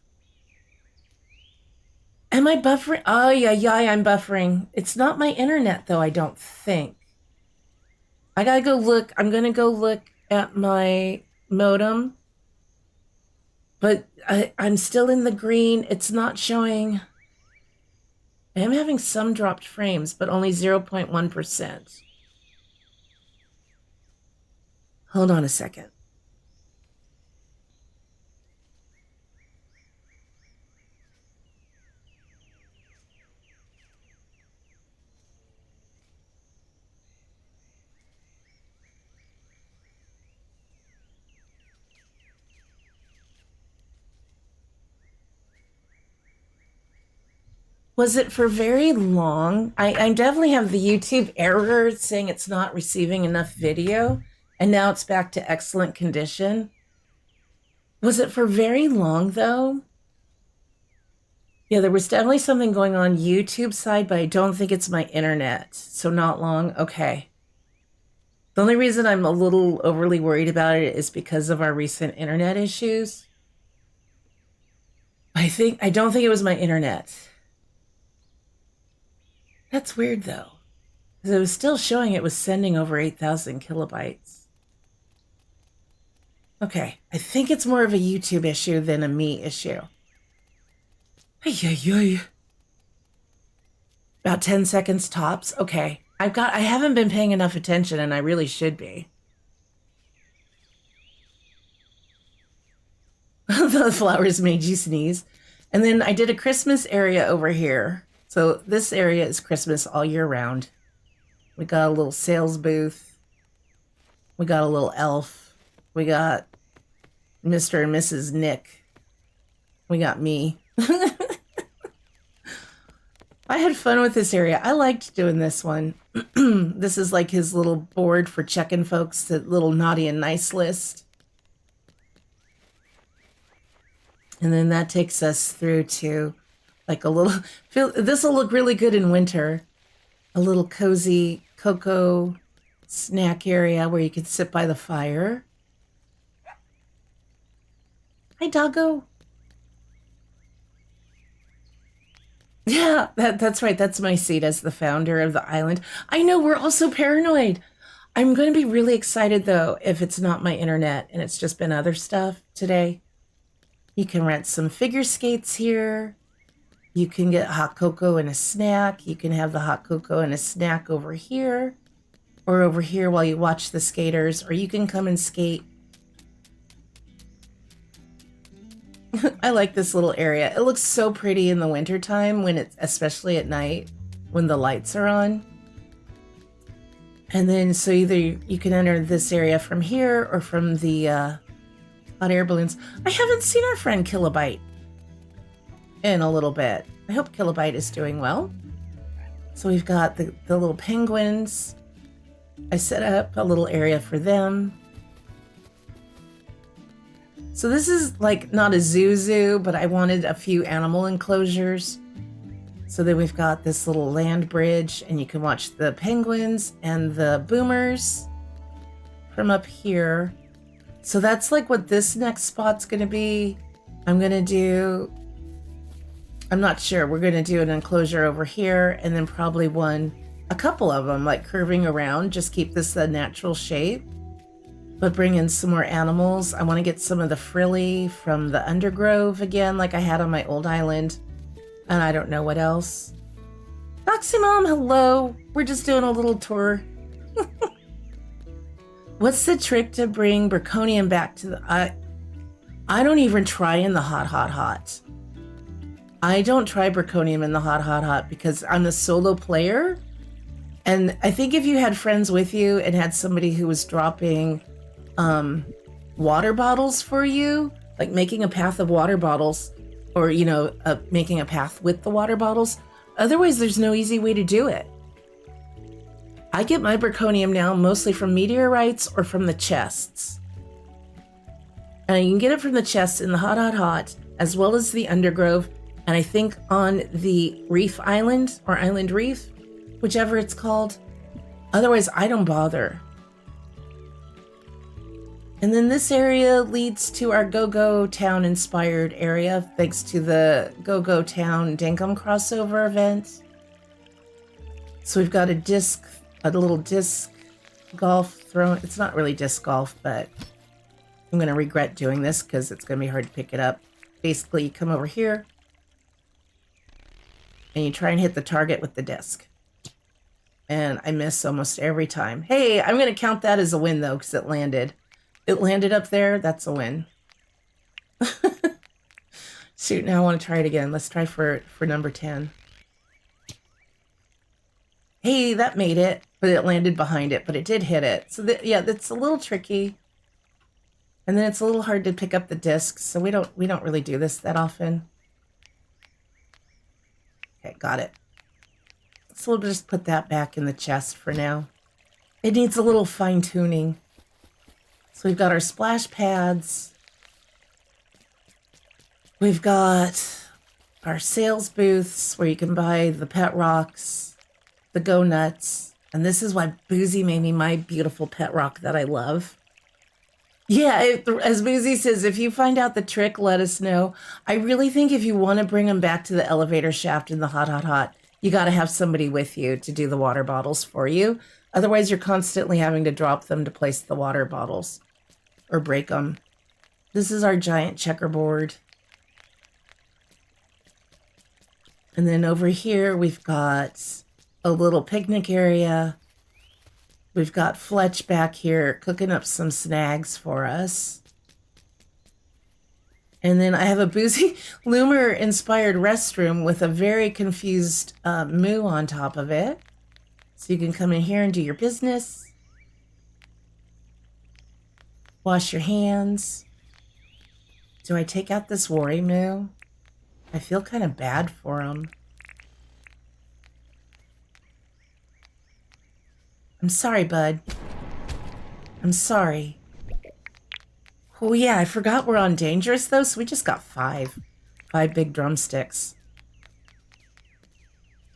Am I buffering? Oh, yeah, I'm buffering. It's not my internet, though, I don't think. I gotta go look. I'm gonna go look at my modem. But I'm still in the green. It's not showing. I am having some dropped frames, but only 0.1%. Hold on a second. Was it for very long? I definitely have the YouTube error saying it's not receiving enough video, and now it's back to excellent condition. Was it for very long, though? Yeah, there was definitely something going on YouTube side, but I don't think it's my internet. So not long. Okay. The only reason I'm a little overly worried about it is because of our recent internet issues. I don't think it was my internet. That's weird, though. Because it was still showing it was sending over 8,000 kilobytes. Okay, I think it's more of a YouTube issue than a me issue. Ay, ay, ay. About 10 seconds tops. Okay. I haven't been paying enough attention and I really should be. The flowers made you sneeze. And then I did a Christmas area over here. So this area is Christmas all year round. We got a little sales booth. We got a little elf. We got Mr. and Mrs. Nick. We got me. I had fun with this area. I liked doing this one. This is like his little board for checking folks, the little naughty and nice list. And then that takes us through to like a little, this will look really good in winter. A little cozy cocoa snack area where you could sit by the fire. Hi, doggo. Yeah, that's right. That's my seat as the founder of the island. I know, we're all so paranoid. I'm going to be really excited, though, if it's not my internet and it's just been other stuff today. You can rent some figure skates here. You can get hot cocoa and a snack. You can have the hot cocoa and a snack over here. Or over here while you watch the skaters. Or you can come and skate. I like this little area. It looks so pretty in the wintertime when it's, especially at night, when the lights are on. And then, so either you can enter this area from here or from the hot air balloons. I haven't seen our friend Kilobyte in a little bit. I hope Kilobyte is doing well. So we've got the little penguins. I set up a little area for them. So this is like not a zoo, but I wanted a few animal enclosures. So then we've got this little land bridge and you can watch the penguins and the boomers from up here. So that's like what this next spot's going to be. I'm not sure. We're going to do an enclosure over here and then probably a couple of them like curving around. Just keep this a natural shape. But bring in some more animals. I want to get some of the frilly from the undergrove again, like I had on my old island. And I don't know what else. Doxy Mom, hello. We're just doing a little tour. What's the trick to bring Braconium back to the... I don't even try in the hot. I don't try Braconium in the hot because I'm a solo player. And I think if you had friends with you and had somebody who was dropping water bottles for you, like making a path of water bottles, or making a path with the water bottles. Otherwise, there's no easy way to do it. I get my Braconium now mostly from meteorites or from the chests. And you can get it from the chests in the hot, as well as the undergrove, and I think on the Reef Island or Island Reef, whichever it's called. Otherwise, I don't bother. And then this area leads to our Go-Go Town inspired area, thanks to the Go-Go Town Dinkum crossover event. So we've got a little disc golf thrown. It's not really disc golf, but I'm going to regret doing this because it's going to be hard to pick it up. Basically, you come over here and you try and hit the target with the disc. And I miss almost every time. Hey, I'm going to count that as a win, though, because it landed. It landed up there. That's a win. Shoot, now I want to try it again. Let's try for number 10. Hey, that made it, but it landed behind it, but it did hit it. So yeah, that's a little tricky. And then it's a little hard to pick up the discs, so we don't really do this that often. Okay, got it. So we'll just put that back in the chest for now. It needs a little fine-tuning. So we've got our splash pads. We've got our sales booths where you can buy the pet rocks, the go nuts. And this is why Boozy made me my beautiful pet rock that I love. Yeah, as Boozy says, if you find out the trick, let us know. I really think if you want to bring them back to the elevator shaft in the hot, you got to have somebody with you to do the water bottles for you. Otherwise, you're constantly having to drop them to place the water bottles or break them. This is our giant checkerboard. And then over here, we've got a little picnic area. We've got Fletch back here cooking up some snags for us. And then I have a Boozy Loomer-inspired restroom with a very confused moo on top of it. So you can come in here and do your business. Wash your hands. Do I take out this worry moo? I feel kind of bad for him. I'm sorry, bud. I'm sorry. Oh, yeah, I forgot we're on Dangerous, though, so we just got 5. 5 big drumsticks.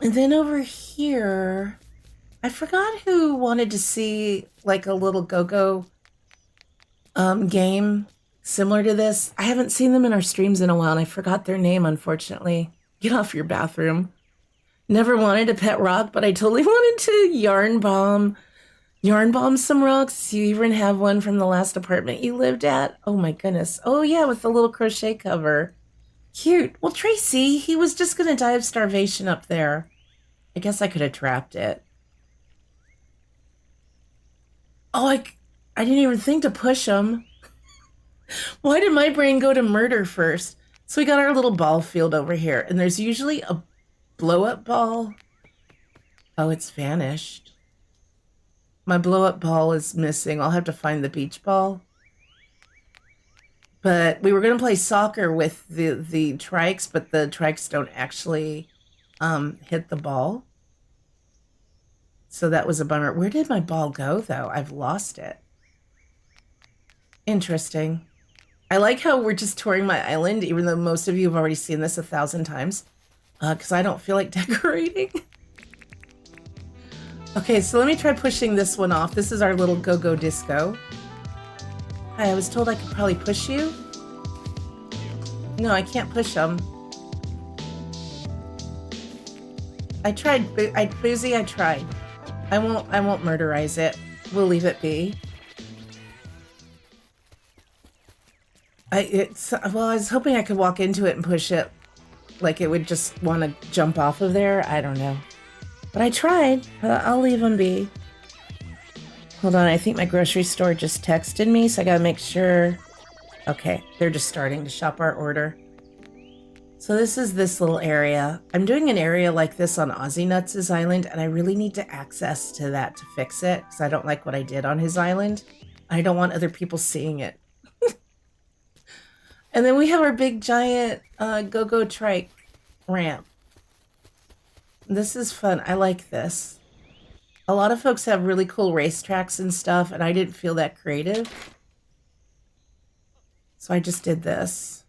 And then over here, I forgot who wanted to see, like, a little go-go game similar to this. I haven't seen them in our streams in a while, and I forgot their name, unfortunately. Get off your bathroom. Never wanted a pet rock, but I totally wanted to yarn bomb some rocks. You even have one from the last apartment you lived at. Oh my goodness. Oh yeah, with the little crochet cover. Cute. Well, Tracy, he was just gonna die of starvation up there. I guess I could have trapped it. Oh, I didn't even think to push him. Why did my brain go to murder first? So we got our little ball field over here, and there's usually a blow-up ball. Oh, it's vanished. My blow-up ball is missing. I'll have to find the beach ball. But we were going to play soccer with the trikes, but the trikes don't actually hit the ball. So that was a bummer. Where did my ball go, though? I've lost it. Interesting. I like how we're just touring my island, even though most of you have already seen this 1,000 times. Because I don't feel like decorating. Okay, so let me try pushing this one off. This is our little go-go disco. Hi, I was told I could probably push you. No, I can't push them. I tried, Boozy, I tried. I won't murderize it. We'll leave it be. Well, I was hoping I could walk into it and push it. Like it would just want to jump off of there. I don't know. But I tried. I'll leave them be. Hold on, I think my grocery store just texted me, so I gotta make sure. Okay, they're just starting to shop our order. So this is this little area. I'm doing an area like this on Ozzy Nuts' island, and I really need to access to that to fix it, because I don't like what I did on his island. I don't want other people seeing it. And then we have our big giant go-go trike ramp. This is fun. I like this. A lot of folks have really cool racetracks and stuff, and I didn't feel that creative. So I just did this.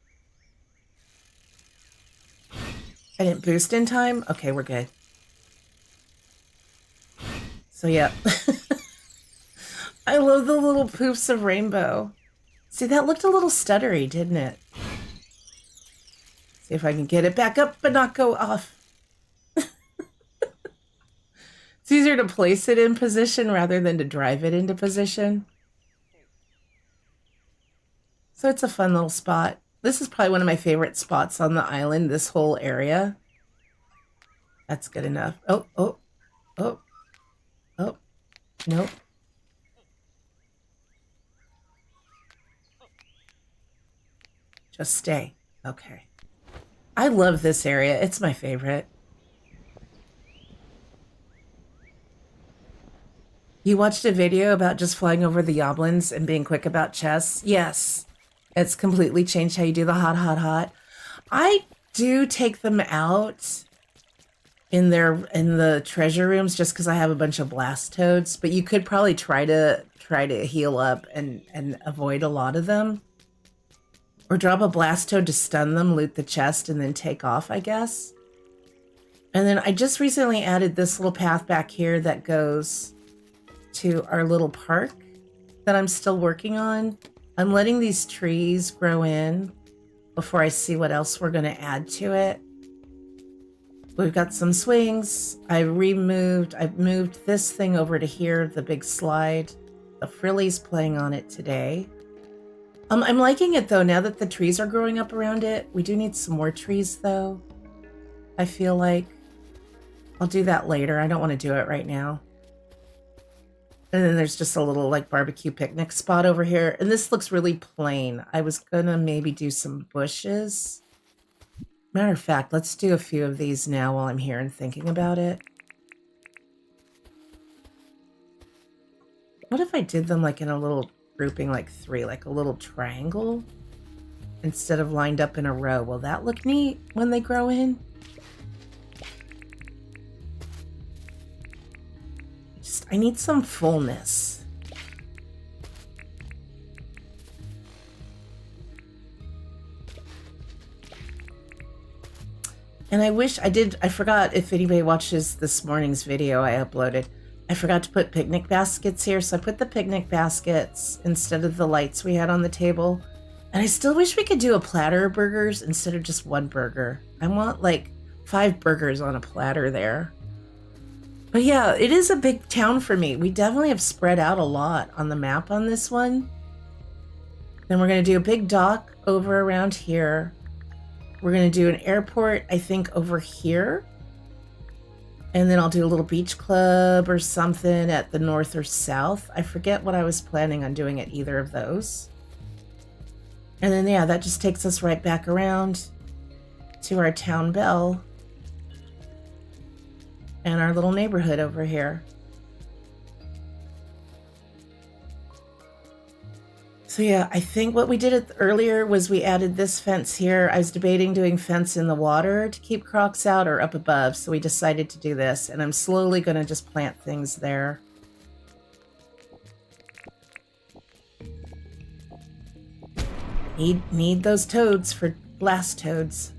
I didn't boost in time? Okay, we're good. So yeah. I love the little poofs of rainbow. See, that looked a little stuttery, didn't it? See if I can get it back up but not go off. It's easier to place it in position rather than to drive it into position. So it's a fun little spot. This is probably one of my favorite spots on the island, this whole area. That's good enough. Oh, oh, oh, oh, nope. Just stay. Okay. I love this area. It's my favorite. You watched a video about just flying over the Yoblins and being quick about chests? Yes. It's completely changed how you do the hot, hot, hot. I do take them out in the treasure rooms just because I have a bunch of blast toads, but you could probably try to heal up and avoid a lot of them. Or drop a blast toad to stun them, loot the chest, and then take off, I guess. And then I just recently added this little path back here that goes to our little park that I'm still working on. I'm letting these trees grow in before I see what else we're going to add to it. we've got some swings. I've moved this thing over to here, the big slide. The frilly's playing on it today. I'm liking it though, now that the trees are growing up around it. We do need some more trees though. I feel like I'll do that later. I don't want to do it right now. And then there's just a little like barbecue picnic spot over here. And this looks really plain. I was gonna maybe do some bushes. Matter of fact, let's do a few of these now while I'm here and thinking about it. What if I did them like in a little grouping, like 3, like a little triangle instead of lined up in a row? Will that look neat when they grow in? I need some fullness. And I wish I forgot if anybody watches this morning's video I uploaded. I forgot to put picnic baskets here, so I put the picnic baskets instead of the lights we had on the table. And I still wish we could do a platter of burgers instead of just one burger. I want like 5 burgers on a platter there. But yeah, it is a big town for me. We definitely have spread out a lot on the map on this one. Then we're going to do a big dock over around here. We're going to do an airport, I think, over here. And then I'll do a little beach club or something at the north or south. I forget what I was planning on doing at either of those. And then, yeah, that just takes us right back around to our town bell. And our little neighborhood over here. So yeah, I think what we did earlier was we added this fence here. I was debating doing fence in the water to keep crocs out or up above, so we decided to do this, and I'm slowly going to just plant things there. Need those toads for blast toads.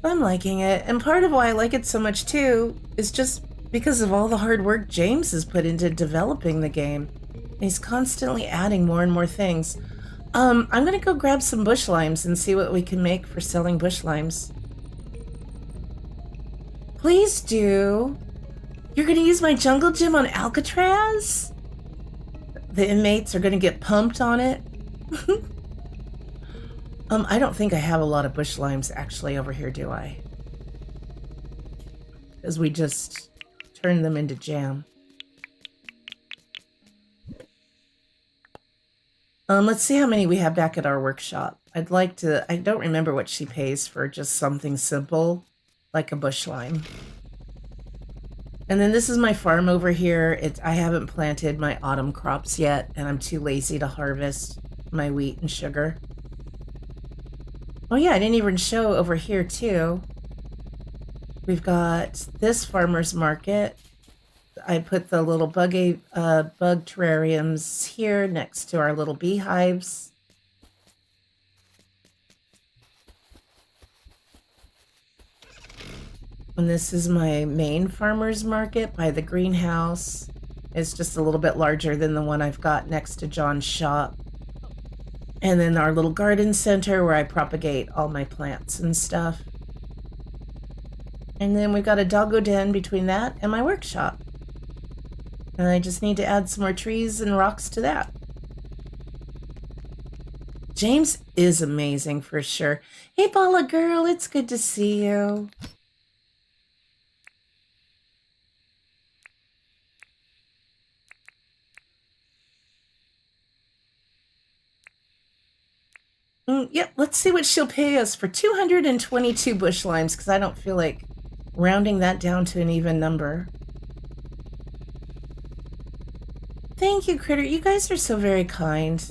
I'm liking it, and part of why I like it so much too is just because of all the hard work James has put into developing the game. He's constantly adding more and more things. I'm gonna go grab some bush limes and see what we can make for selling bush limes. Please do. You're gonna use my jungle gym on Alcatraz? The inmates are gonna get pumped on it. I don't think I have a lot of bush limes actually over here, do I? Because we just turned them into jam. Let's see how many we have back at our workshop. I'd like to, I don't remember what she pays for just something simple, like a bush lime. And then this is my farm over here. I haven't planted my autumn crops yet, and I'm too lazy to harvest my wheat and sugar. Oh yeah, I didn't even show over here too. We've got this farmer's market. I put the little bug terrariums here next to our little beehives. And this is my main farmer's market by the greenhouse. It's just a little bit larger than the one I've got next to John's shop. And then our little garden center where I propagate all my plants and stuff. And then we've got a doggo den between that and my workshop. And I just need to add some more trees and rocks to that. James is amazing for sure. Hey, Bala girl, it's good to see you. Yep, let's see what she'll pay us for 222 bush limes, because I don't feel like rounding that down to an even number. Thank you, Critter. You guys are so very kind.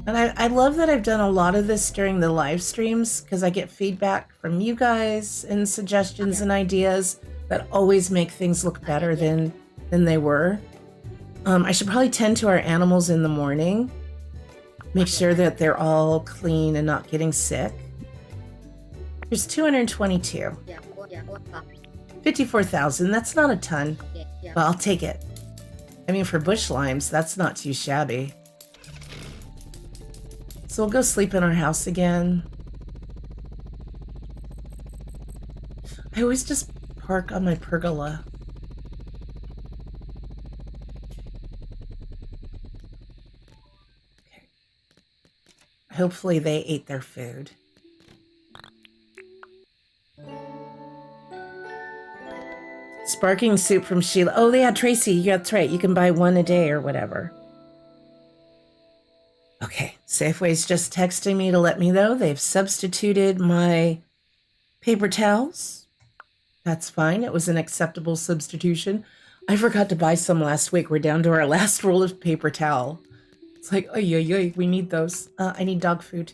And I love that I've done a lot of this during the live streams, because I get feedback from you guys and suggestions and ideas that always make things look better than they were. I should probably tend to our animals in the morning. Make sure that they're all clean and not getting sick. There's 222. 54,000, that's not a ton, but I'll take it. I mean, for bush limes, that's not too shabby. So we'll go sleep in our house again. I always just park on my pergola. Okay. Hopefully they ate their food. Sparking soup from Sheila. Oh, yeah, Tracy. Yeah, that's right. You can buy one a day or whatever. Okay, Safeway's just texting me to let me know they've substituted my paper towels. That's fine. It was an acceptable substitution. I forgot to buy some last week. We're down to our last roll of paper towel. It's like, oh, yeah, we need those. I need dog food.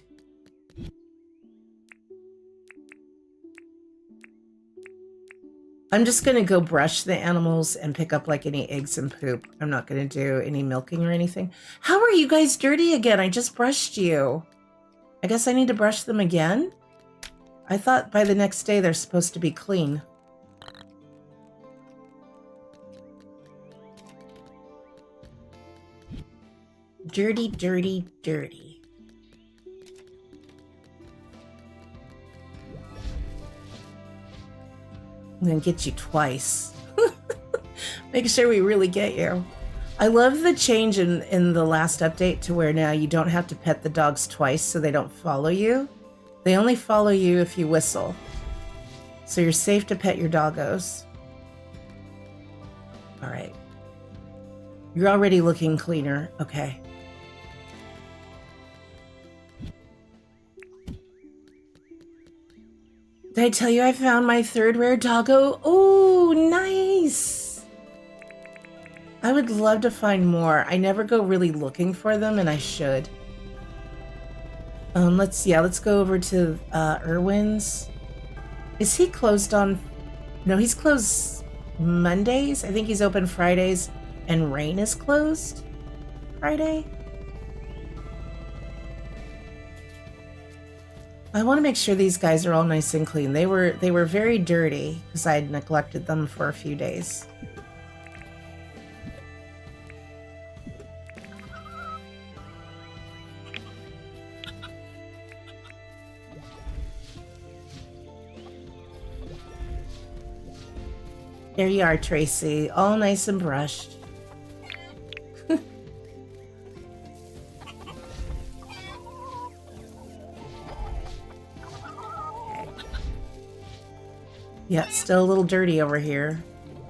I'm just going to go brush the animals and pick up like any eggs and poop. I'm not going to do any milking or anything. How are you guys dirty again? I just brushed you. I guess I need to brush them again? I thought by the next day they're supposed to be clean. Dirty, dirty, dirty. I'm gonna get you twice. Make sure we really get you. I love the change in the last update to where now you don't have to pet the dogs twice so they don't follow you. They only follow you if you whistle. So you're safe to pet your doggos. All right. You're already looking cleaner. Okay. Did I tell you I found my third rare doggo? Oh, nice. I would love to find more. I never go really looking for them, and I should. Let's go over to Irwin's. Is he closed on? No, he's closed Mondays. I think he's open Fridays, and Rain is closed Friday. I want to make sure these guys are all nice and clean. They were very dirty because I had neglected them for a few days. There you are, Tracy. All nice and brushed. Yeah, still a little dirty over here.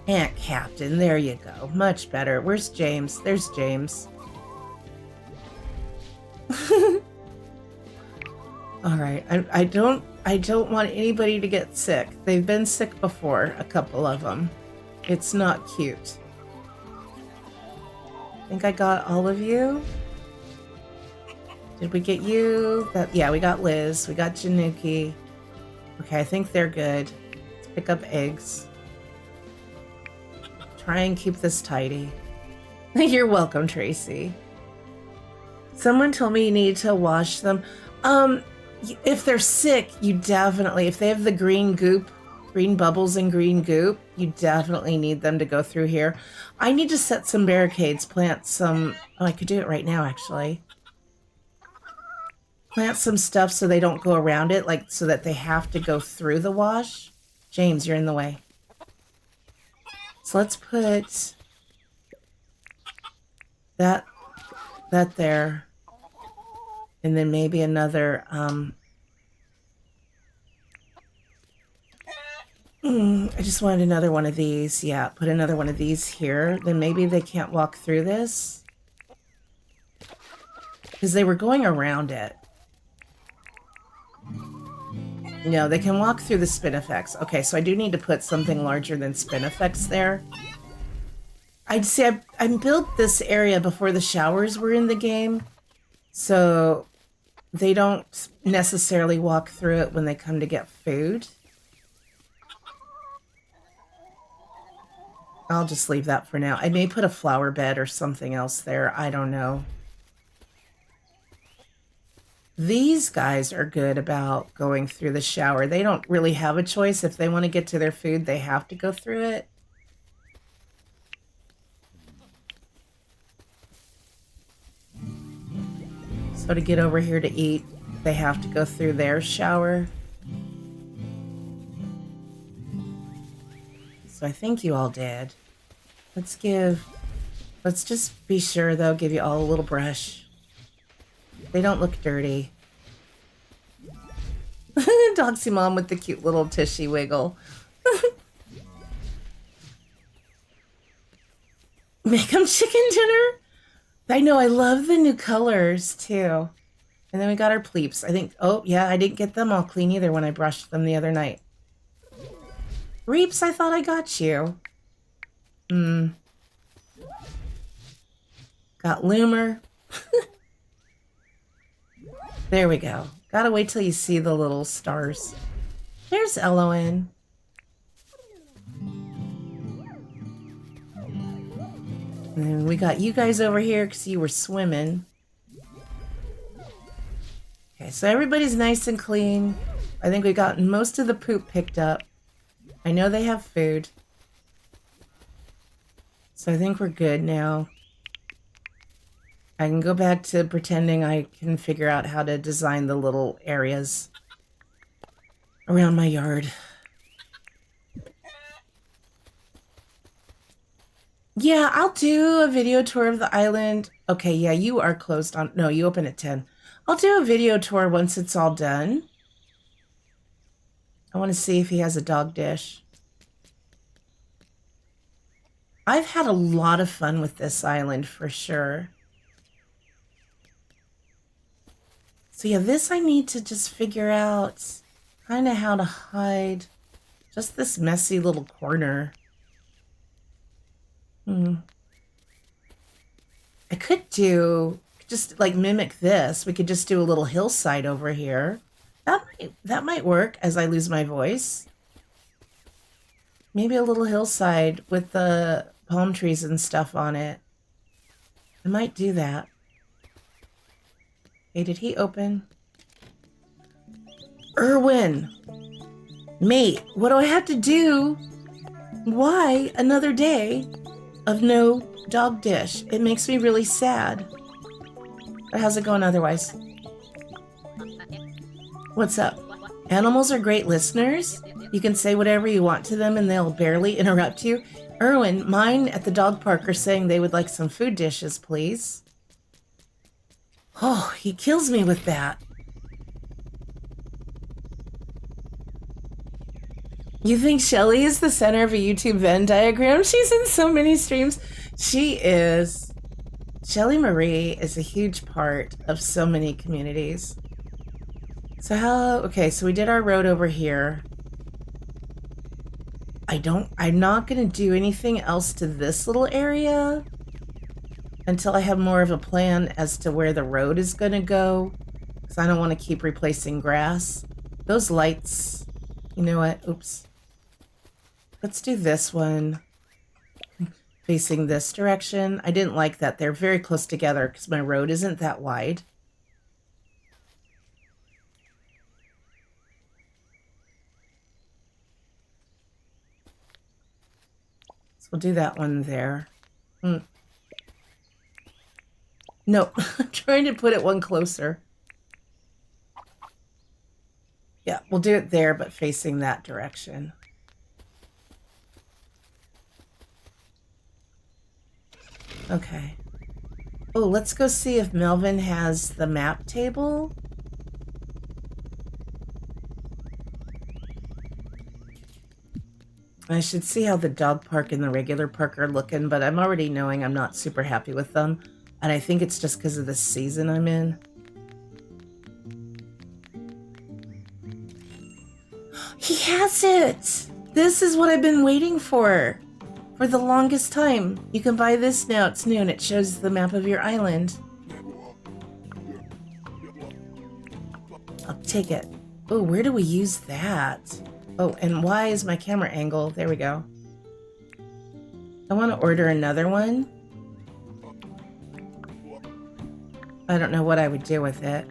Ant Captain, there you go. Much better. Where's James? There's James. All right. I don't want anybody to get sick. They've been sick before, a couple of them. It's not cute. I think I got all of you. Did we get you? Yeah, we got Liz. We got Januki. Okay, I think they're good. Let's pick up eggs. Try and keep this tidy. You're welcome, Tracy. Someone told me you need to wash them. If they're sick, you definitely, if they have the green goop, green bubbles and green goop, you definitely need them to go through here. I need to set some barricades, plant some, oh, I could do it right now, actually. Plant some stuff so they don't go around it, like so that they have to go through the wash. James, you're in the way. So let's put that there. And then maybe another, I just wanted another one of these. Yeah, put another one of these here. Then maybe they can't walk through this. Because they were going around it. No, they can walk through the spinifex. Okay, so I do need to put something larger than spinifex there. I'd say I built this area before the showers were in the game. So they don't necessarily walk through it when they come to get food. I'll just leave that for now. I may put a flower bed or something else there. I don't know. These guys are good about going through the shower. They don't really have a choice. If they want to get to their food, they have to go through it. So to get over here to eat, they have to go through their shower. So I think you all did. Let's just be sure they'll give you all a little brush. They don't look dirty. Doxy Mom with the cute little tushy wiggle. Make them chicken dinner? I know, I love the new colors too. And then we got our pleeps. I think, oh yeah, I didn't get them all clean either when I brushed them the other night. Reaps, I thought I got you. Got Loomer. There we go. Gotta wait till you see the little stars. There's Eloin. And then we got you guys over here because you were swimming. Okay, so everybody's nice and clean. I think we got most of the poop picked up. I know they have food. So I think we're good now. I can go back to pretending I can figure out how to design the little areas around my yard. Yeah, I'll do a video tour of the island. Okay, yeah, you are closed on... No, you open at 10. I'll do a video tour once it's all done. I want to see if he has a dog dish. I've had a lot of fun with this island for sure. So yeah, this I need to just figure out kind of how to hide just this messy little corner. I could do, just like mimic this. We could just do a little hillside over here. That might work as I lose my voice. Maybe a little hillside with the palm trees and stuff on it. I might do that. Hey, did he open? Erwin! Mate, what do I have to do? Why another day of no dog dish? It makes me really sad. But how's it going otherwise? What's up? Animals are great listeners. You can say whatever you want to them and they'll barely interrupt you. Erwin, mine at the dog park are saying they would like some food dishes, please. Oh, he kills me with that. You think Shelly is the center of a YouTube Venn diagram? She's in so many streams. She is. Shelly Marie is a huge part of so many communities. So okay, so we did our road over here. I'm not going to do anything else to this little area until I have more of a plan as to where the road is going to go. Because I don't want to keep replacing grass. Those lights, you know what? Oops. Let's do this one. Facing this direction. I didn't like that. They're very close together because my road isn't that wide. So we'll do that one there. No, I'm trying to put it one closer. Yeah, we'll do it there, but facing that direction. Okay. Oh, let's go see if Melvin has the map table. I should see how the dog park and the regular park are looking, but I'm already knowing I'm not super happy with them. And I think it's just because of the season I'm in. He has it! This is what I've been waiting for the longest time. You can buy this now. It's new and it shows the map of your island. I'll take it. Oh, where do we use that? Oh, and why is my camera angle? There we go. I want to order another one. I don't know what I would do with it.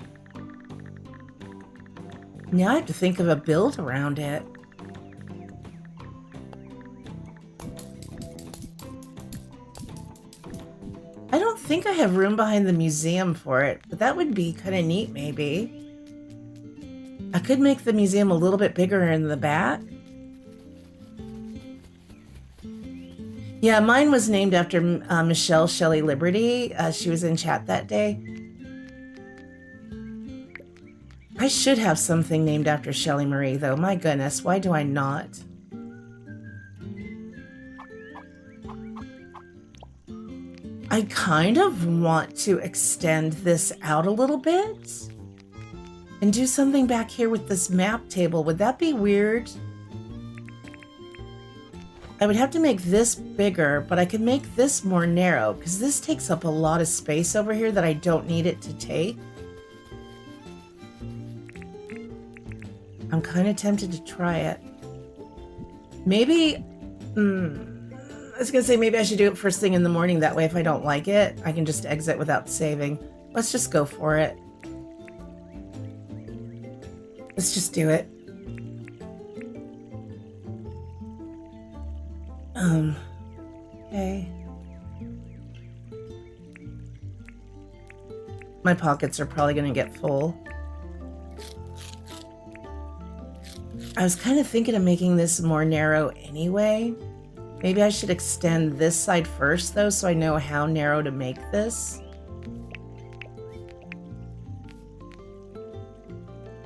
Now I have to think of a build around it. I don't think I have room behind the museum for it, but that would be kind of neat maybe. I could make the museum a little bit bigger in the back. Yeah, mine was named after Michelle Shelley Liberty. She was in chat that day. I should have something named after Shelley Marie, though. My goodness, why do I not? I kind of want to extend this out a little bit and do something back here with this map table. Would that be weird? I would have to make this bigger, but I could make this more narrow because this takes up a lot of space over here that I don't need it to take. I'm kind of tempted to try it. Maybe, I was gonna say maybe I should do it first thing in the morning. That way if I don't like it, I can just exit without saving. Let's just go for it. Let's just do it. Okay. My pockets are probably gonna get full. I was kind of thinking of making this more narrow anyway. Maybe I should extend this side first, though, so I know how narrow to make this.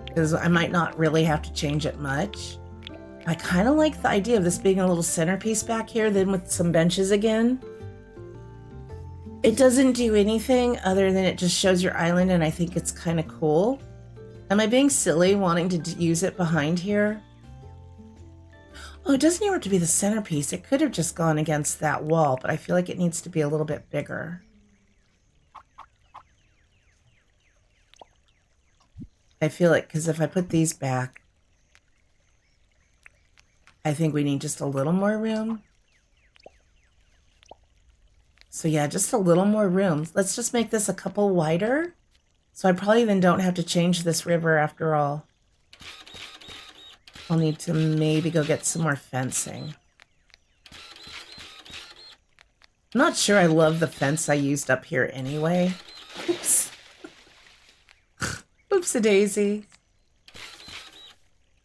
Because I might not really have to change it much. I kind of like the idea of this being a little centerpiece back here, then with some benches again. It doesn't do anything other than it just shows your island, and I think it's kind of cool. Am I being silly wanting to use it behind here? Oh, it doesn't even have to be the centerpiece. It could have just gone against that wall, but I feel like it needs to be a little bit bigger. I feel like, because if I put these back, I think we need just a little more room. So yeah, just a little more room. Let's just make this a couple wider. So I probably then don't have to change this river after all. I'll need to maybe go get some more fencing. I'm not sure I love the fence I used up here anyway. Oops. Oops-a-daisy.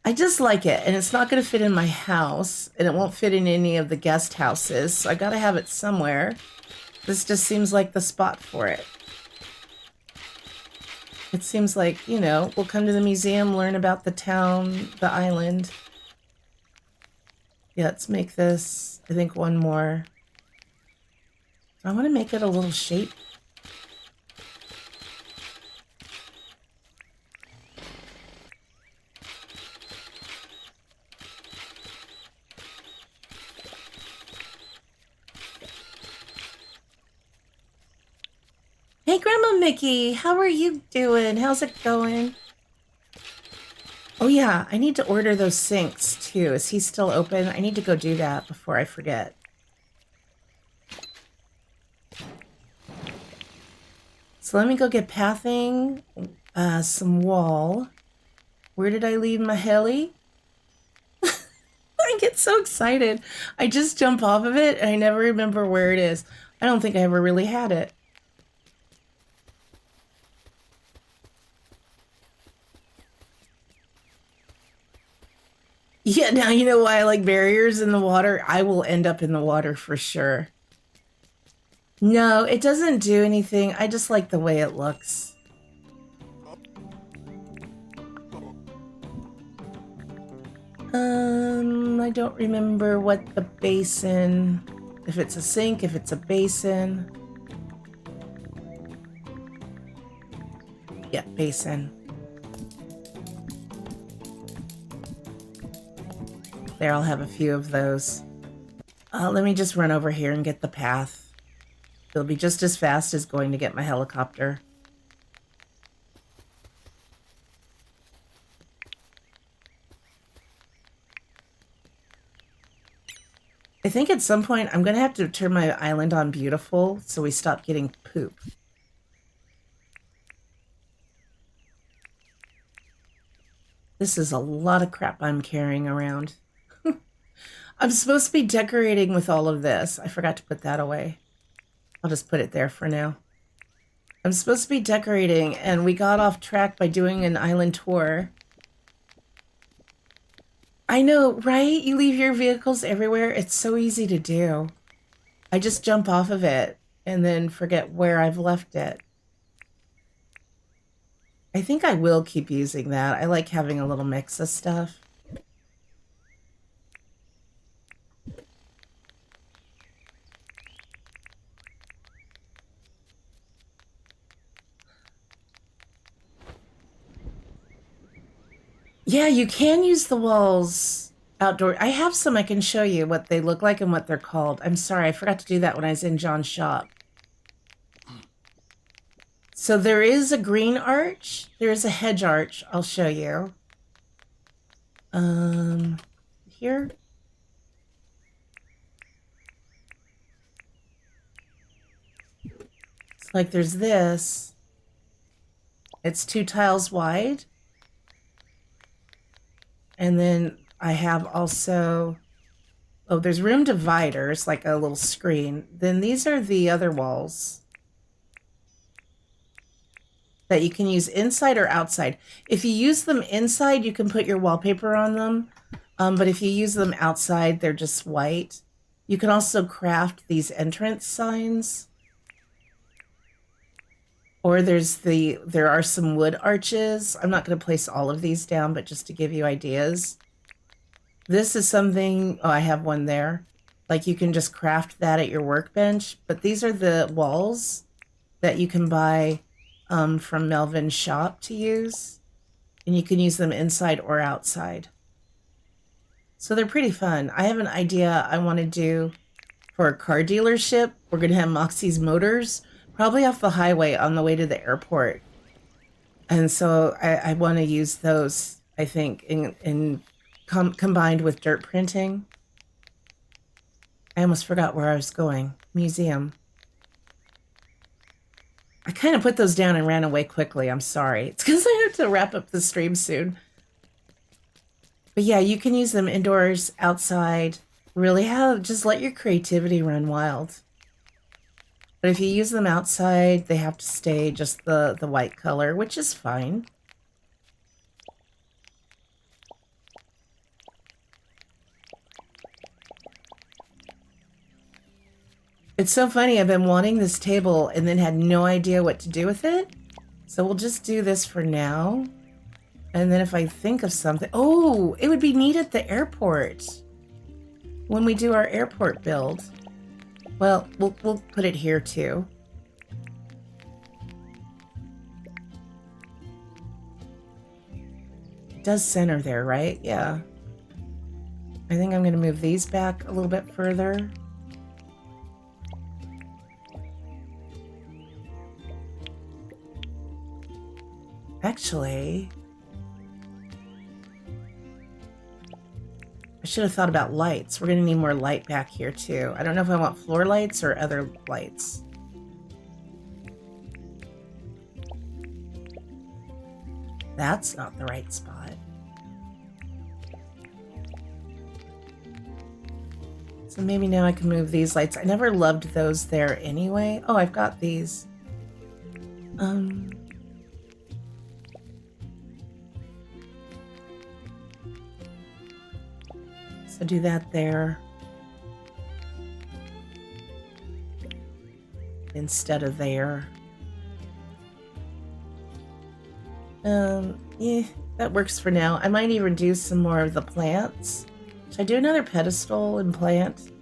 I just like it, and it's not going to fit in my house, and it won't fit in any of the guest houses, so I got to have it somewhere. This just seems like the spot for it. It seems like, you know, we'll come to the museum, learn about the town, the island. Yeah, let's make this, I think, one more. I want to make it a little shape. Hey, Grandma Mickey, how are you doing? How's it going? Oh yeah, I need to order those sinks too. Is he still open? I need to go do that before I forget. So let me go get pathing, some wall. Where did I leave my heli? I get so excited. I just jump off of it and I never remember where it is. I don't think I ever really had it. Yeah, now you know why I like barriers in the water. I will end up in the water for sure. No, it doesn't do anything. I just like the way it looks. I don't remember what the basin, if it's a sink, if it's a basin. Yeah, basin. There, I'll have a few of those. Let me just run over here and get the path. It'll be just as fast as going to get my helicopter. I think at some point I'm going to have to turn my island on beautiful so we stop getting poop. This is a lot of crap I'm carrying around. I'm supposed to be decorating with all of this. I forgot to put that away. I'll just put it there for now. I'm supposed to be decorating, and we got off track by doing an island tour. I know, right? You leave your vehicles everywhere. It's so easy to do. I just jump off of it and then forget where I've left it. I think I will keep using that. I like having a little mix of stuff. Yeah, you can use the walls outdoor. I have some I can show you what they look like and what they're called. I'm sorry, I forgot to do that when I was in John's shop. So there is a green arch. There is a hedge arch. I'll show you. Here. It's like there's this. It's 2 tiles wide. And then I have also, oh, there's room dividers, like a little screen. Then these are the other walls that you can use inside or outside. If you use them inside, you can put your wallpaper on them. But if you use them outside, they're just white. You can also craft these entrance signs. Or there are some wood arches. I'm not going to place all of these down, but just to give you ideas. This is something, oh, I have one there. Like you can just craft that at your workbench. But these are the walls that you can buy from Melvin's shop to use. And you can use them inside or outside. So they're pretty fun. I have an idea I want to do for a car dealership. We're going to have Moxie's Motors, probably off the highway on the way to the airport. And so I want to use those, I think, combined with dirt printing. I almost forgot where I was going. Museum. I kind of put those down and ran away quickly. I'm sorry. It's because I have to wrap up the stream soon. But yeah, you can use them indoors, outside. Really just let your creativity run wild. But if you use them outside, they have to stay just the white color, which is fine. It's so funny. I've been wanting this table and then had no idea what to do with it. So we'll just do this for now. And then if I think of something... Oh, it would be neat at the airport. When we do our airport build. Well, we'll put it here too. It does center there, right? Yeah. I think I'm going to move these back a little bit further. Actually, I should have thought about lights. We're going to need more light back here too. I don't know if I want floor lights or other lights. That's not the right spot. So maybe now I can move these lights. I never loved those there anyway. Oh, I've got these. So do that there instead of there. Yeah, that works for now. I might even do some more of the plants. Should I do another pedestal and plant?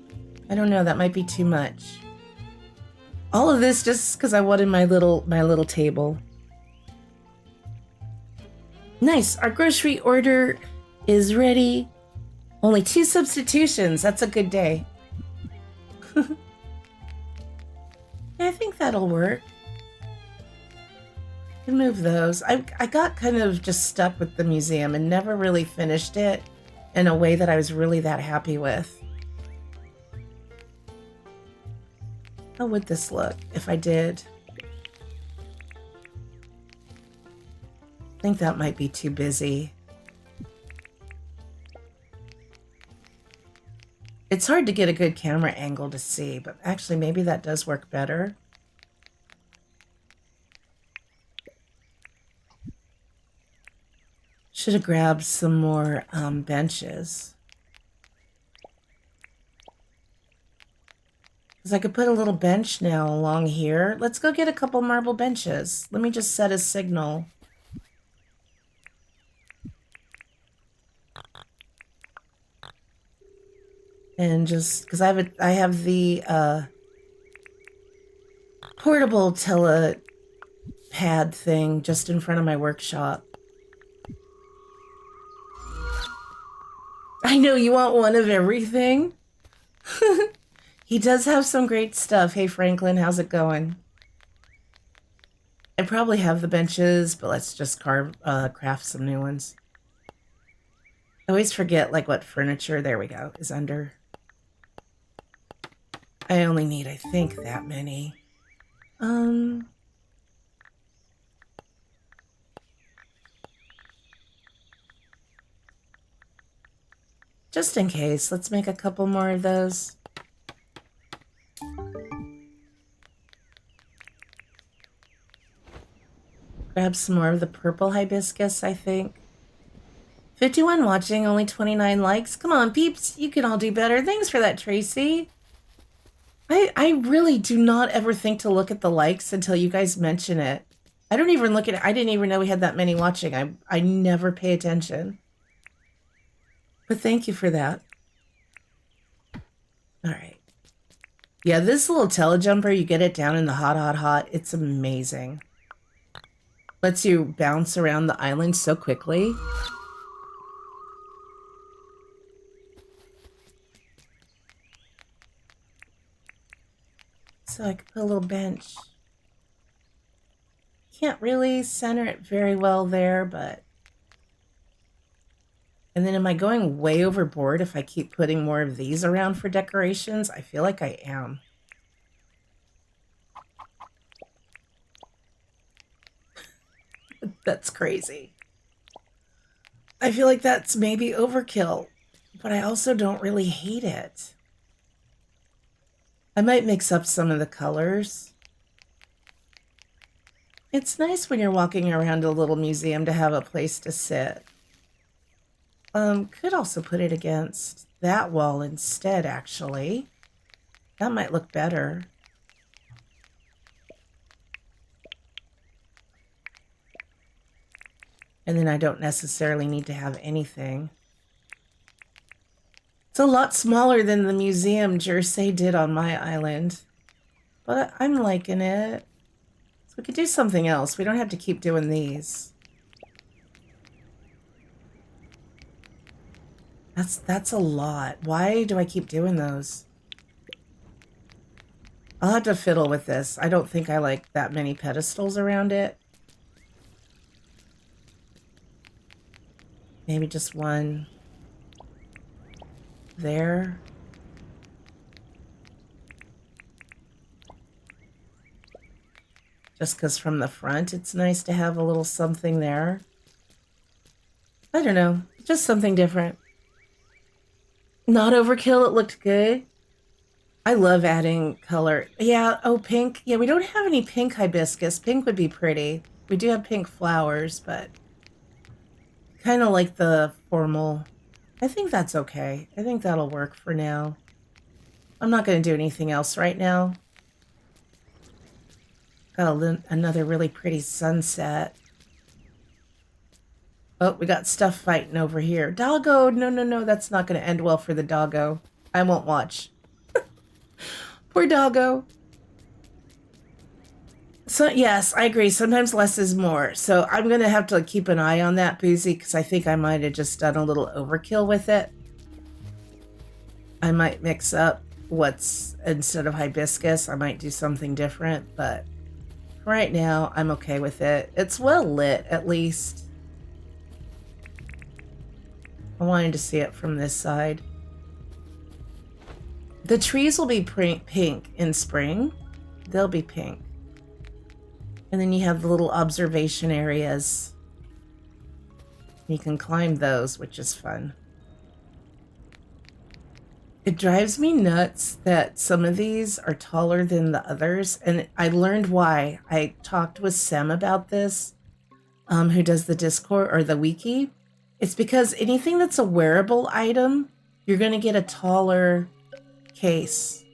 I don't know, that might be too much. All of this just because I wanted my little table. Nice, our grocery order is ready. Only 2 substitutions. That's a good day. Yeah, I think that'll work. And move those. I got kind of just stuck with the museum and never really finished it in a way that I was really that happy with. How would this look if I did? I think that might be too busy. It's hard to get a good camera angle to see, but actually maybe that does work better. Should have grabbed some more benches. Because I could put a little bench now along here. Let's go get a couple marble benches. Let me just set a signal. And just because I have the portable telepad thing just in front of my workshop. I know you want one of everything. He does have some great stuff. Hey Franklin, how's it going? I probably have the benches, but let's just craft some new ones. I always forget like what furniture, there we go, is under. I only need, I think, that many. Just in case, let's make a couple more of those. Grab some more of the purple hibiscus, I think. 51 watching, only 29 likes. Come on, peeps, you can all do better. Thanks for that, Tracy. I really do not ever think to look at the likes until you guys mention it. I don't even look at it. I didn't even know we had that many watching. I never pay attention. But thank you for that. All right. Yeah, this little telejumper, you get it down in the hot, hot, hot. It's amazing. Lets you bounce around the island so quickly. So I could put a little bench. Can't really center it very well there, but... And then am I going way overboard if I keep putting more of these around for decorations? I feel like I am. That's crazy. I feel like that's maybe overkill, but I also don't really hate it. I might mix up some of the colors. It's nice when you're walking around a little museum to have a place to sit. Could also put it against that wall instead, actually. That might look better. And then I don't necessarily need to have anything. It's a lot smaller than the museum Jersey did on my island. But I'm liking it. So we could do something else. We don't have to keep doing these. That's a lot. Why do I keep doing those? I'll have to fiddle with this. I don't think I like that many pedestals around it. Maybe just one there. Just because from the front, it's nice to have a little something there. I don't know. Just something different. Not overkill. It looked good. I love adding color. Yeah. Oh, pink. Yeah, we don't have any pink hibiscus. Pink would be pretty. We do have pink flowers, but kind of like the formal. I think that's okay. I think that'll work for now. I'm not going to do anything else right now. Got another really pretty sunset. Oh, we got stuff fighting over here. Doggo! No, no, no. That's not going to end well for the doggo. I won't watch. Poor doggo. So, yes, I agree. Sometimes less is more. So I'm going to have to keep an eye on that, Boozy, because I think I might have just done a little overkill with it. I might mix up what's, instead of hibiscus, I might do something different. But right now, I'm okay with it. It's well lit, at least. I wanted to see it from this side. The trees will be pink in spring. They'll be pink. And then you have the little observation areas. You can climb those, which is fun. It drives me nuts that some of these are taller than the others. And I learned why. I talked with Sem about this, who does the Discord or the wiki. It's because anything that's a wearable item, you're going to get a taller case.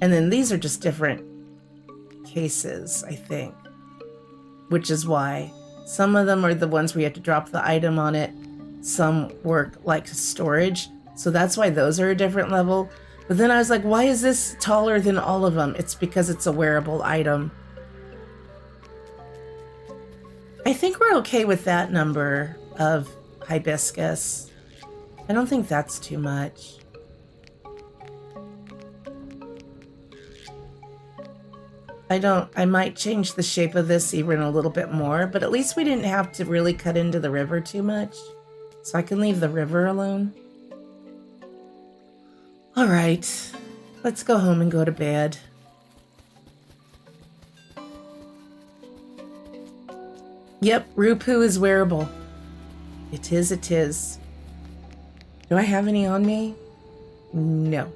And then these are just different cases, I think. Which is why some of them are the ones where you have to drop the item on it. Some work like storage. So that's why those are a different level. But then I was like, why is this taller than all of them? It's because it's a wearable item. I think we're okay with that number of hibiscus. I don't think that's too much. I might change the shape of this even a little bit more, but at least we didn't have to really cut into the river too much. So I can leave the river alone. All right, let's go home and go to bed. Yep, Rupu is wearable. It is, it is. Do I have any on me? No.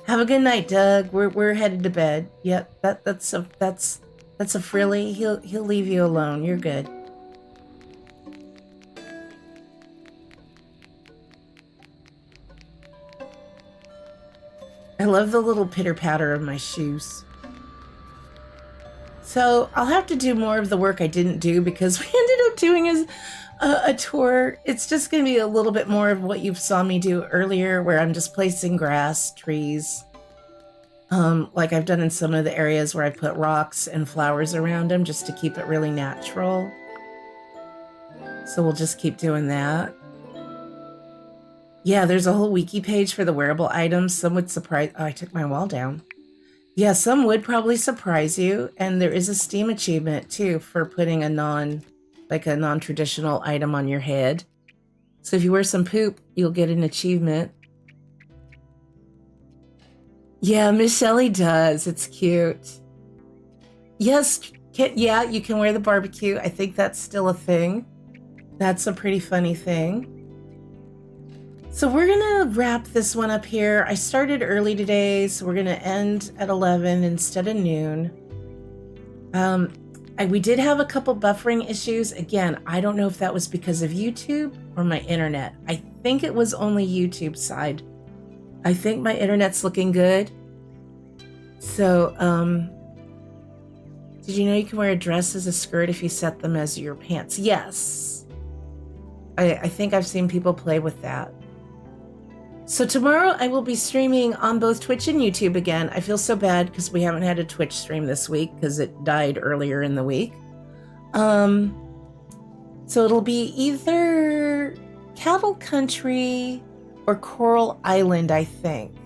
Have a good night, Doug. We're headed to bed. Yep, that's a frilly. He'll leave you alone. You're good. I love the little pitter patter of my shoes. So I'll have to do more of the work I didn't do because we ended up doing a tour. It's just going to be a little bit more of what you saw me do earlier, where I'm just placing grass, trees, like I've done in some of the areas where I put rocks and flowers around them just to keep it really natural. So we'll just keep doing that. Yeah, there's a whole wiki page for the wearable items. Some would surprise... Oh, I took my wall down. Yeah, some would probably surprise you. And there is a Steam achievement, too, for putting a non-traditional item on your head. So if you wear some poop, you'll get an achievement. Yeah, Miss Shelley does. It's cute. Yes, yeah, you can wear the barbecue. I think that's still a thing. That's a pretty funny thing. So we're going to wrap this one up here. I started early today, so we're going to end at 11 instead of noon. We did have a couple buffering issues. Again, I don't know if that was because of YouTube or my internet. I think it was only YouTube side. I think my internet's looking good. So, did you know you can wear a dress as a skirt if you set them as your pants? Yes. I think I've seen people play with that. So tomorrow I will be streaming on both Twitch and YouTube again. I feel so bad because we haven't had a Twitch stream this week because it died earlier in the week. So it'll be either Cattle Country or Coral Island, I think.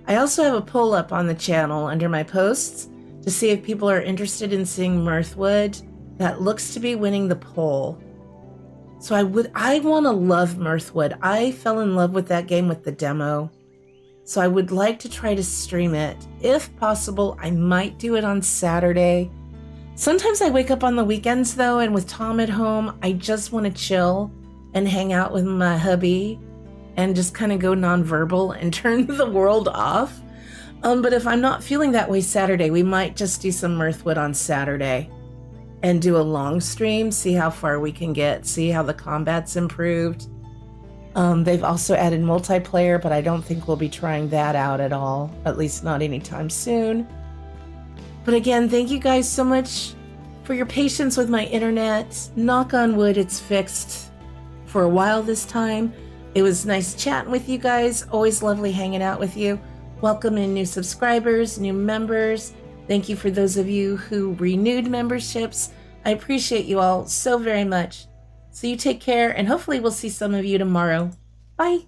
I also have a poll up on the channel under my posts to see if people are interested in seeing Mirthwood. That looks to be winning the poll. So I want to love Mirthwood. I fell in love with that game with the demo. So I would like to try to stream it. If possible, I might do it on Saturday. Sometimes I wake up on the weekends though, and with Tom at home, I just want to chill and hang out with my hubby and just kind of go nonverbal and turn the world off. But if I'm not feeling that way Saturday, we might just do some Mirthwood on Saturday. And do a long stream, see how far we can get, see how the combat's improved. They've also added multiplayer, but I don't think we'll be trying that out at all, at least not anytime soon. But again, thank you guys so much for your patience with my internet. Knock on wood, it's fixed for a while this time. It was nice chatting with you guys, always lovely hanging out with you. Welcome in new subscribers, new members. Thank you for those of you who renewed memberships. I appreciate you all so very much. So you take care, and hopefully we'll see some of you tomorrow. Bye.